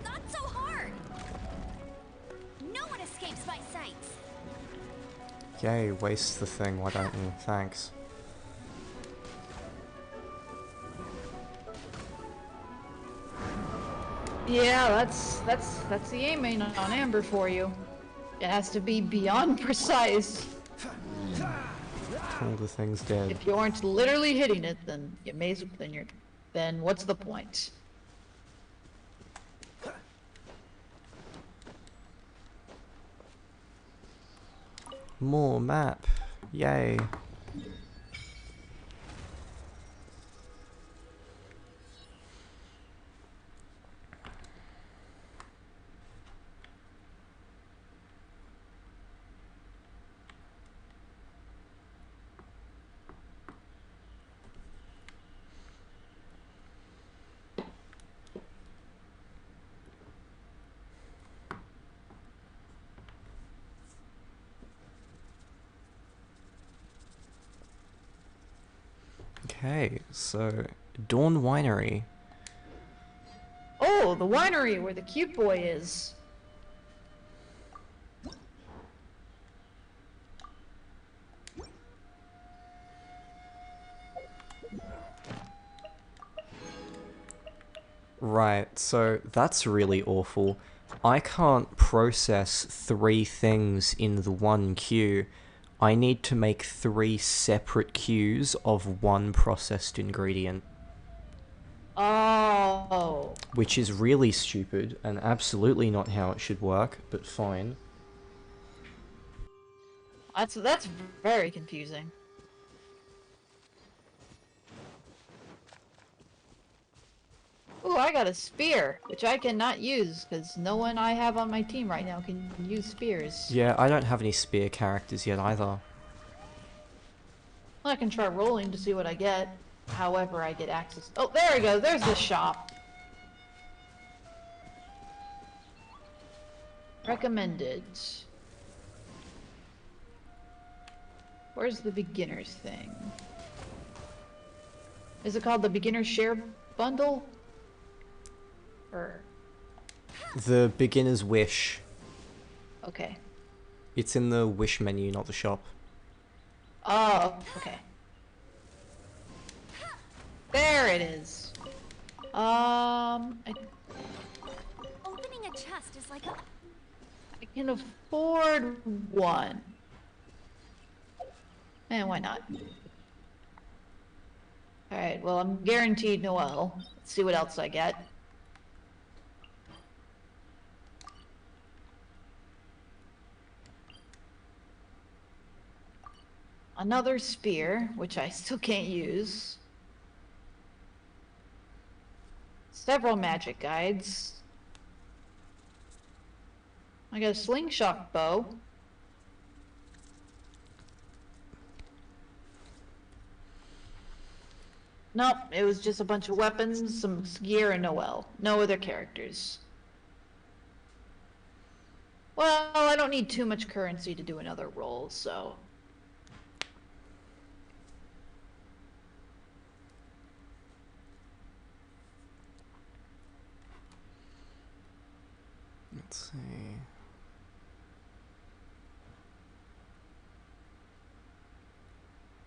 Not so hard! No one escapes my sights! Yay, waste the thing, why don't you? Thanks. Yeah, that's the aiming on Amber for you. It has to be beyond precise. All the thing's dead. If you aren't literally hitting it, then then what's the point? More map. Yay. Okay, so Dawn Winery. Oh, the winery where the cute boy is. Right, so that's really awful. I can't process 3 things in the one queue. I need to make 3 separate queues of 1 processed ingredient. Oh. Which is really stupid and absolutely not how it should work, but fine. That's very confusing. Ooh, I got a spear, which I cannot use, because no one I have on my team right now can use spears. Yeah, I don't have any spear characters yet either. I can try rolling to see what I get. However, I get access. Oh, there we go. There's the shop. Recommended. Where's the beginner's thing? Is it called the beginner share bundle? Or The beginner's wish. okay. It's in the wish menu, not the shop. Oh, okay. There it is. Opening a chest is like a... I can afford one. Why not? Alright, well, I'm guaranteed Noel. Let's see what else I get. Another spear, which I still can't use. Several magic guides. I got a slingshot bow. Nope, it was just a bunch of weapons, some gear, and Noel. No other characters. Well, I don't need too much currency to do another roll, so... Let's see.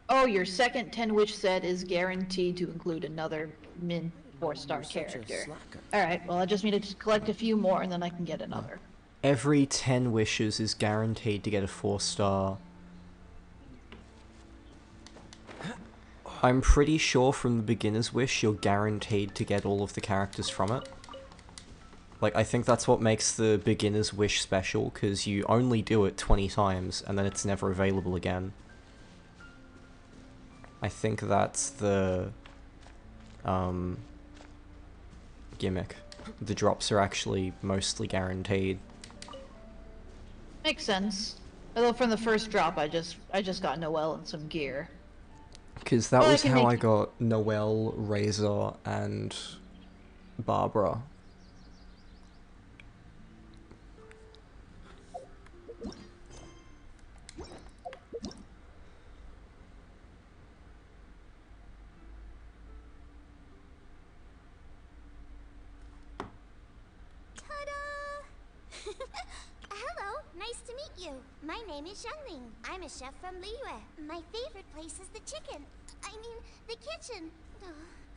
Oh, your second 10-wish set is guaranteed to include another min 4-star character. Alright, well, I just need to collect a few more and then I can get another. Every 10 wishes is guaranteed to get a 4-star. I'm pretty sure from the beginner's wish you're guaranteed to get all of the characters from it. Like, I think that's what makes the beginner's wish special, because you only do it 20 times and then it's never available again. I think that's the gimmick. The drops are actually mostly guaranteed. Makes sense. Although from the first drop I just got Noel and some gear. Because that Well, was how make... I got Noelle, Razor, and Barbara. Hello, nice to meet you. My name is Xiangling. I'm a chef from Liyue. My favorite place is the chicken. I mean, the kitchen. Oh,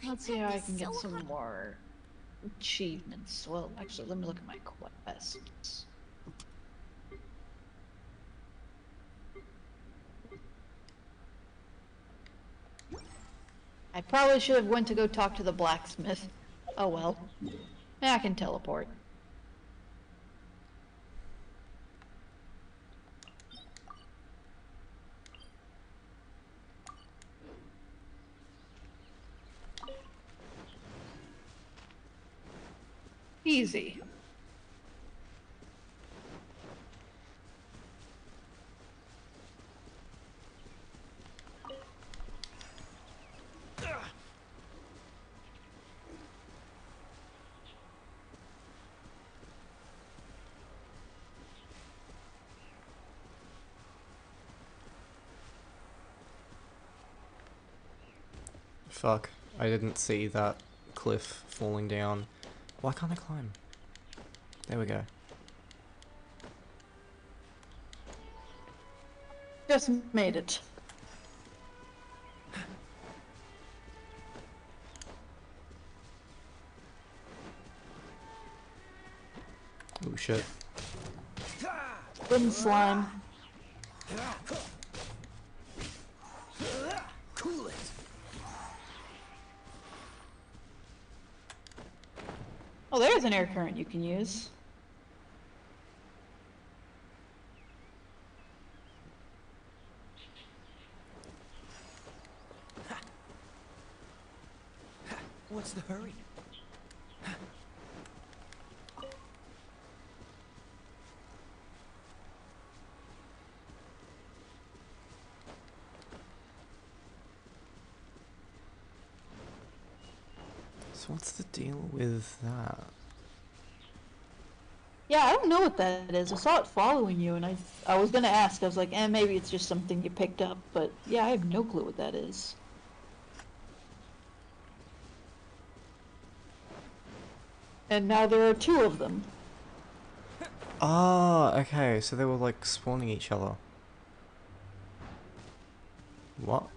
Let's see how I can get some more achievements. Well, actually, let me look at my quests. I probably should have went to go talk to the blacksmith. Oh well. I can teleport. Easy. Fuck, I didn't see that cliff falling down. Why can't I climb? There we go. Just made it. Oh shit. Wooden slime. Cool it. Oh, there's an air current you can use. What's the hurry? So what's the deal with that? Yeah, I don't know what that is. I saw it following you, and I was gonna ask. I was like, maybe it's just something you picked up. But yeah, I have no clue what that is. And now there are two of them. Ah, okay, so they were like spawning each other. What?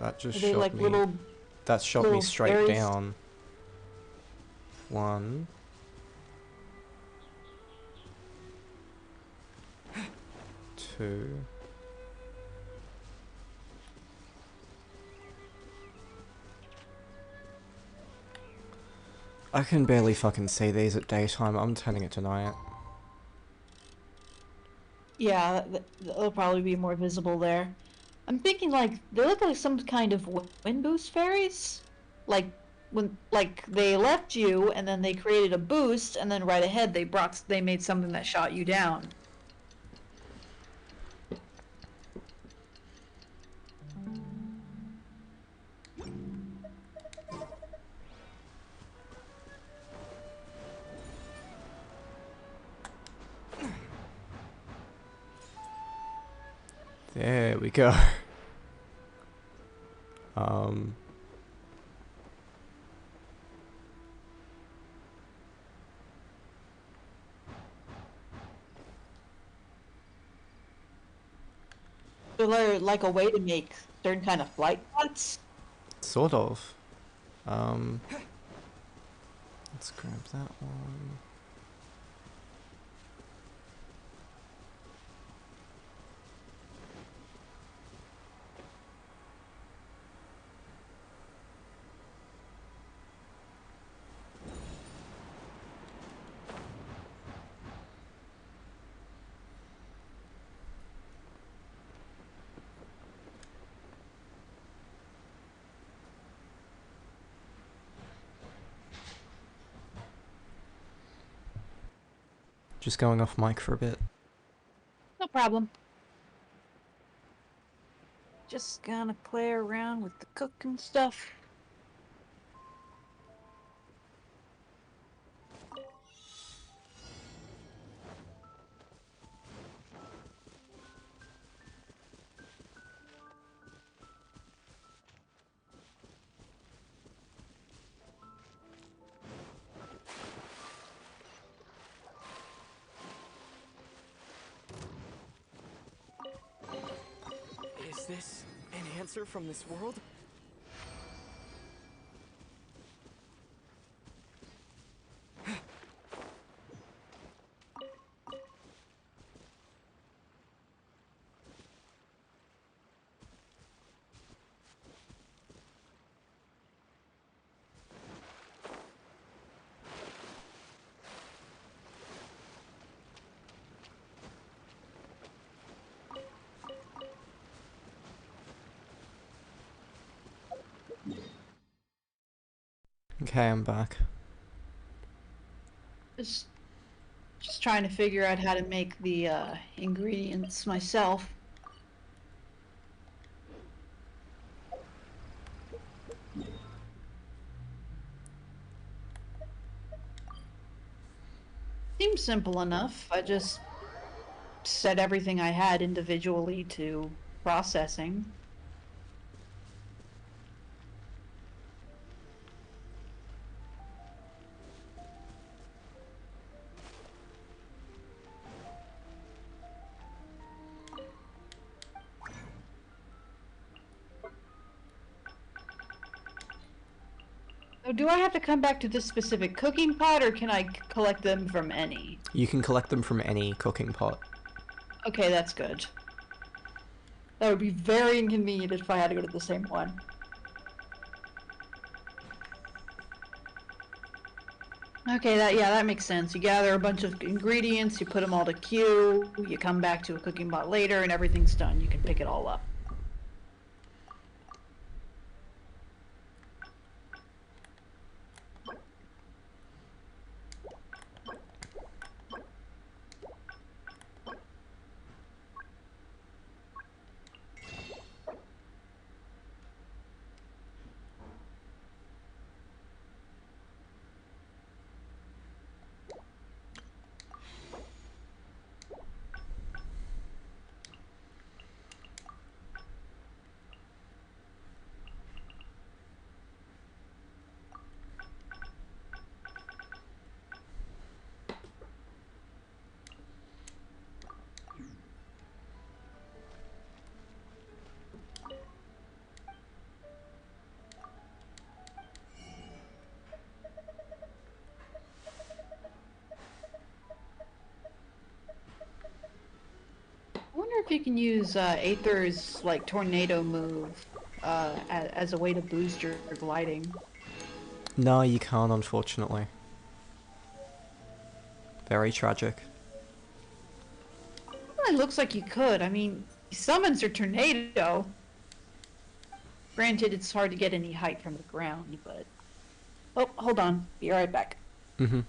That just Are they shot like me. little? That shot me little straight berries? down. 1. 2. 2. I can barely fucking see these at daytime. I'm turning it to night. Yeah, they'll probably be more visible there. I'm thinking like they look like some kind of wind boost fairies, like like they left you and then they created a boost and then right ahead they made something that shot you down. There we go. um. So they're like a way to make certain kind of flight pods. Sort of. Let's grab that one. Just going off mic for a bit. No problem. Just gonna play around with the cooking stuff. Is this an answer from this world? Okay, I'm back. Just trying to figure out how to make the ingredients myself. Seems simple enough. I just set everything I had individually to processing. So do I have to come back to this specific cooking pot, or can I collect them from any? You can collect them from any cooking pot. Okay, that's good. That would be very inconvenient if I had to go to the same one. Okay, that makes sense. You gather a bunch of ingredients, you put them all to queue, you come back to a cooking pot later, and everything's done. You can pick it all up. if you can use Aether's like tornado move as a way to boost your gliding. No, you can't, unfortunately. Very tragic. Well, it looks like you could. I mean, he summons your tornado. Granted, it's hard to get any height from the ground, but... Oh, hold on. Be right back. Mm-hmm.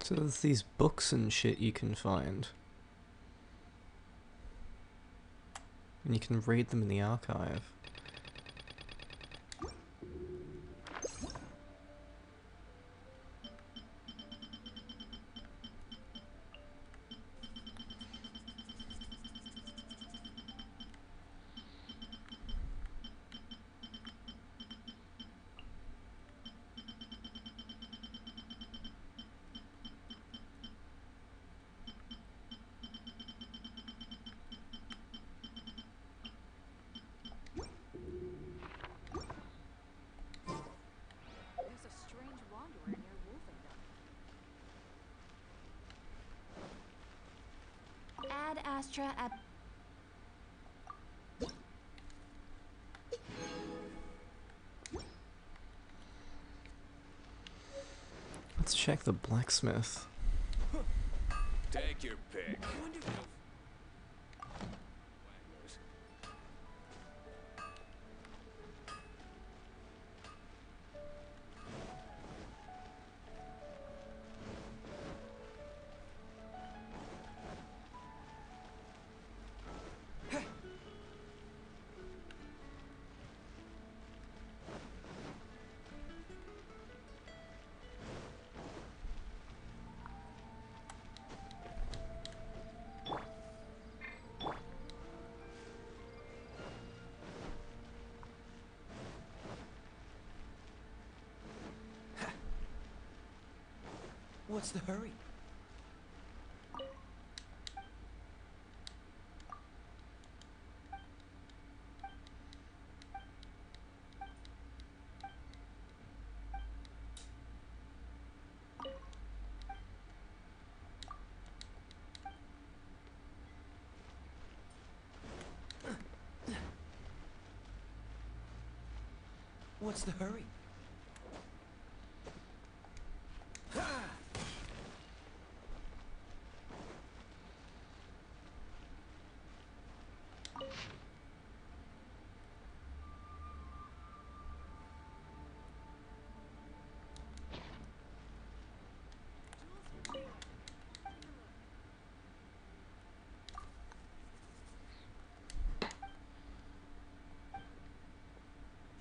So there's these books and shit you can find. And you can read them in the archive. Ad Astra ab... Let's check the blacksmith. Take your pick. What's the hurry? What's the hurry?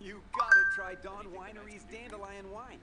You gotta try Dawn Winery's Dandelion Wine.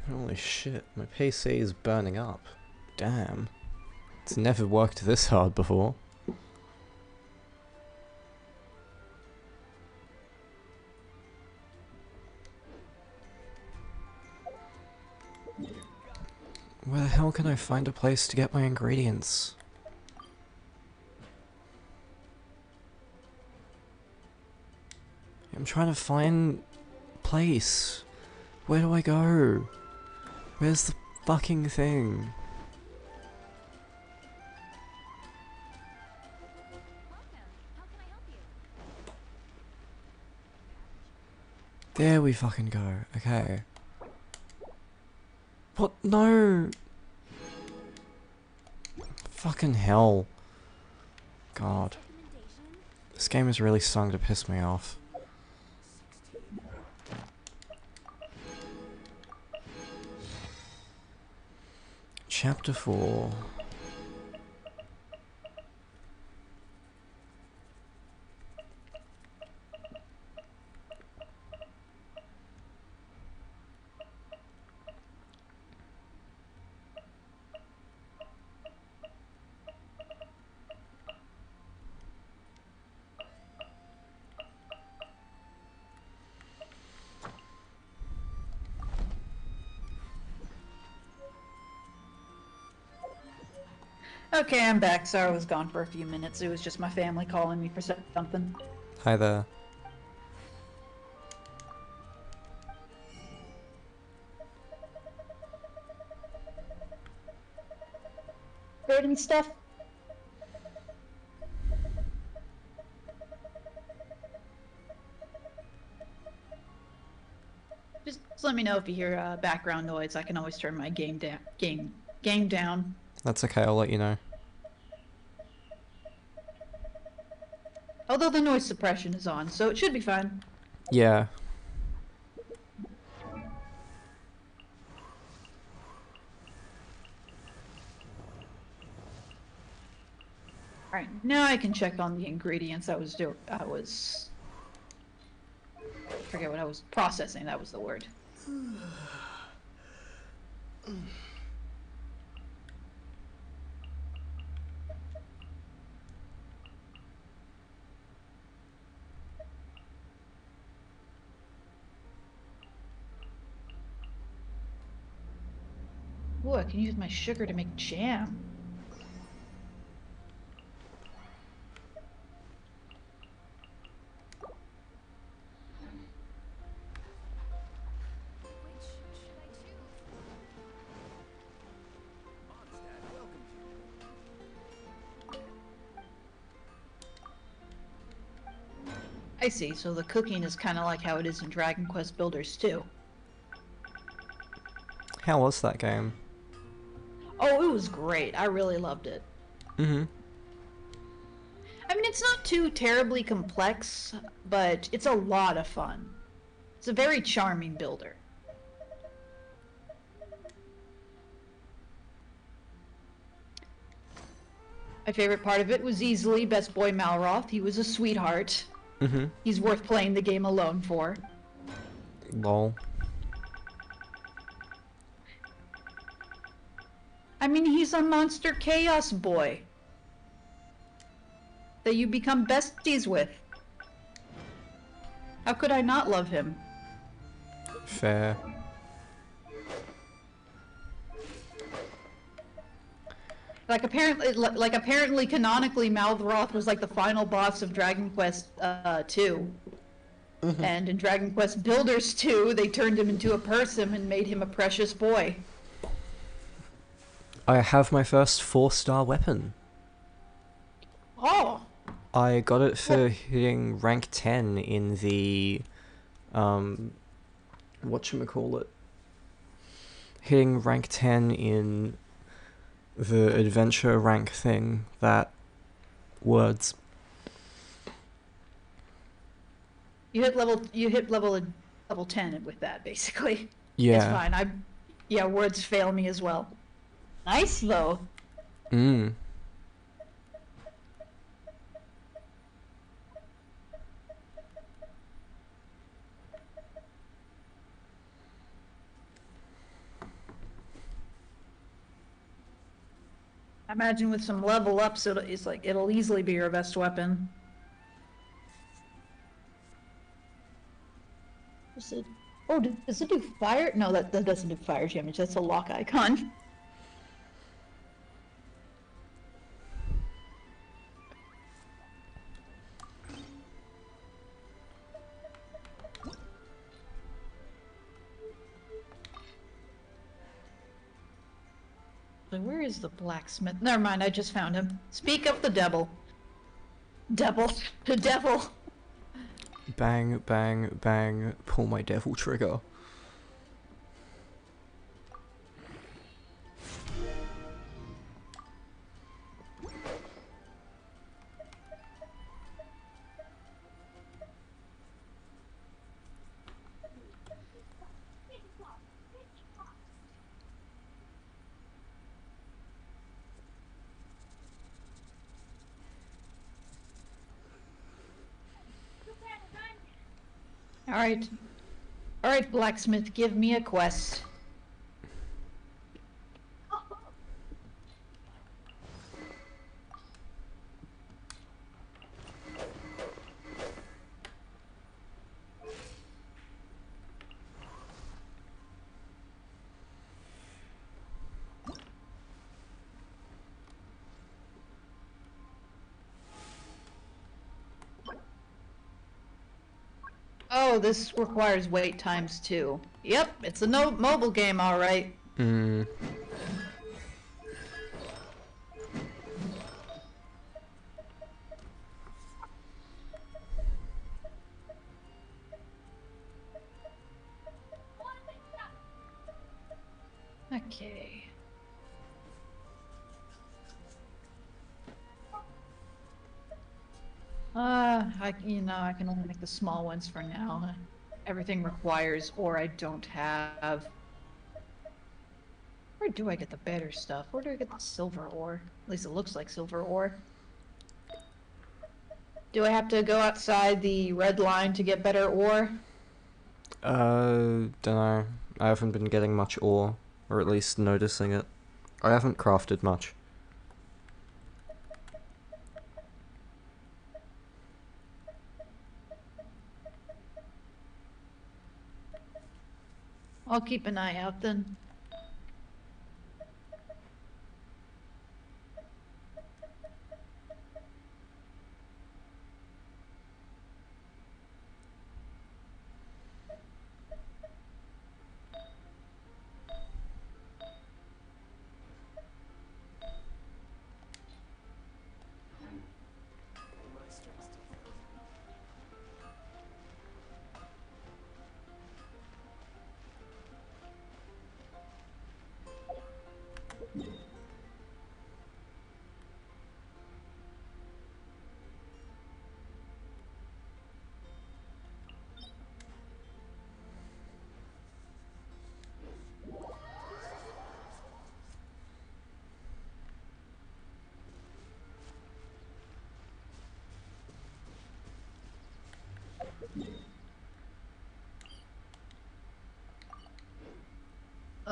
Holy shit, my PC is burning up. Damn. It's never worked this hard before. Where the hell can I find a place to get my ingredients? I'm trying to find a place. Where do I go? Where's the fucking thing? There we fucking go. Okay. What? No! Fucking hell. God. This game is really starting to piss me off. Chapter 4. Okay, I'm back. Sorry I was gone for a few minutes. It was just my family calling me for something. Hi there. Heard any stuff? Just let me know if you hear background noise. I can always turn my game down. Game down. That's okay, I'll let you know. Although the noise suppression is on, so it should be fine. Yeah. Alright, now I can check on the ingredients I forget what I was processing, that was the word. Ooh, I can use my sugar to make jam. I see. So the cooking is kind of like how it is in Dragon Quest Builders too. How was that game? Oh, it was great. I really loved it. Mm-hmm. I mean, it's not too terribly complex, but it's a lot of fun. It's a very charming builder. My favorite part of it was easily Best Boy Malroth. He was a sweetheart. Mm-hmm. He's worth playing the game alone for. Lol. I mean, he's a monster chaos boy that you become besties with. How could I not love him? Fair. Like apparently, canonically, Malroth was like the final boss of Dragon Quest 2. And in Dragon Quest Builders 2, they turned him into a person and made him a precious boy. I have my first 4-star weapon. Oh! I got it for hitting rank 10 in the, whatchamacallit? Hitting rank 10 in the adventure rank thing, that words. You hit level 10 with that, basically. Yeah. It's fine. Yeah, words fail me as well. Nice, though. Mm. I imagine with some level ups, it'll easily be your best weapon. Oh, does it do fire? No, that doesn't do fire damage. That's a lock icon. Where is the blacksmith? Never mind, I just found him. Speak of the devil. Devil. The devil. Bang, bang, bang, pull my devil trigger. Alright. Alright, blacksmith, give me a quest. Oh, this requires wait times too. Yep, it's a mobile game, alright. Mm. Okay. I can only make the small ones for now. Everything requires ore I don't have. Where do I get the better stuff? Where do I get the silver ore? At least it looks like silver ore. Do I have to go outside the red line to get better ore? Dunno. I haven't been getting much ore, or at least noticing it. I haven't crafted much. I'll keep an eye out then.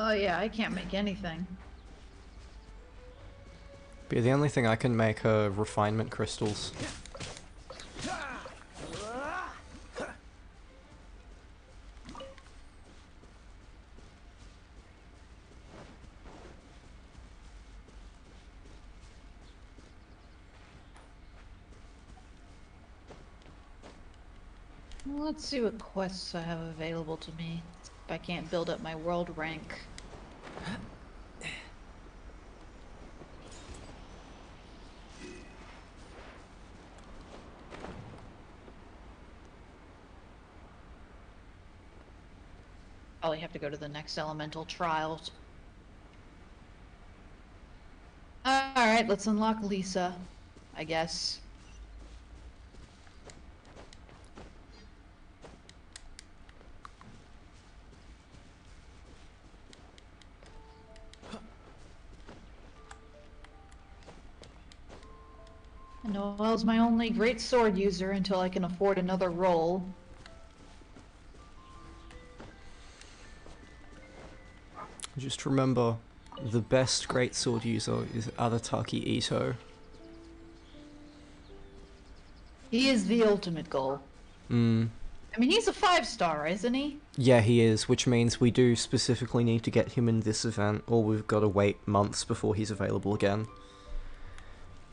Oh yeah, I can't make anything. But the only thing I can make are refinement crystals. Well, let's see what quests I have available to me. If I can't build up my world rank. Probably have to go to the next elemental trials. Alright, let's unlock Lisa, I guess. Noelle's my only great sword user until I can afford another role. Just remember, the best great sword user is Arataki Ito. He is the ultimate goal. I mean, he's a 5-star, isn't he? Yeah, he is, which means we do specifically need to get him in this event, or we've got to wait months before he's available again.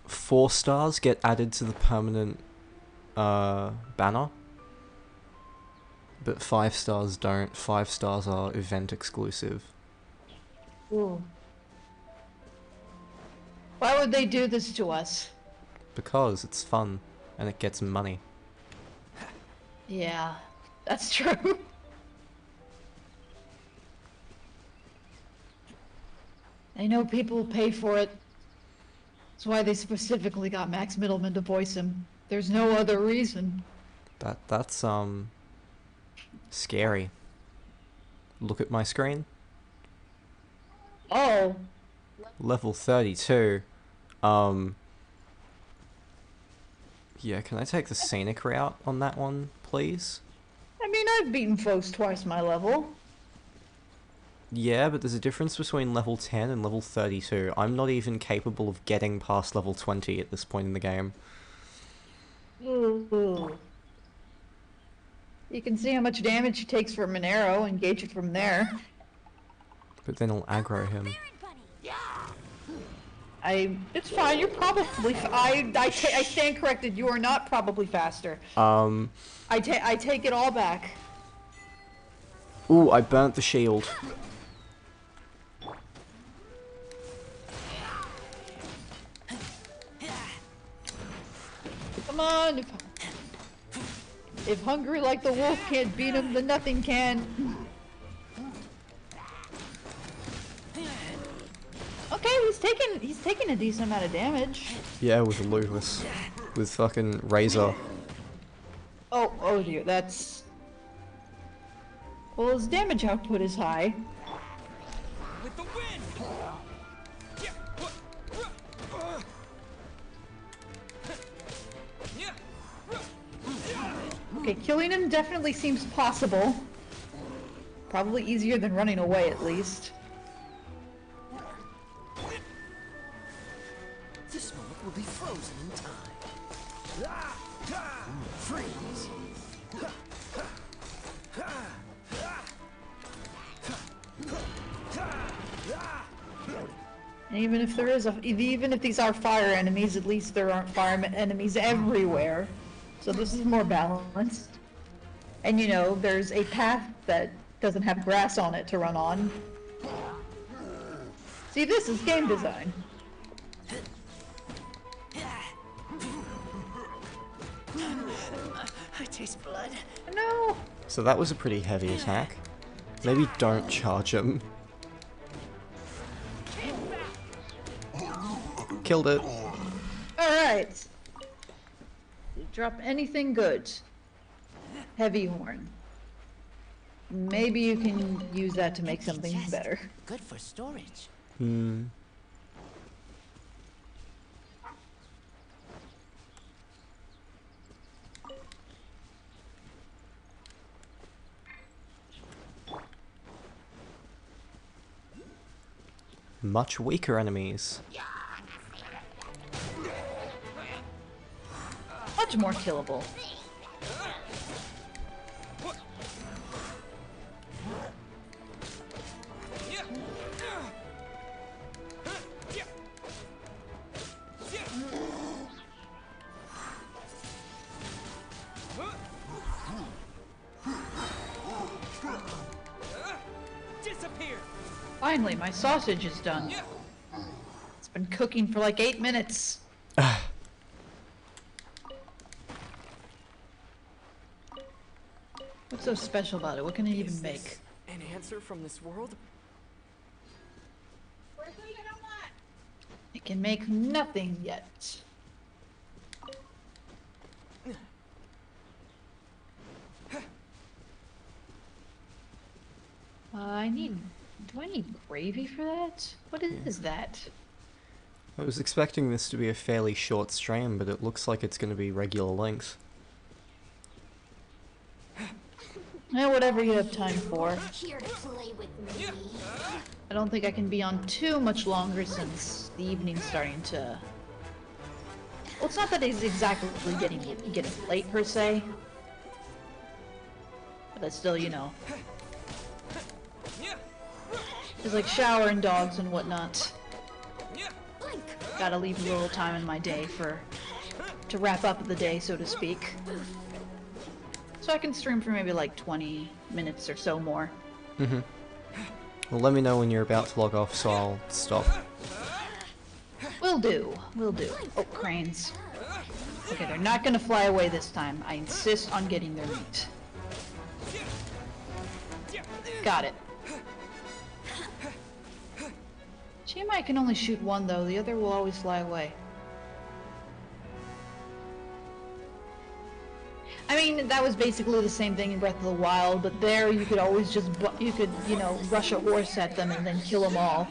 4 stars get added to the permanent banner, but 5 stars don't. 5 stars are event exclusive. Ooh. Why would they do this to us? Because it's fun, and it gets money. Yeah, that's true. I know people pay for it. That's why they specifically got Max Middleman to voice him. There's no other reason. That's scary. Look at my screen. Oh. Level 32. Yeah, can I take the scenic route on that one, please? I mean, I've beaten foes twice my level. Yeah, but there's a difference between level 10 and level 32. I'm not even capable of getting past level 20 at this point in the game. Ooh. You can see how much damage he takes from an arrow and gauge it from there. But then I'll aggro him. It's fine, you're probably, I stand corrected, you are not probably faster. I take it all back. Ooh, I burnt the shield. Come on, if hungry like the wolf can't beat him, then nothing can. Okay, he's taking a decent amount of damage. Yeah, with Lewis. With fucking Razor. Oh dear, that's... Well, his damage output is high. With the wind! Okay, killing him definitely seems possible. Probably easier than running away, at least. This moment will be frozen in time. Freeze! And even if these are fire enemies, at least there aren't fire enemies everywhere. So this is more balanced. And you know, there's a path that doesn't have grass on it to run on. See, this is game design. I taste blood. No! So that was a pretty heavy attack. Maybe don't charge him. Killed it. Alright. Drop anything good. Heavy horn. Maybe you can use that to make something better. Good for storage. much weaker enemies. Much more killable. Disappear. Finally, my sausage is done. It's been cooking for like 8 minutes. What's so special about it? What can it even Is make? this an answer from this world? It can make nothing yet. Do I need gravy for that? What is that? I was expecting this to be a fairly short stream, but it looks like it's going to be regular length. Whatever you have time for. Here to play with me. I don't think I can be on too much longer since the evening's starting to... Well, it's not that it's exactly getting late per se. But it's still, you know. There's like showering dogs and whatnot. Gotta leave a little time in my day to wrap up the day, so to speak. So I can stream for maybe like 20 minutes or so more. Mm-hmm. Well, let me know when you're about to log off, so I'll stop. Will do. Will do. Oh, cranes. Okay, they're not gonna fly away this time. I insist on getting their meat. Got it. Shame I can only shoot one though, the other will always fly away. I mean, that was basically the same thing in Breath of the Wild, but there you could always just, you know, rush a horse at them and then kill them all.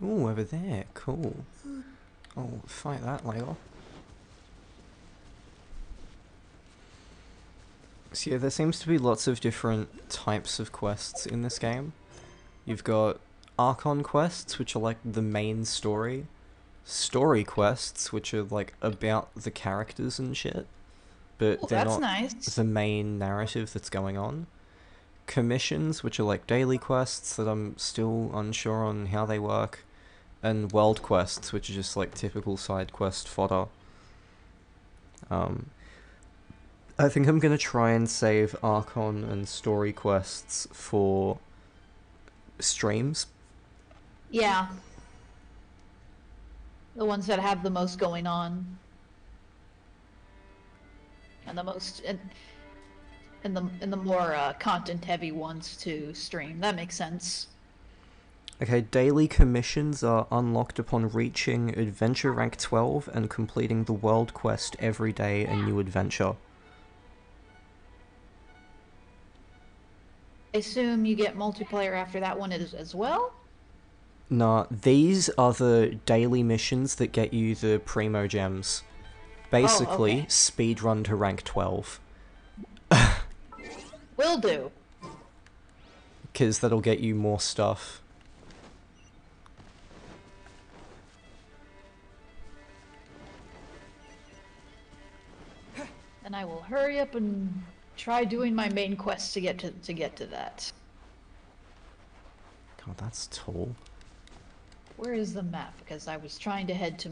Ooh, over there, cool. I'll fight that later. So yeah, there seems to be lots of different types of quests in this game. You've got Archon quests, which are like the main story. Story quests, which are like about the characters and shit. But Well, they're that's not nice. the main narrative that's going on. Commissions, which are like daily quests that I'm still unsure on how they work. And world quests, which are just like typical side quest fodder. I think I'm gonna try and save Archon and story quests for streams. Yeah. The ones that have the most going on. And the most, and the more content heavy ones to stream. That makes sense. Okay, daily commissions are unlocked upon reaching adventure rank 12 and completing the world quest every day a new adventure. I assume you get multiplayer after that one as well? Nah, these are the daily missions that get you the Primo Gems. Basically, okay. speedrun to rank 12. Will do. Because that'll get you more stuff. And I will hurry up and try doing my main quest to get to that. God, that's tall. Where is the map? Because I was trying to head to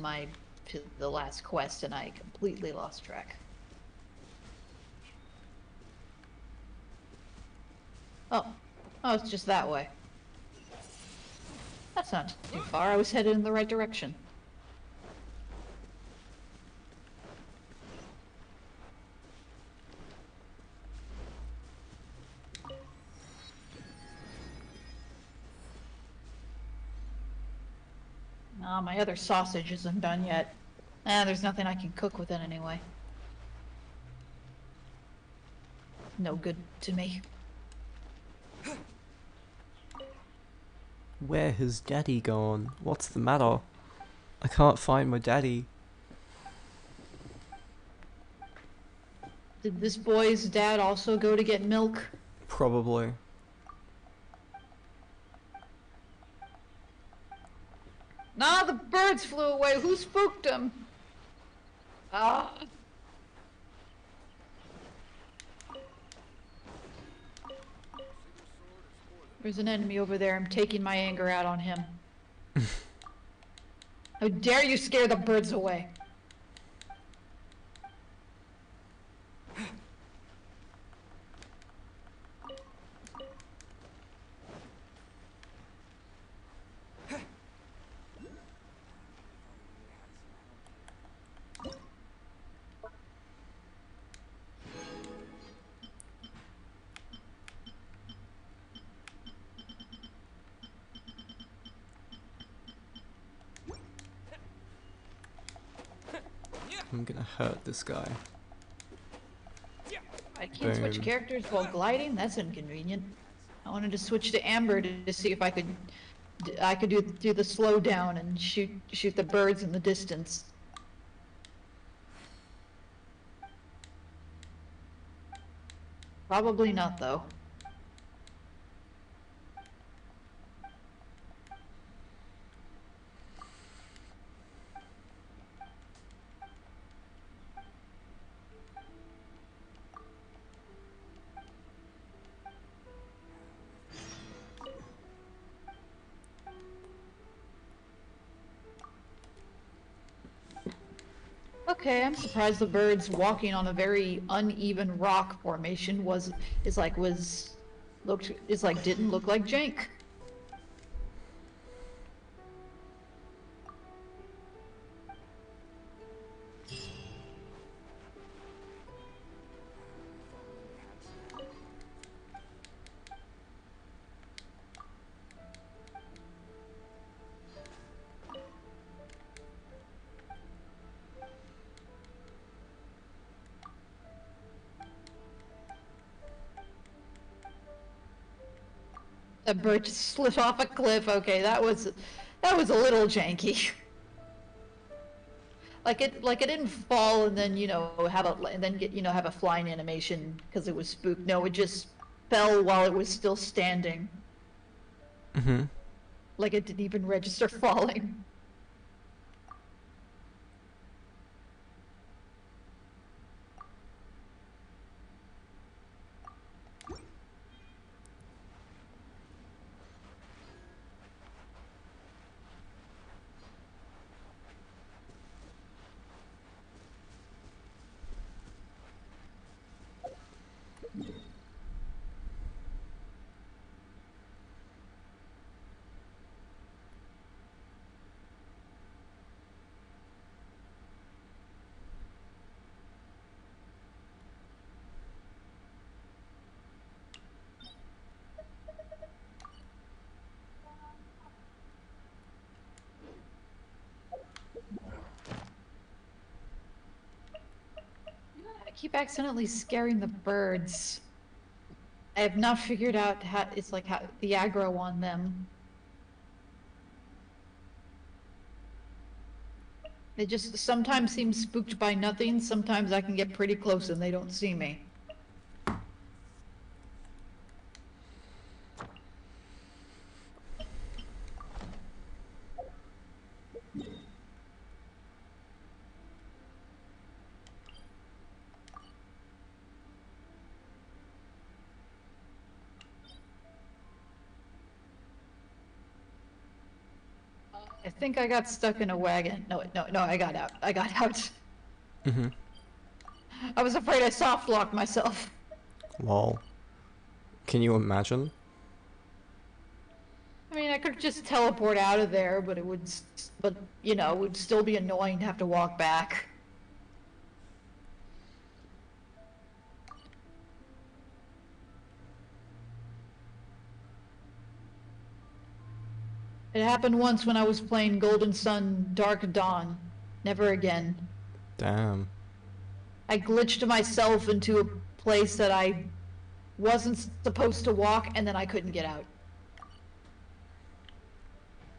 the last quest and I completely lost track. Oh, it's just that way. That's not too far. I was headed in the right direction. My other sausage isn't done yet. There's nothing I can cook with it anyway. No good to me. Where has Daddy gone? What's the matter? I can't find my daddy. Did this boy's dad also go to get milk? Probably. Nah, the birds flew away. Who spooked them? Ah. There's an enemy over there. I'm taking my anger out on him. How dare you scare the birds away? I'm gonna hurt this guy. I can't switch Boom. characters while gliding? That's inconvenient. I wanted to switch to Amber to see if I could do the slow down and shoot the birds in the distance. Probably not though. Okay, I'm surprised the birds walking on a very uneven rock formation didn't look like jank. A bird just slid off a cliff. Okay, that was a little janky. Like it didn't fall and then have a flying animation because it was spooked. No, it just fell while it was still standing. Mm-hmm. Like it didn't even register falling. I keep accidentally scaring the birds. I have not figured out how the aggro on them. They just sometimes seem spooked by nothing. Sometimes I can get pretty close and they don't see me. I think I got stuck in a wagon. No, I got out. I got out. Mm-hmm. I was afraid I soft locked myself. Lol. Can you imagine? I mean, I could just teleport out of there, but it would still be annoying to have to walk back. It happened once when I was playing Golden Sun Dark Dawn. Never again. Damn. I glitched myself into a place that I wasn't supposed to walk, and then I couldn't get out.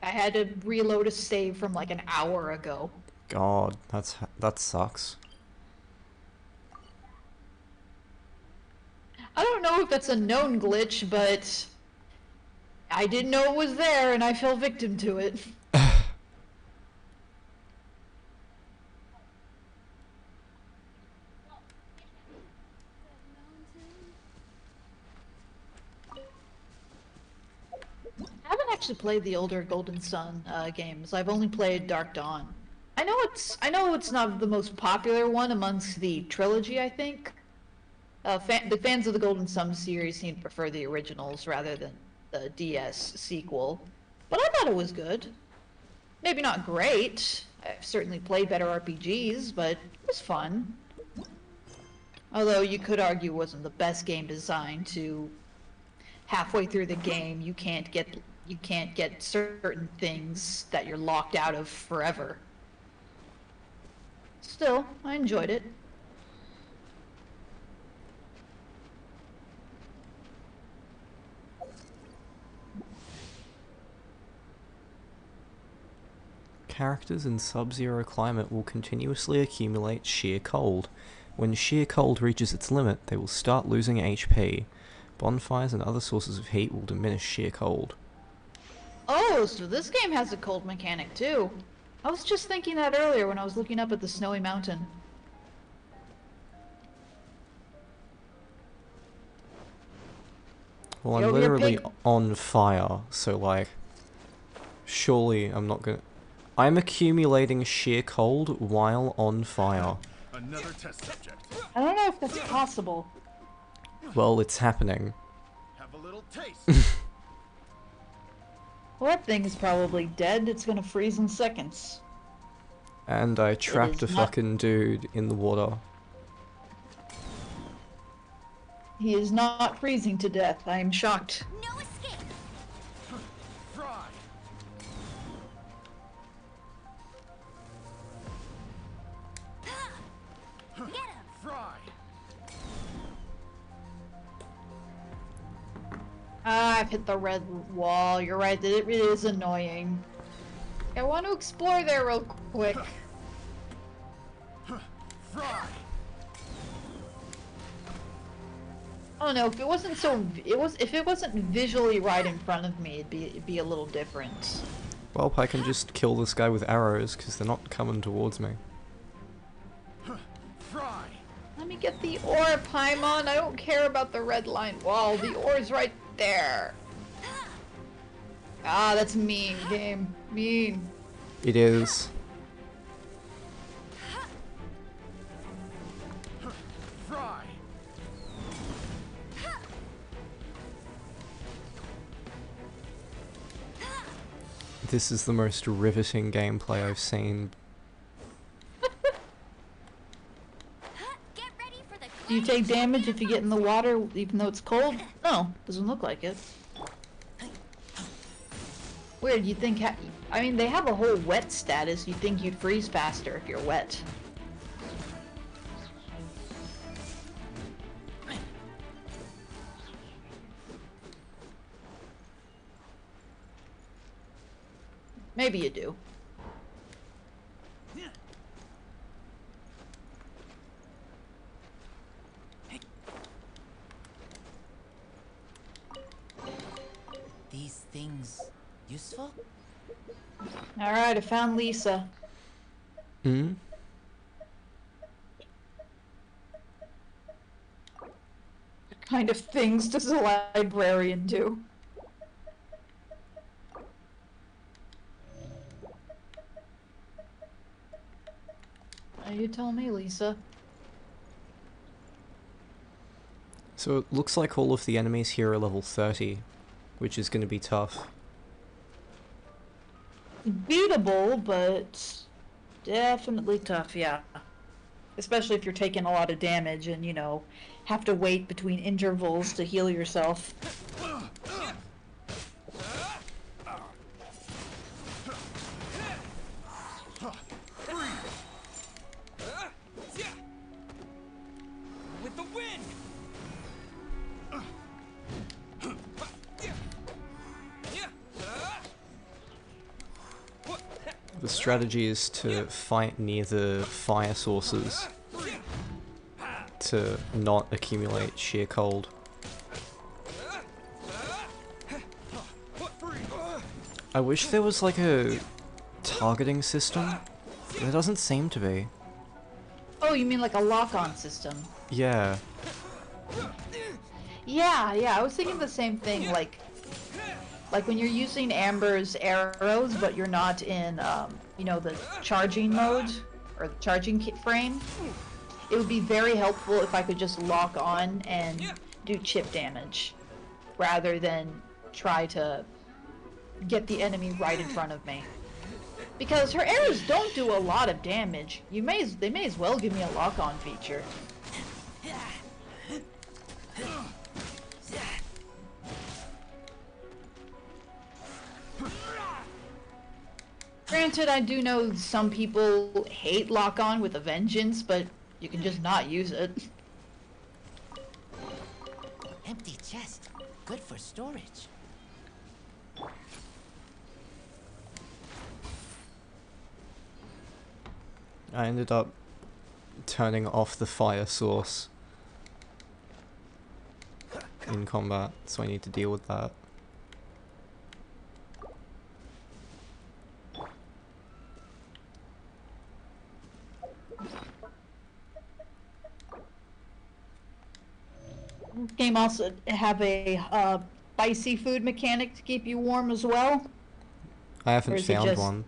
I had to reload a save from like an hour ago. God, that sucks. I don't know if that's a known glitch, but I didn't know it was there, and I fell victim to it. I haven't actually played the older Golden Sun games. I've only played Dark Dawn. I know it's not the most popular one amongst the trilogy, I think. The fans of the Golden Sun series seem to prefer the originals rather than the DS sequel. But I thought it was good. Maybe not great. I've certainly played better RPGs, but it was fun. Although you could argue it wasn't the best game design to halfway through the game you can't get certain things that you're locked out of forever. Still, I enjoyed it. Characters in sub-zero climate will continuously accumulate sheer cold. When sheer cold reaches its limit, they will start losing HP. Bonfires and other sources of heat will diminish sheer cold. Oh, so this game has a cold mechanic too. I was just thinking that earlier when I was looking up at the snowy mountain. Well, I'm Yo, literally on fire, so like, surely I'm not gonna... I'm accumulating sheer cold while on fire. Another test subject. I don't know if that's possible. Well, it's happening. Have a little taste. Well, that thing is probably dead. It's gonna freeze in seconds. And I trapped a fucking dude in the water. He is not freezing to death. I am shocked. No escape! Fry. Get him! Fry. Ah, I've hit the red wall. You're right, that it really is annoying. I want to explore there real quick. Fry. I don't know, if it wasn't if it wasn't visually right in front of me, it'd be a little different. Well, I can just kill this guy with arrows, because they're not coming towards me. Fry. Let me get the ore, Paimon. I don't care about the red line wall. The ore's right there. Ah, that's mean, game. Mean. It is. Fry. This is the most riveting gameplay I've seen. Get ready for the Do you take damage if you get in the water even though it's cold? No, doesn't look like it. Weird, you think I mean, they have a whole wet status. You'd think you'd freeze faster if you're wet. Maybe you do. These things useful? Alright, I found Lisa. Hmm? What kind of things does a librarian do? You tell me, Lisa. So it looks like all of the enemies here are level 30, which is going to be tough. Beatable, but definitely tough, yeah. Especially if you're taking a lot of damage and, you know, have to wait between intervals to heal yourself. The strategy is to fight near the fire sources to not accumulate sheer cold. I wish there was like a targeting system. There doesn't seem to be. Oh, you mean like a lock-on system? Yeah. Yeah, I was thinking the same thing, like when you're using Amber's arrows, but you're not in, you know, the charging mode, or the charging frame. It would be very helpful if I could just lock on and do chip damage, rather than try to get the enemy right in front of me. Because her arrows don't do a lot of damage. They may as well give me a lock-on feature. Granted, I do know some people hate lock-on with a vengeance, but you can just not use it. Empty chest. Good for storage. I ended up turning off the fire source in combat, so I need to deal with that. Game also have a spicy food mechanic to keep you warm as well. I Or haven't is it found just- one.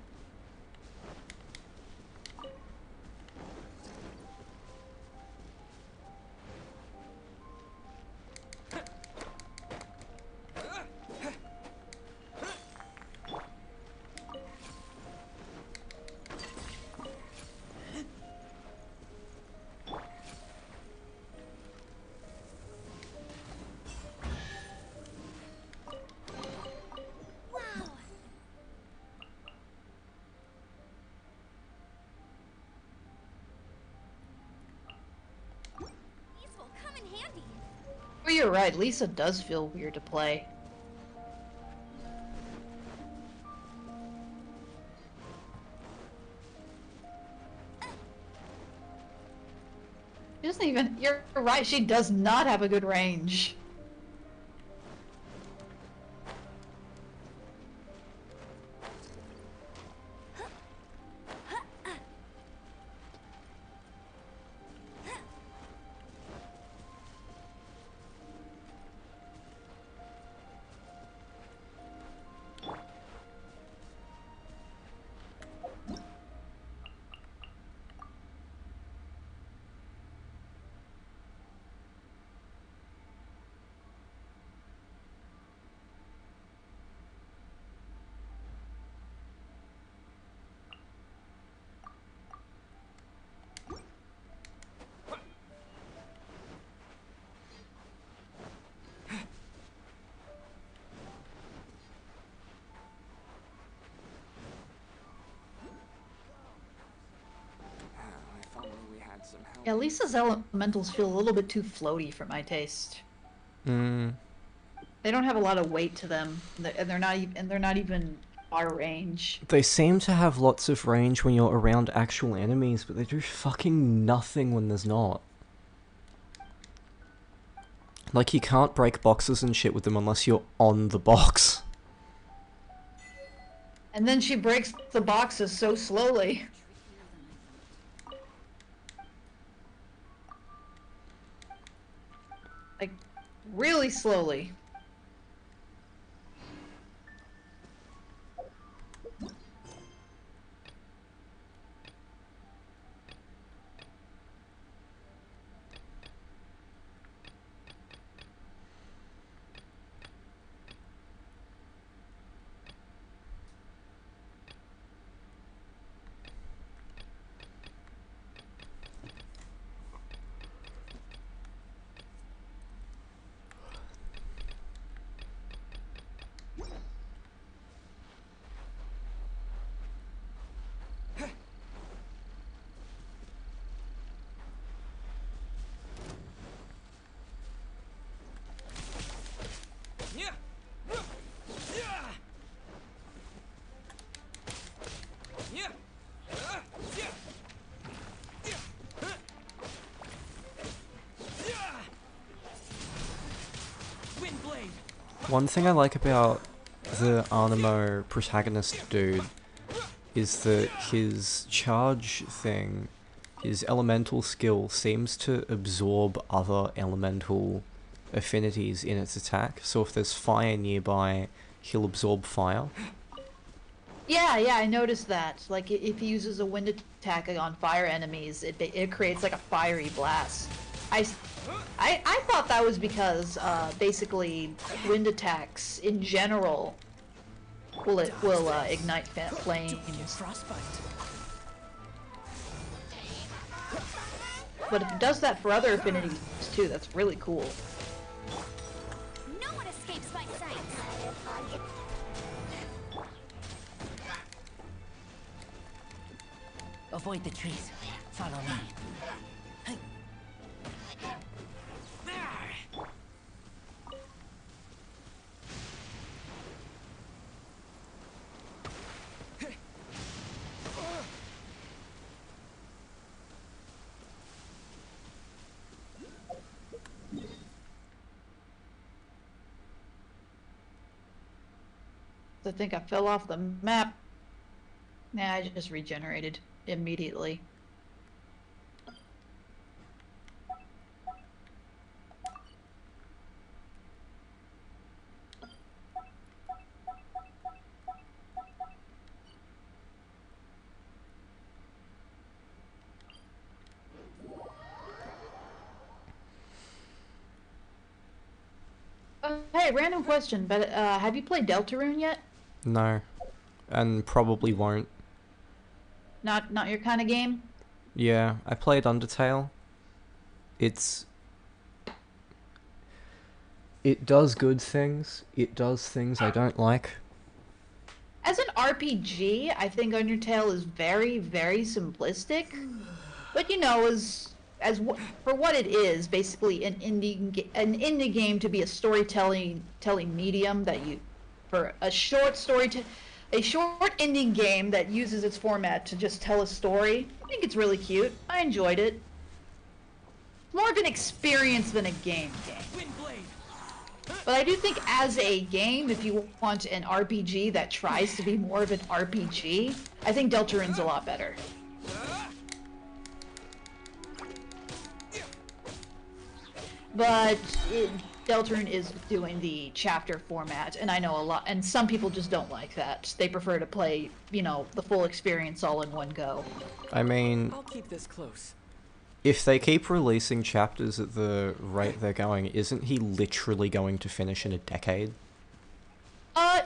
These will come in handy. Oh, you're right. Lisa does feel weird to play. She doesn't even. You're right. She does not have a good range. If only we had some help. Yeah, Lisa's elementals feel a little bit too floaty for my taste. Hmm. They don't have a lot of weight to them, and they're not even far range. They seem to have lots of range when you're around actual enemies, but they do fucking nothing when there's not. Like, you can't break boxes and shit with them unless you're on the box. And then she breaks the boxes so slowly. Like, really slowly. One thing I like about the Animo protagonist dude is that his charge thing, his elemental skill, seems to absorb other elemental affinities in its attack. So if there's fire nearby, he'll absorb fire. Yeah, I noticed that. Like, if he uses a wind attack on fire enemies, it creates like a fiery blast. I thought that was because basically wind attacks in general will ignite flames. Frostbite. But if it does that for other affinities too, that's really cool. No one escapes my sight. Avoid the trees. Follow me. I think I fell off the map. Nah, I just regenerated immediately. Hey, random question, but have you played Deltarune yet? No. And probably won't. Not your kind of game? Yeah, I played Undertale. It does good things. It does things I don't like. As an RPG, I think Undertale is very, very simplistic. But you know, for what it is, basically an indie game to be a storytelling medium that for a short indie game that uses its format to just tell a story. I think it's really cute. I enjoyed it. More of an experience than a game. But I do think as a game, if you want an RPG that tries to be more of an RPG, I think Deltarune's a lot better. But Deltarune is doing the chapter format, and I know a lot, and some people just don't like that. They prefer to play, you know, the full experience all in one go. I mean, I'll keep this close. if they keep releasing chapters at the rate they're going, isn't he literally going to finish in a decade?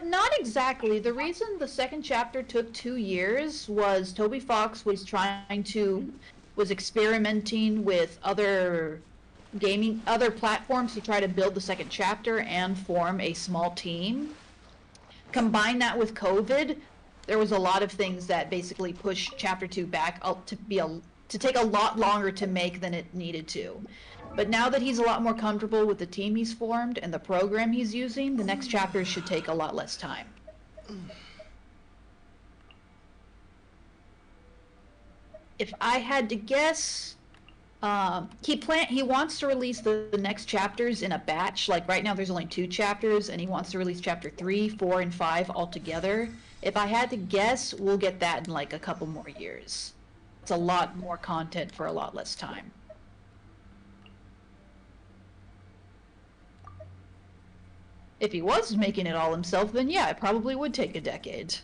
Not exactly. The reason the second chapter took 2 years was Toby Fox was experimenting with other platforms to try to build the second chapter and form a small team. Combine that with COVID, there was a lot of things that basically pushed chapter 2 back up to take a lot longer to make than it needed to. But now that he's a lot more comfortable with the team he's formed and the program he's using, the next chapter should take a lot less time. If I had to guess, he wants to release the next chapters in a batch. Like right now there's only 2 chapters, and he wants to release chapter 3, 4, and 5 all together. If I had to guess, we'll get that in like a couple more years. It's a lot more content for a lot less time. If he was making it all himself, then yeah, it probably would take a decade.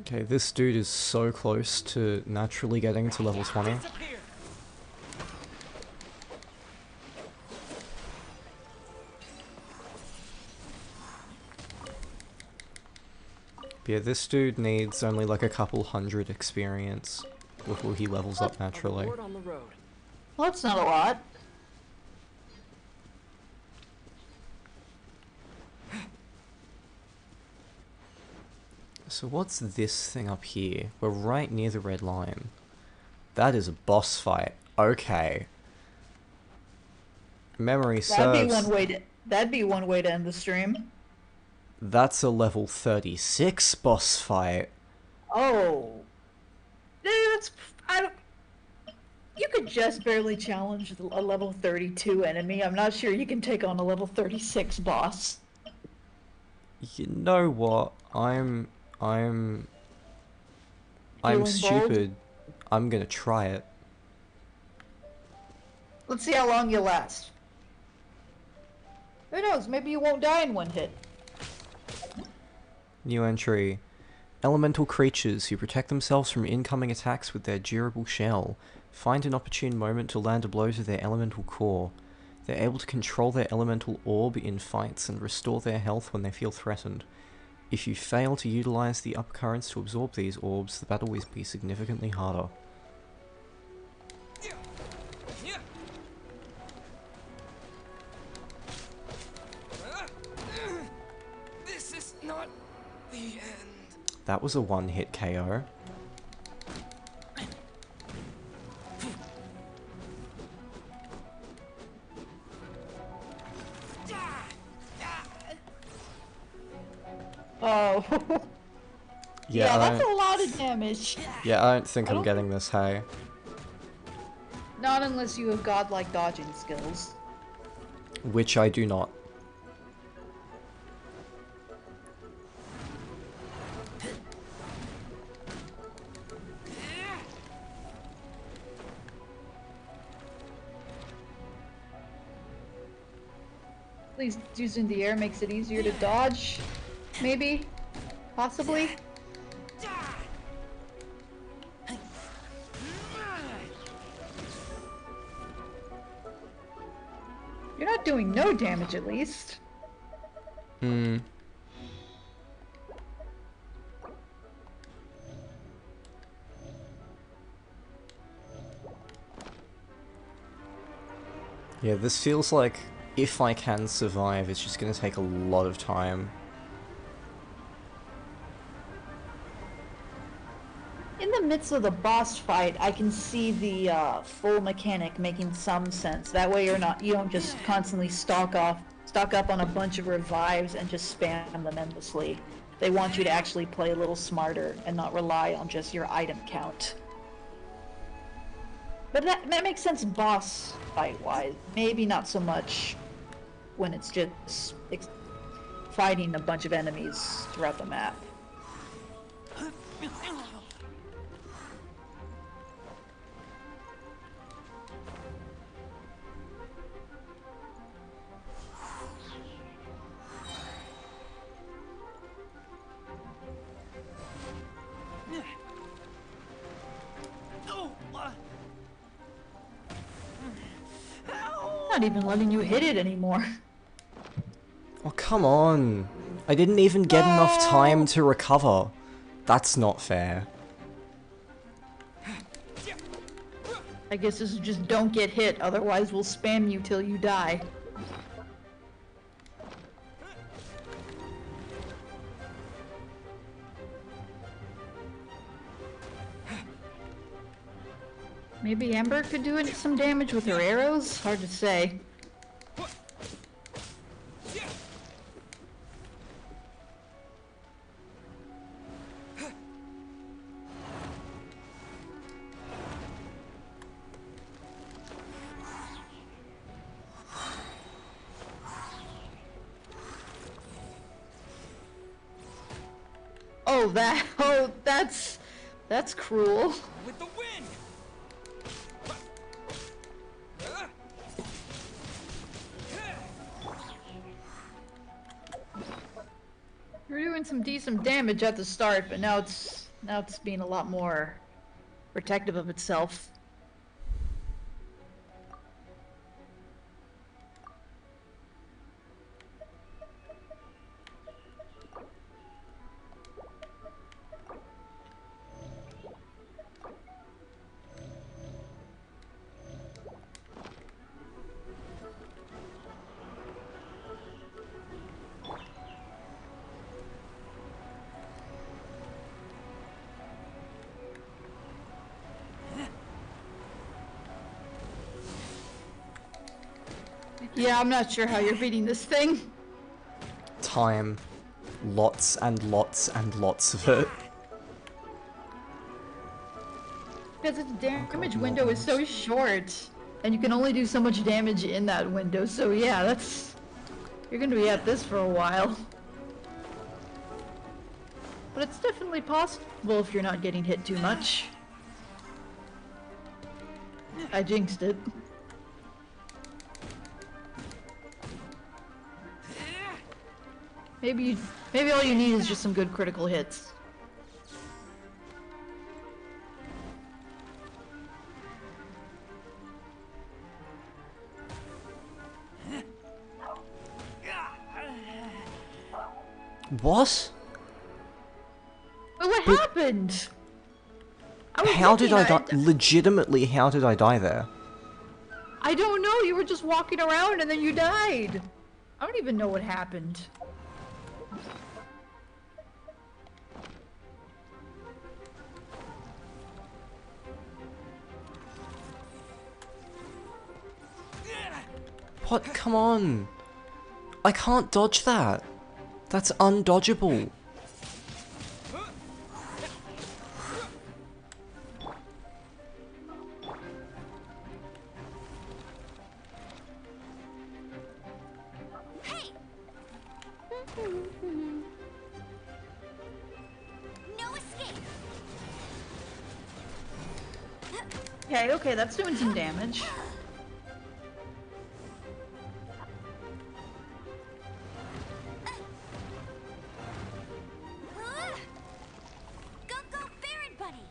Okay, this dude is so close to naturally getting to level 20. Yeah, this dude needs only like a couple hundred experience before he levels up naturally. Well, that's not a lot. So what's this thing up here? We're right near the red line. That is a boss fight. Okay. Memory serves. That'd be one way to end the stream. That's a level 36 boss fight. Oh. You could just barely challenge a level 32 enemy. I'm not sure you can take on a level 36 boss. You know what? I'm Feeling bold? stupid. I'm gonna try it. Let's see how long you last. Who knows? Maybe you won't die in one hit. New entry. Elemental creatures who protect themselves from incoming attacks with their durable shell find an opportune moment to land a blow to their elemental core. They're able to control their elemental orb in fights and restore their health when they feel threatened. If you fail to utilize the upper currents to absorb these orbs, the battle will be significantly harder. This is not the end. That was a one-hit KO. Oh. Yeah, that's a lot of damage. Yeah, I don't think I'm getting this, hey. Not unless you have godlike dodging skills. Which I do not. At least using the air makes it easier to dodge. Maybe. Possibly. You're not doing no damage, at least. Hmm. Yeah, this feels like if I can survive, it's just gonna take a lot of time. In the midst of the boss fight, I can see the full mechanic making some sense. That way you don't just constantly stock up on a bunch of revives and just spam them endlessly. They want you to actually play a little smarter and not rely on just your item count. But that makes sense boss fight-wise. Maybe not so much when it's just fighting a bunch of enemies throughout the map. Not even letting you hit it anymore. Oh, come on. I didn't even get enough time to recover. That's not fair. I guess this is just don't get hit, otherwise we'll spam you till you die. Maybe Amber could do some damage with her arrows? Hard to say. Oh, that's cruel. With the wind. You're doing some decent damage at the start, but now it's being a lot more protective of itself. Yeah, I'm not sure how you're beating this thing. Time. Lots and lots and lots of it. Because its damage God, window is so more short. And you can only do so much damage in that window, so yeah, that's... You're gonna be at this for a while. But it's definitely possible if you're not getting hit too much. I jinxed it. Maybe all you need is just some good critical hits. What? But what happened? How did I die? Legitimately, how did I die there? I don't know, you were just walking around and then you died. I don't even know what happened. What? Come on. I can't dodge that. That's undodgeable. Hey! No escape! Okay, that's doing some damage. Go, Baron Bunny!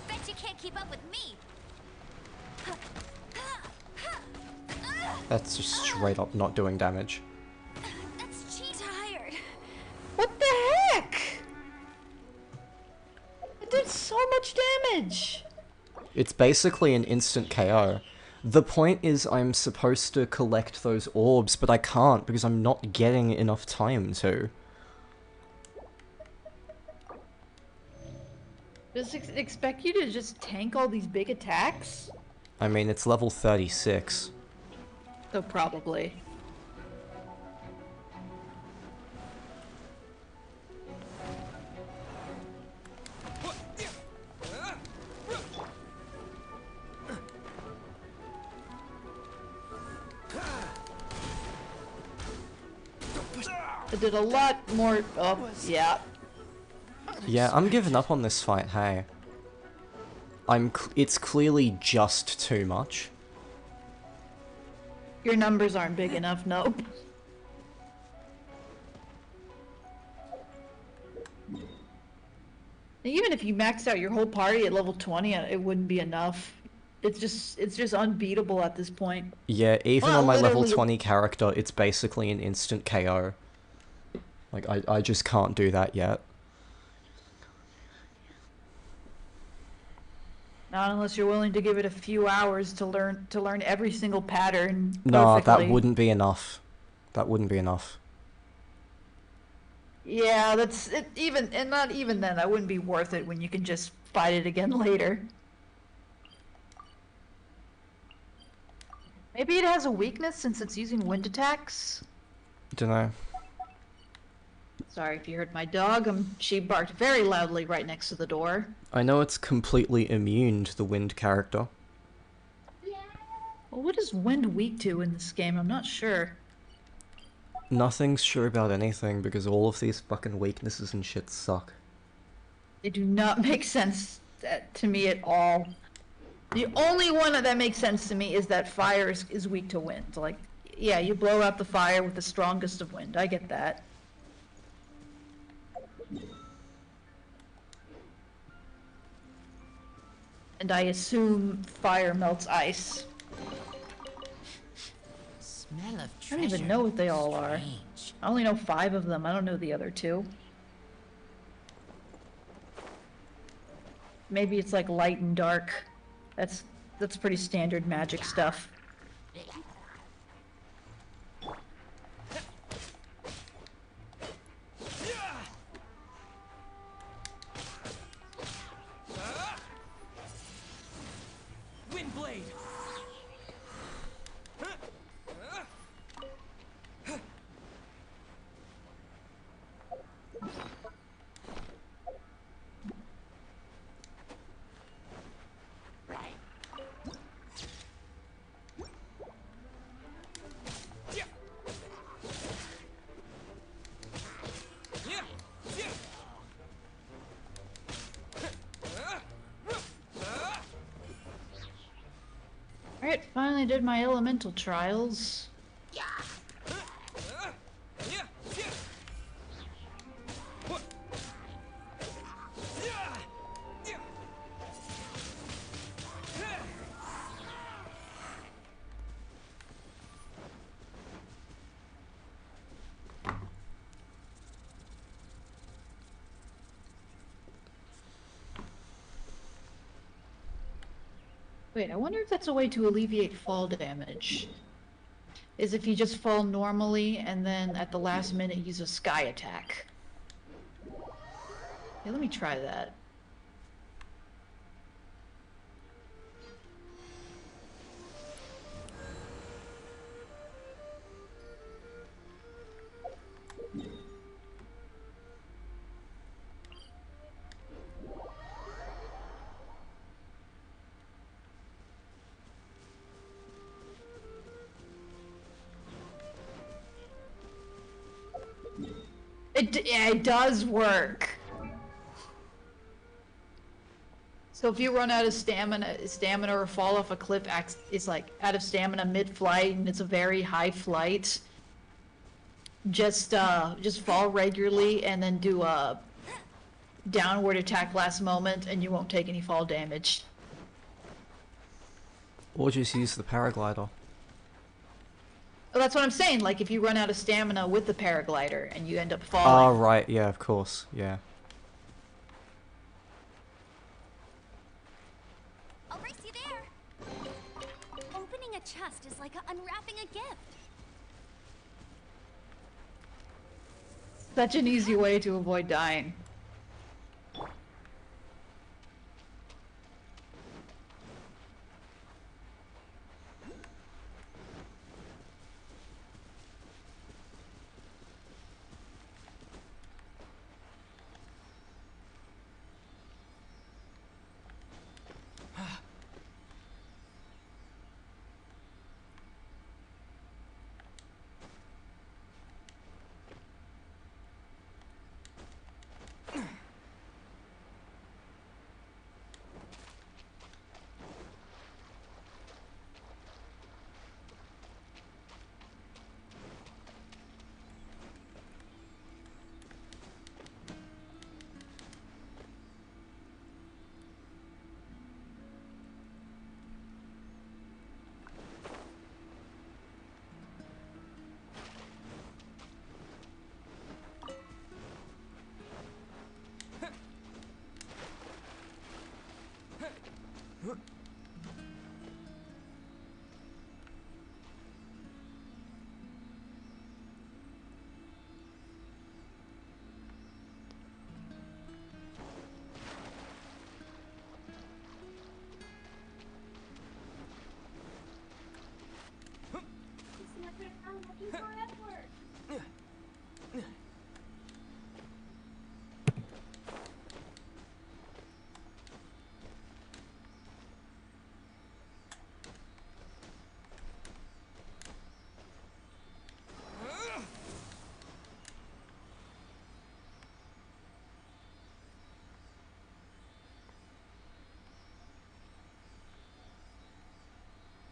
Bet you can't keep up with me! That's just straight up not doing damage. That's tired. What the heck? It did so much damage! It's basically an instant KO. The point is I'm supposed to collect those orbs, but I can't because I'm not getting enough time to. Does it expect you to just tank all these big attacks? I mean, it's level 36. So probably. It did a lot more. Oh, yeah. Yeah, I'm giving up on this fight, hey. It's clearly just too much. Your numbers aren't big enough, nope. Even if you maxed out your whole party at level 20, it wouldn't be enough. It's just unbeatable at this point. Yeah, even Well, on my level literally- 20 character, it's basically an instant KO. Like, I just can't do that yet. Not unless you're willing to give it a few hours to learn every single pattern No, that perfectly. wouldn't be enough. That wouldn't be enough. Yeah, that's it. And not even then, that wouldn't be worth it when you can just fight it again later. Maybe it has a weakness since it's using wind attacks. Dunno. Sorry if you heard my dog. She barked very loudly right next to the door. I know it's completely immune to the wind character. Well, what is wind weak to in this game? I'm not sure. Nothing's sure about anything because all of these fucking weaknesses and shit suck. They do not make sense to me at all. The only one that makes sense to me is that fire is weak to wind. Like, yeah, you blow out the fire with the strongest of wind. I get that. And I assume fire melts ice. Smell of I treasure. don't even know what they all are. Strange. I only know 5 of them. I don't know the other 2. Maybe it's like light and dark. That's pretty standard magic stuff. Windblade. finally did my elemental trials. Wait, I wonder if that's a way to alleviate fall damage. Is if you just fall normally and then at the last minute use a sky attack. Yeah, let me try that. It does work. So if you run out of stamina or fall off a cliff, it's like out of stamina mid-flight and it's a very high flight. Just fall regularly and then do a downward attack last moment and you won't take any fall damage. Or just use the paraglider. Well, that's what I'm saying, like if you run out of stamina with the paraglider and you end up Oh, falling. right, yeah, of course, yeah. I'll race you there. Opening a chest is like unwrapping a gift. Such an easy way to avoid dying.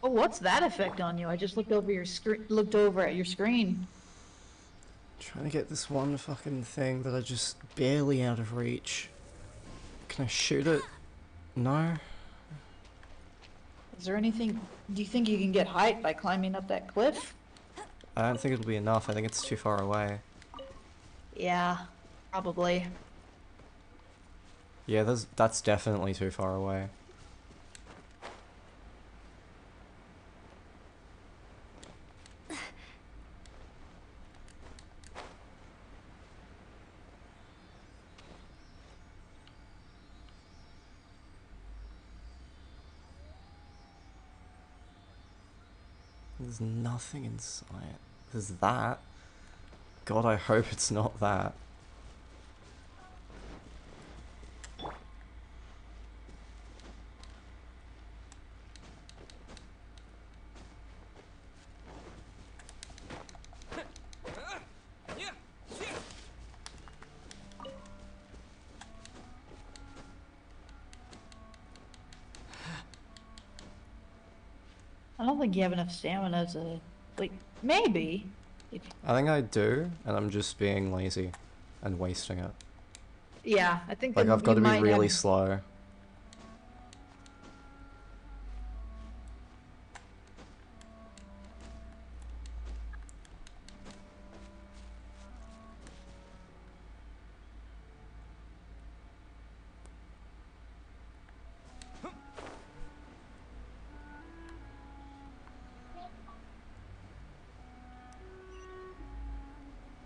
Oh, what's that effect on you? I just looked over at your screen. Trying to get this one fucking thing that I just barely out of reach. Can I shoot it? No? Is there anything, do you think you can get height by climbing up that cliff? I don't think it'll be enough, I think it's too far away. Yeah, probably. Yeah, that's definitely too far away. There's nothing in sight. There's that. God, I hope it's not that. I don't don't think you have enough stamina to, like, maybe. If, I think I do, and I'm just being lazy and wasting it. yeah, I think Like, that I've got you to be might really have. slow.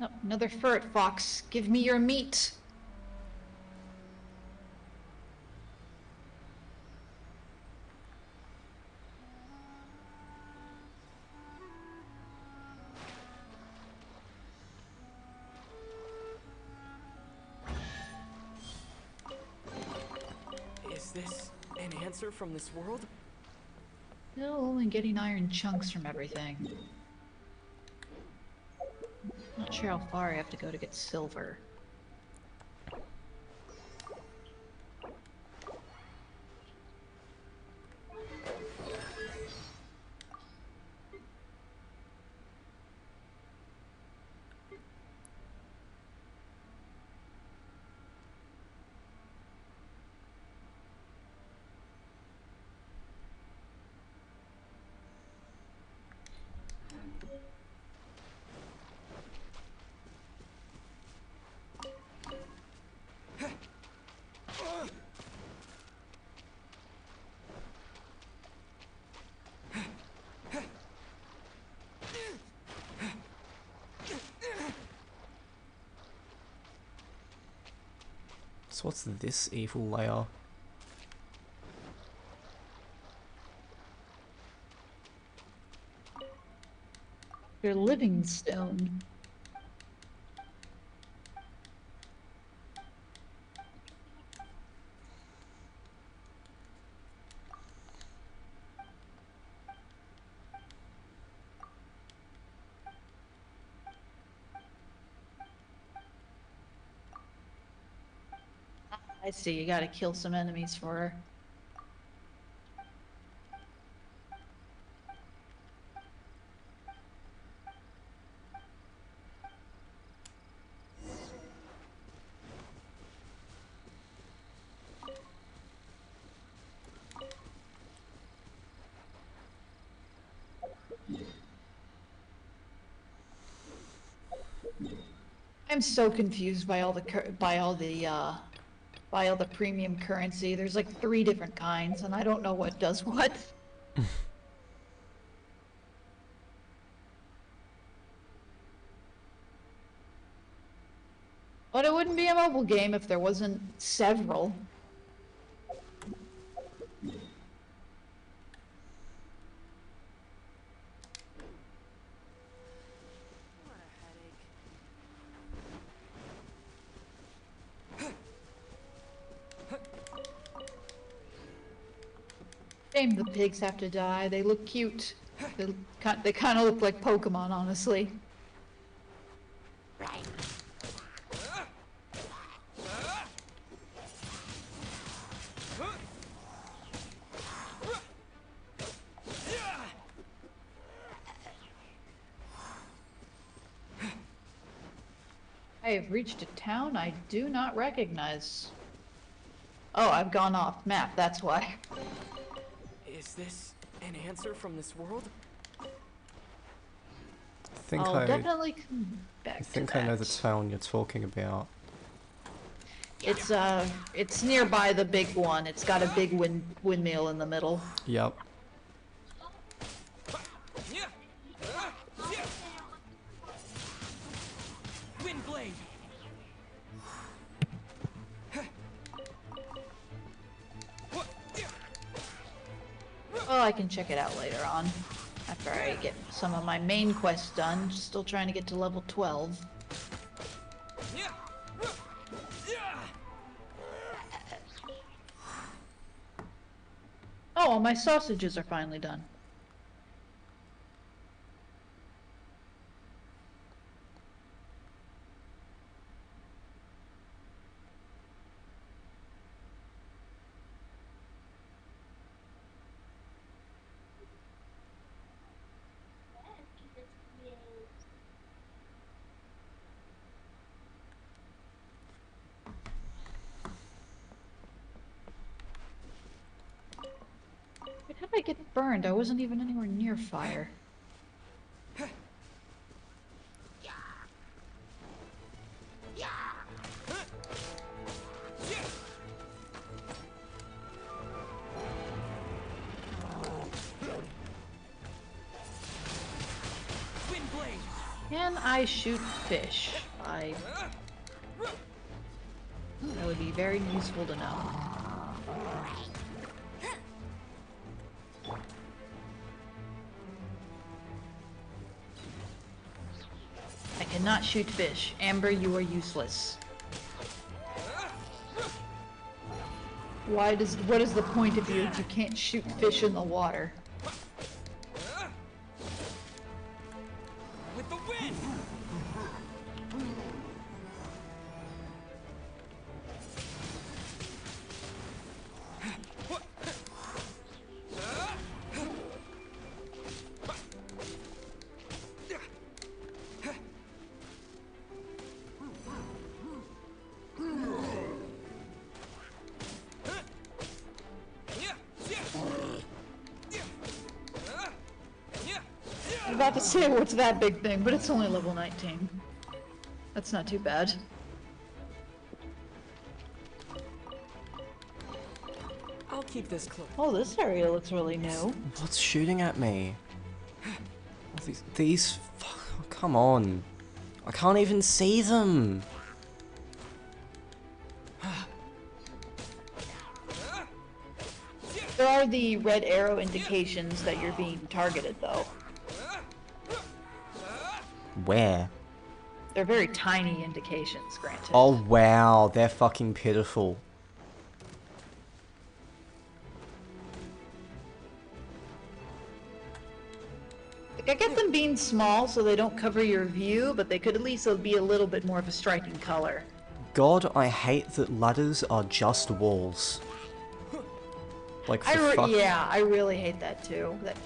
Oh, another ferret fox. Give me your meat. Is this an answer from this world? Still only getting iron chunks from everything. Not sure how far I have to go to get silver. So what's this evil layer? Your living stone. I see, you gotta kill some enemies for her. I'm so confused by all the by all the premium currency. There's like 3 different kinds, and I don't know what does what. But it wouldn't be a mobile game if there wasn't several. What a headache. Shame the pigs have to die. They look cute. They kind of look like Pokemon, honestly. I have reached a town I do not recognize. Oh, I've gone off map, that's why. Is this an answer from this world? I'll definitely come back I think to I know the that. town you're talking about. It's nearby the big one. It's got a big windmill in the middle. Yep. Windblade! Well, I can check it out later on. After I get some of my main quests done. Still trying to get to level 12. Oh, my sausages are finally done. I get burned? I wasn't even anywhere near fire. Can I shoot fish? That would be very useful to know. I cannot shoot fish. Amber, you are useless. What is the point of you if you can't shoot fish in the water? With the wind! I was about to say what's that big thing, but it's only level 19. That's not too bad. I'll keep this close. Oh, this area looks really new. What's shooting at me? These come on. I can't even see them. There are the red arrow indications that you're being targeted, though. Where? They're very tiny indications, granted. Oh wow, they're fucking pitiful. Like, I get them being small so they don't cover your view, but they could at least be a little bit more of a striking color. God, I hate that ladders are just walls. Like, for fuck. Yeah, I really hate that too. That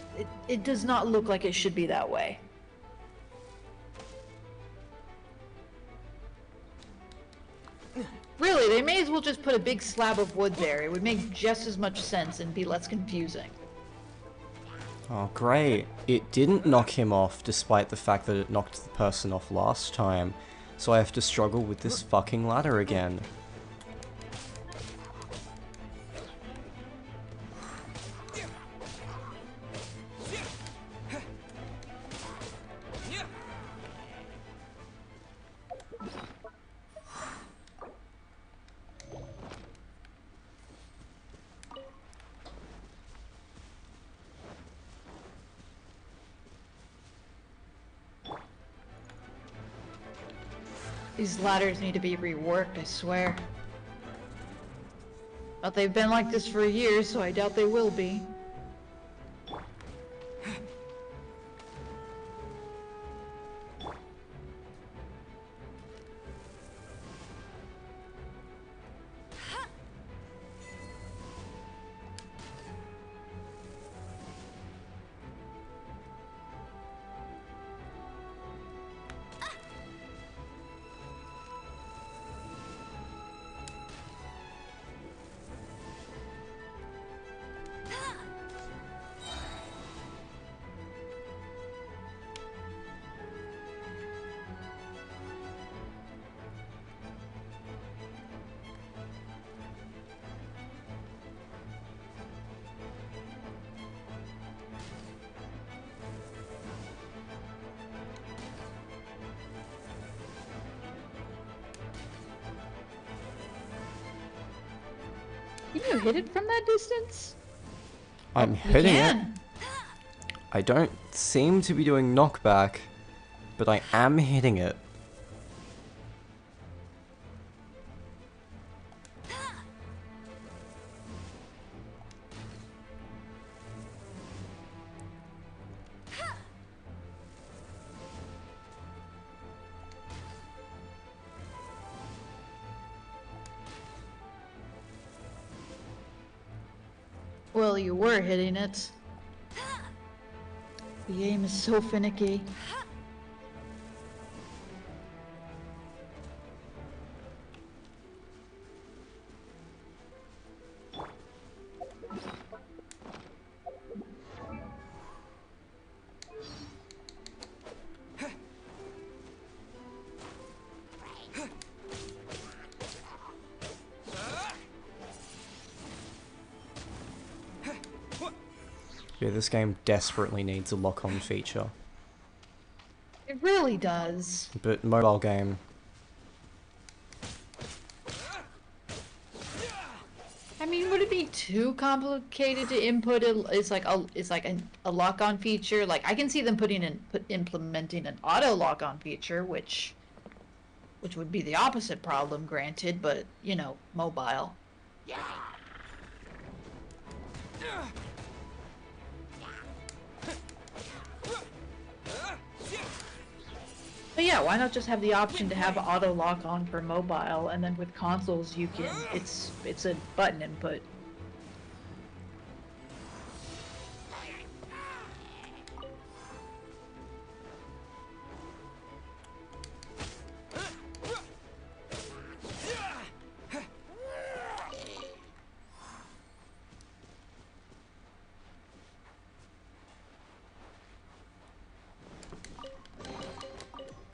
it does not look like it should be that way. Really, they may as well just put a big slab of wood there. It would make just as much sense and be less confusing. Oh, great. It didn't knock him off, despite the fact that it knocked the person off last time. So I have to struggle with this fucking ladder again. These ladders need to be reworked, I swear. But they've been like this for years, so I doubt they will be. Can you hit it from that distance? I'm hitting it. I don't seem to be doing knockback, but I am hitting it. Well, you were hitting it. The aim is so finicky. Yeah, this game desperately needs a lock-on feature. It really does. But mobile game, I mean, would it be too complicated to input it? It's like a lock-on feature. Like I can see them implementing an auto lock-on feature, which would be the opposite problem, granted, but you know, mobile. But yeah, why not just have the option to have auto lock on for mobile, and then with consoles you can it's a button input.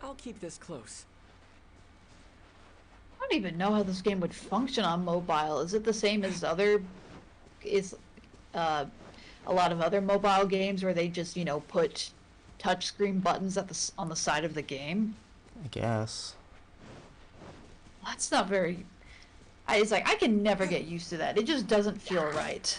I'll keep this close. I don't even know how this game would function on mobile. Is it the same as a lot of other mobile games where they just, you know, put touchscreen buttons on the side of the game? I guess. That's not very... It's like, I can never get used to that. It just doesn't feel right.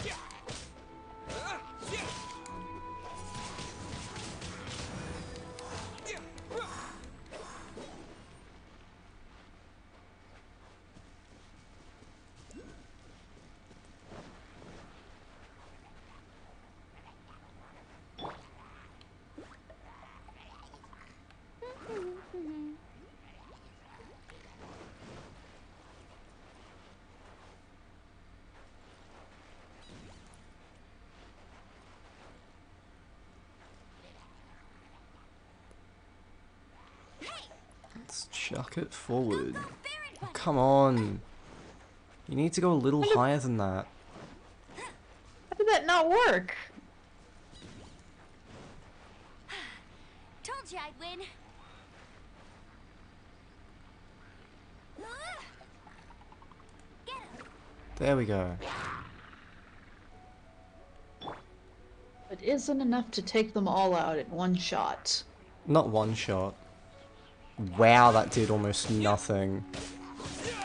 Let's chuck it forward. Oh, come on. You need to go a little higher than that. How did that not work? Told you I'd win. Get him. There we go. It isn't enough to take them all out in one shot. Not one shot. Wow, that did almost nothing.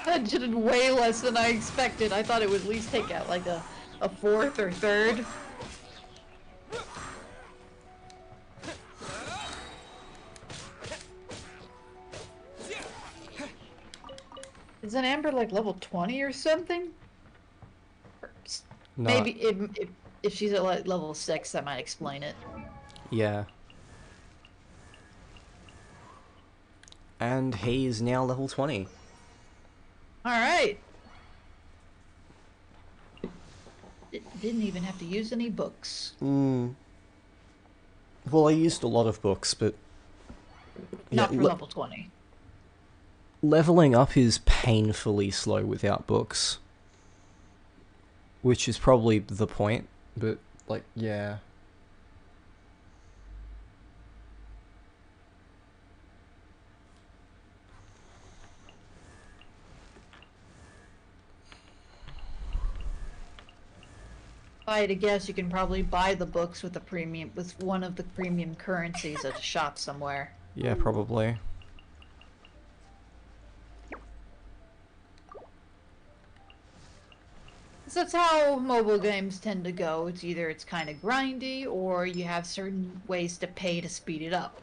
That did way less than I expected. I thought it would at least take out like a fourth or third. Isn't Amber like level 20 or something? No. Maybe if she's at like level 6, that might explain it. Yeah. And he is now level 20. Alright. It didn't even have to use any books. Well, I used a lot of books, but... Not for level 20. Leveling up is painfully slow without books. Which is probably the point, but, like, yeah. If I had to guess, you can probably buy the books with one of the premium currencies at a shop somewhere. Yeah, probably. So that's how mobile games tend to go. It's kind of grindy, or you have certain ways to pay to speed it up.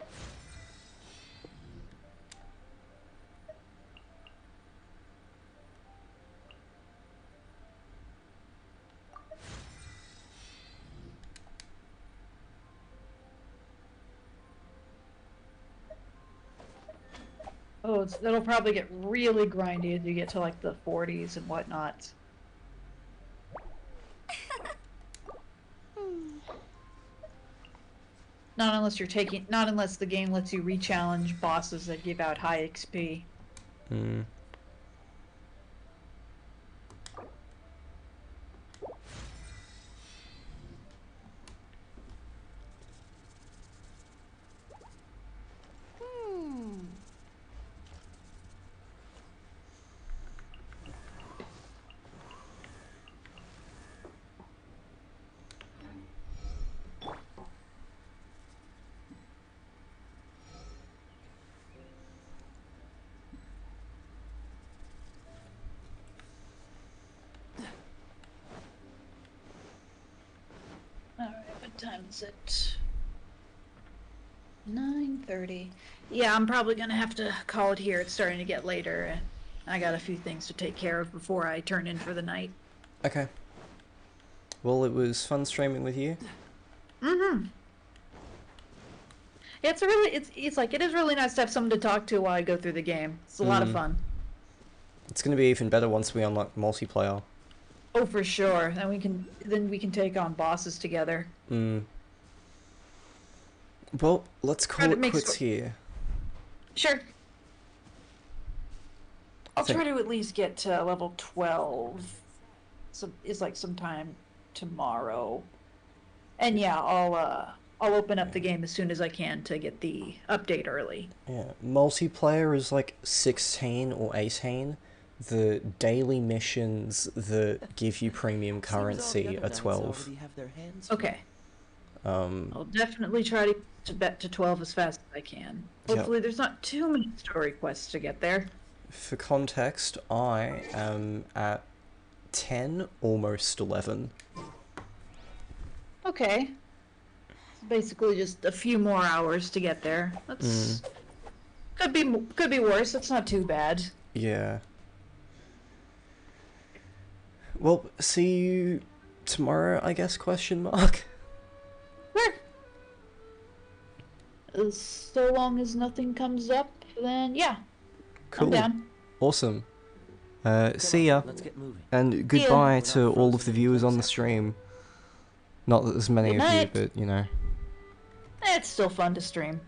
Oh, it'll probably get really grindy as you get to like the 40s and whatnot. Not unless the game lets you re-challenge bosses that give out high XP. time is it? 9:30. Yeah, I'm probably gonna have to call it here. It's starting to get later, and I got a few things to take care of before I turn in for the night. Okay. Well, it was fun streaming with you. Mm-hmm. It's like it is really nice to have someone to talk to while I go through the game. It's a lot of fun. It's gonna be even better once we unlock multiplayer. Oh, for sure. Then we can take on bosses together. Well, let's call it quits here. Sure. I'll Think- try to at least get to level 12. It's like sometime tomorrow. And yeah, I'll open up the game as soon as I can to get the update early. Yeah, multiplayer is like 16 or 18. The daily missions that give you premium currency are 12. Okay. I'll definitely try to bet to 12 as fast as I can. Hopefully there's not too many story quests to get there. For context, I am at 10, almost 11. Okay. Basically just a few more hours to get there. That's could be worse. It's not too bad. Yeah. Well, see you tomorrow, I guess, question mark? Sure. So long as nothing comes up, then yeah. Cool. I'm down. Awesome. See ya. Let's get moving. And goodbye to all of the viewers on the stream. Not that there's many Good of you, night. but, you know. It's still fun to stream.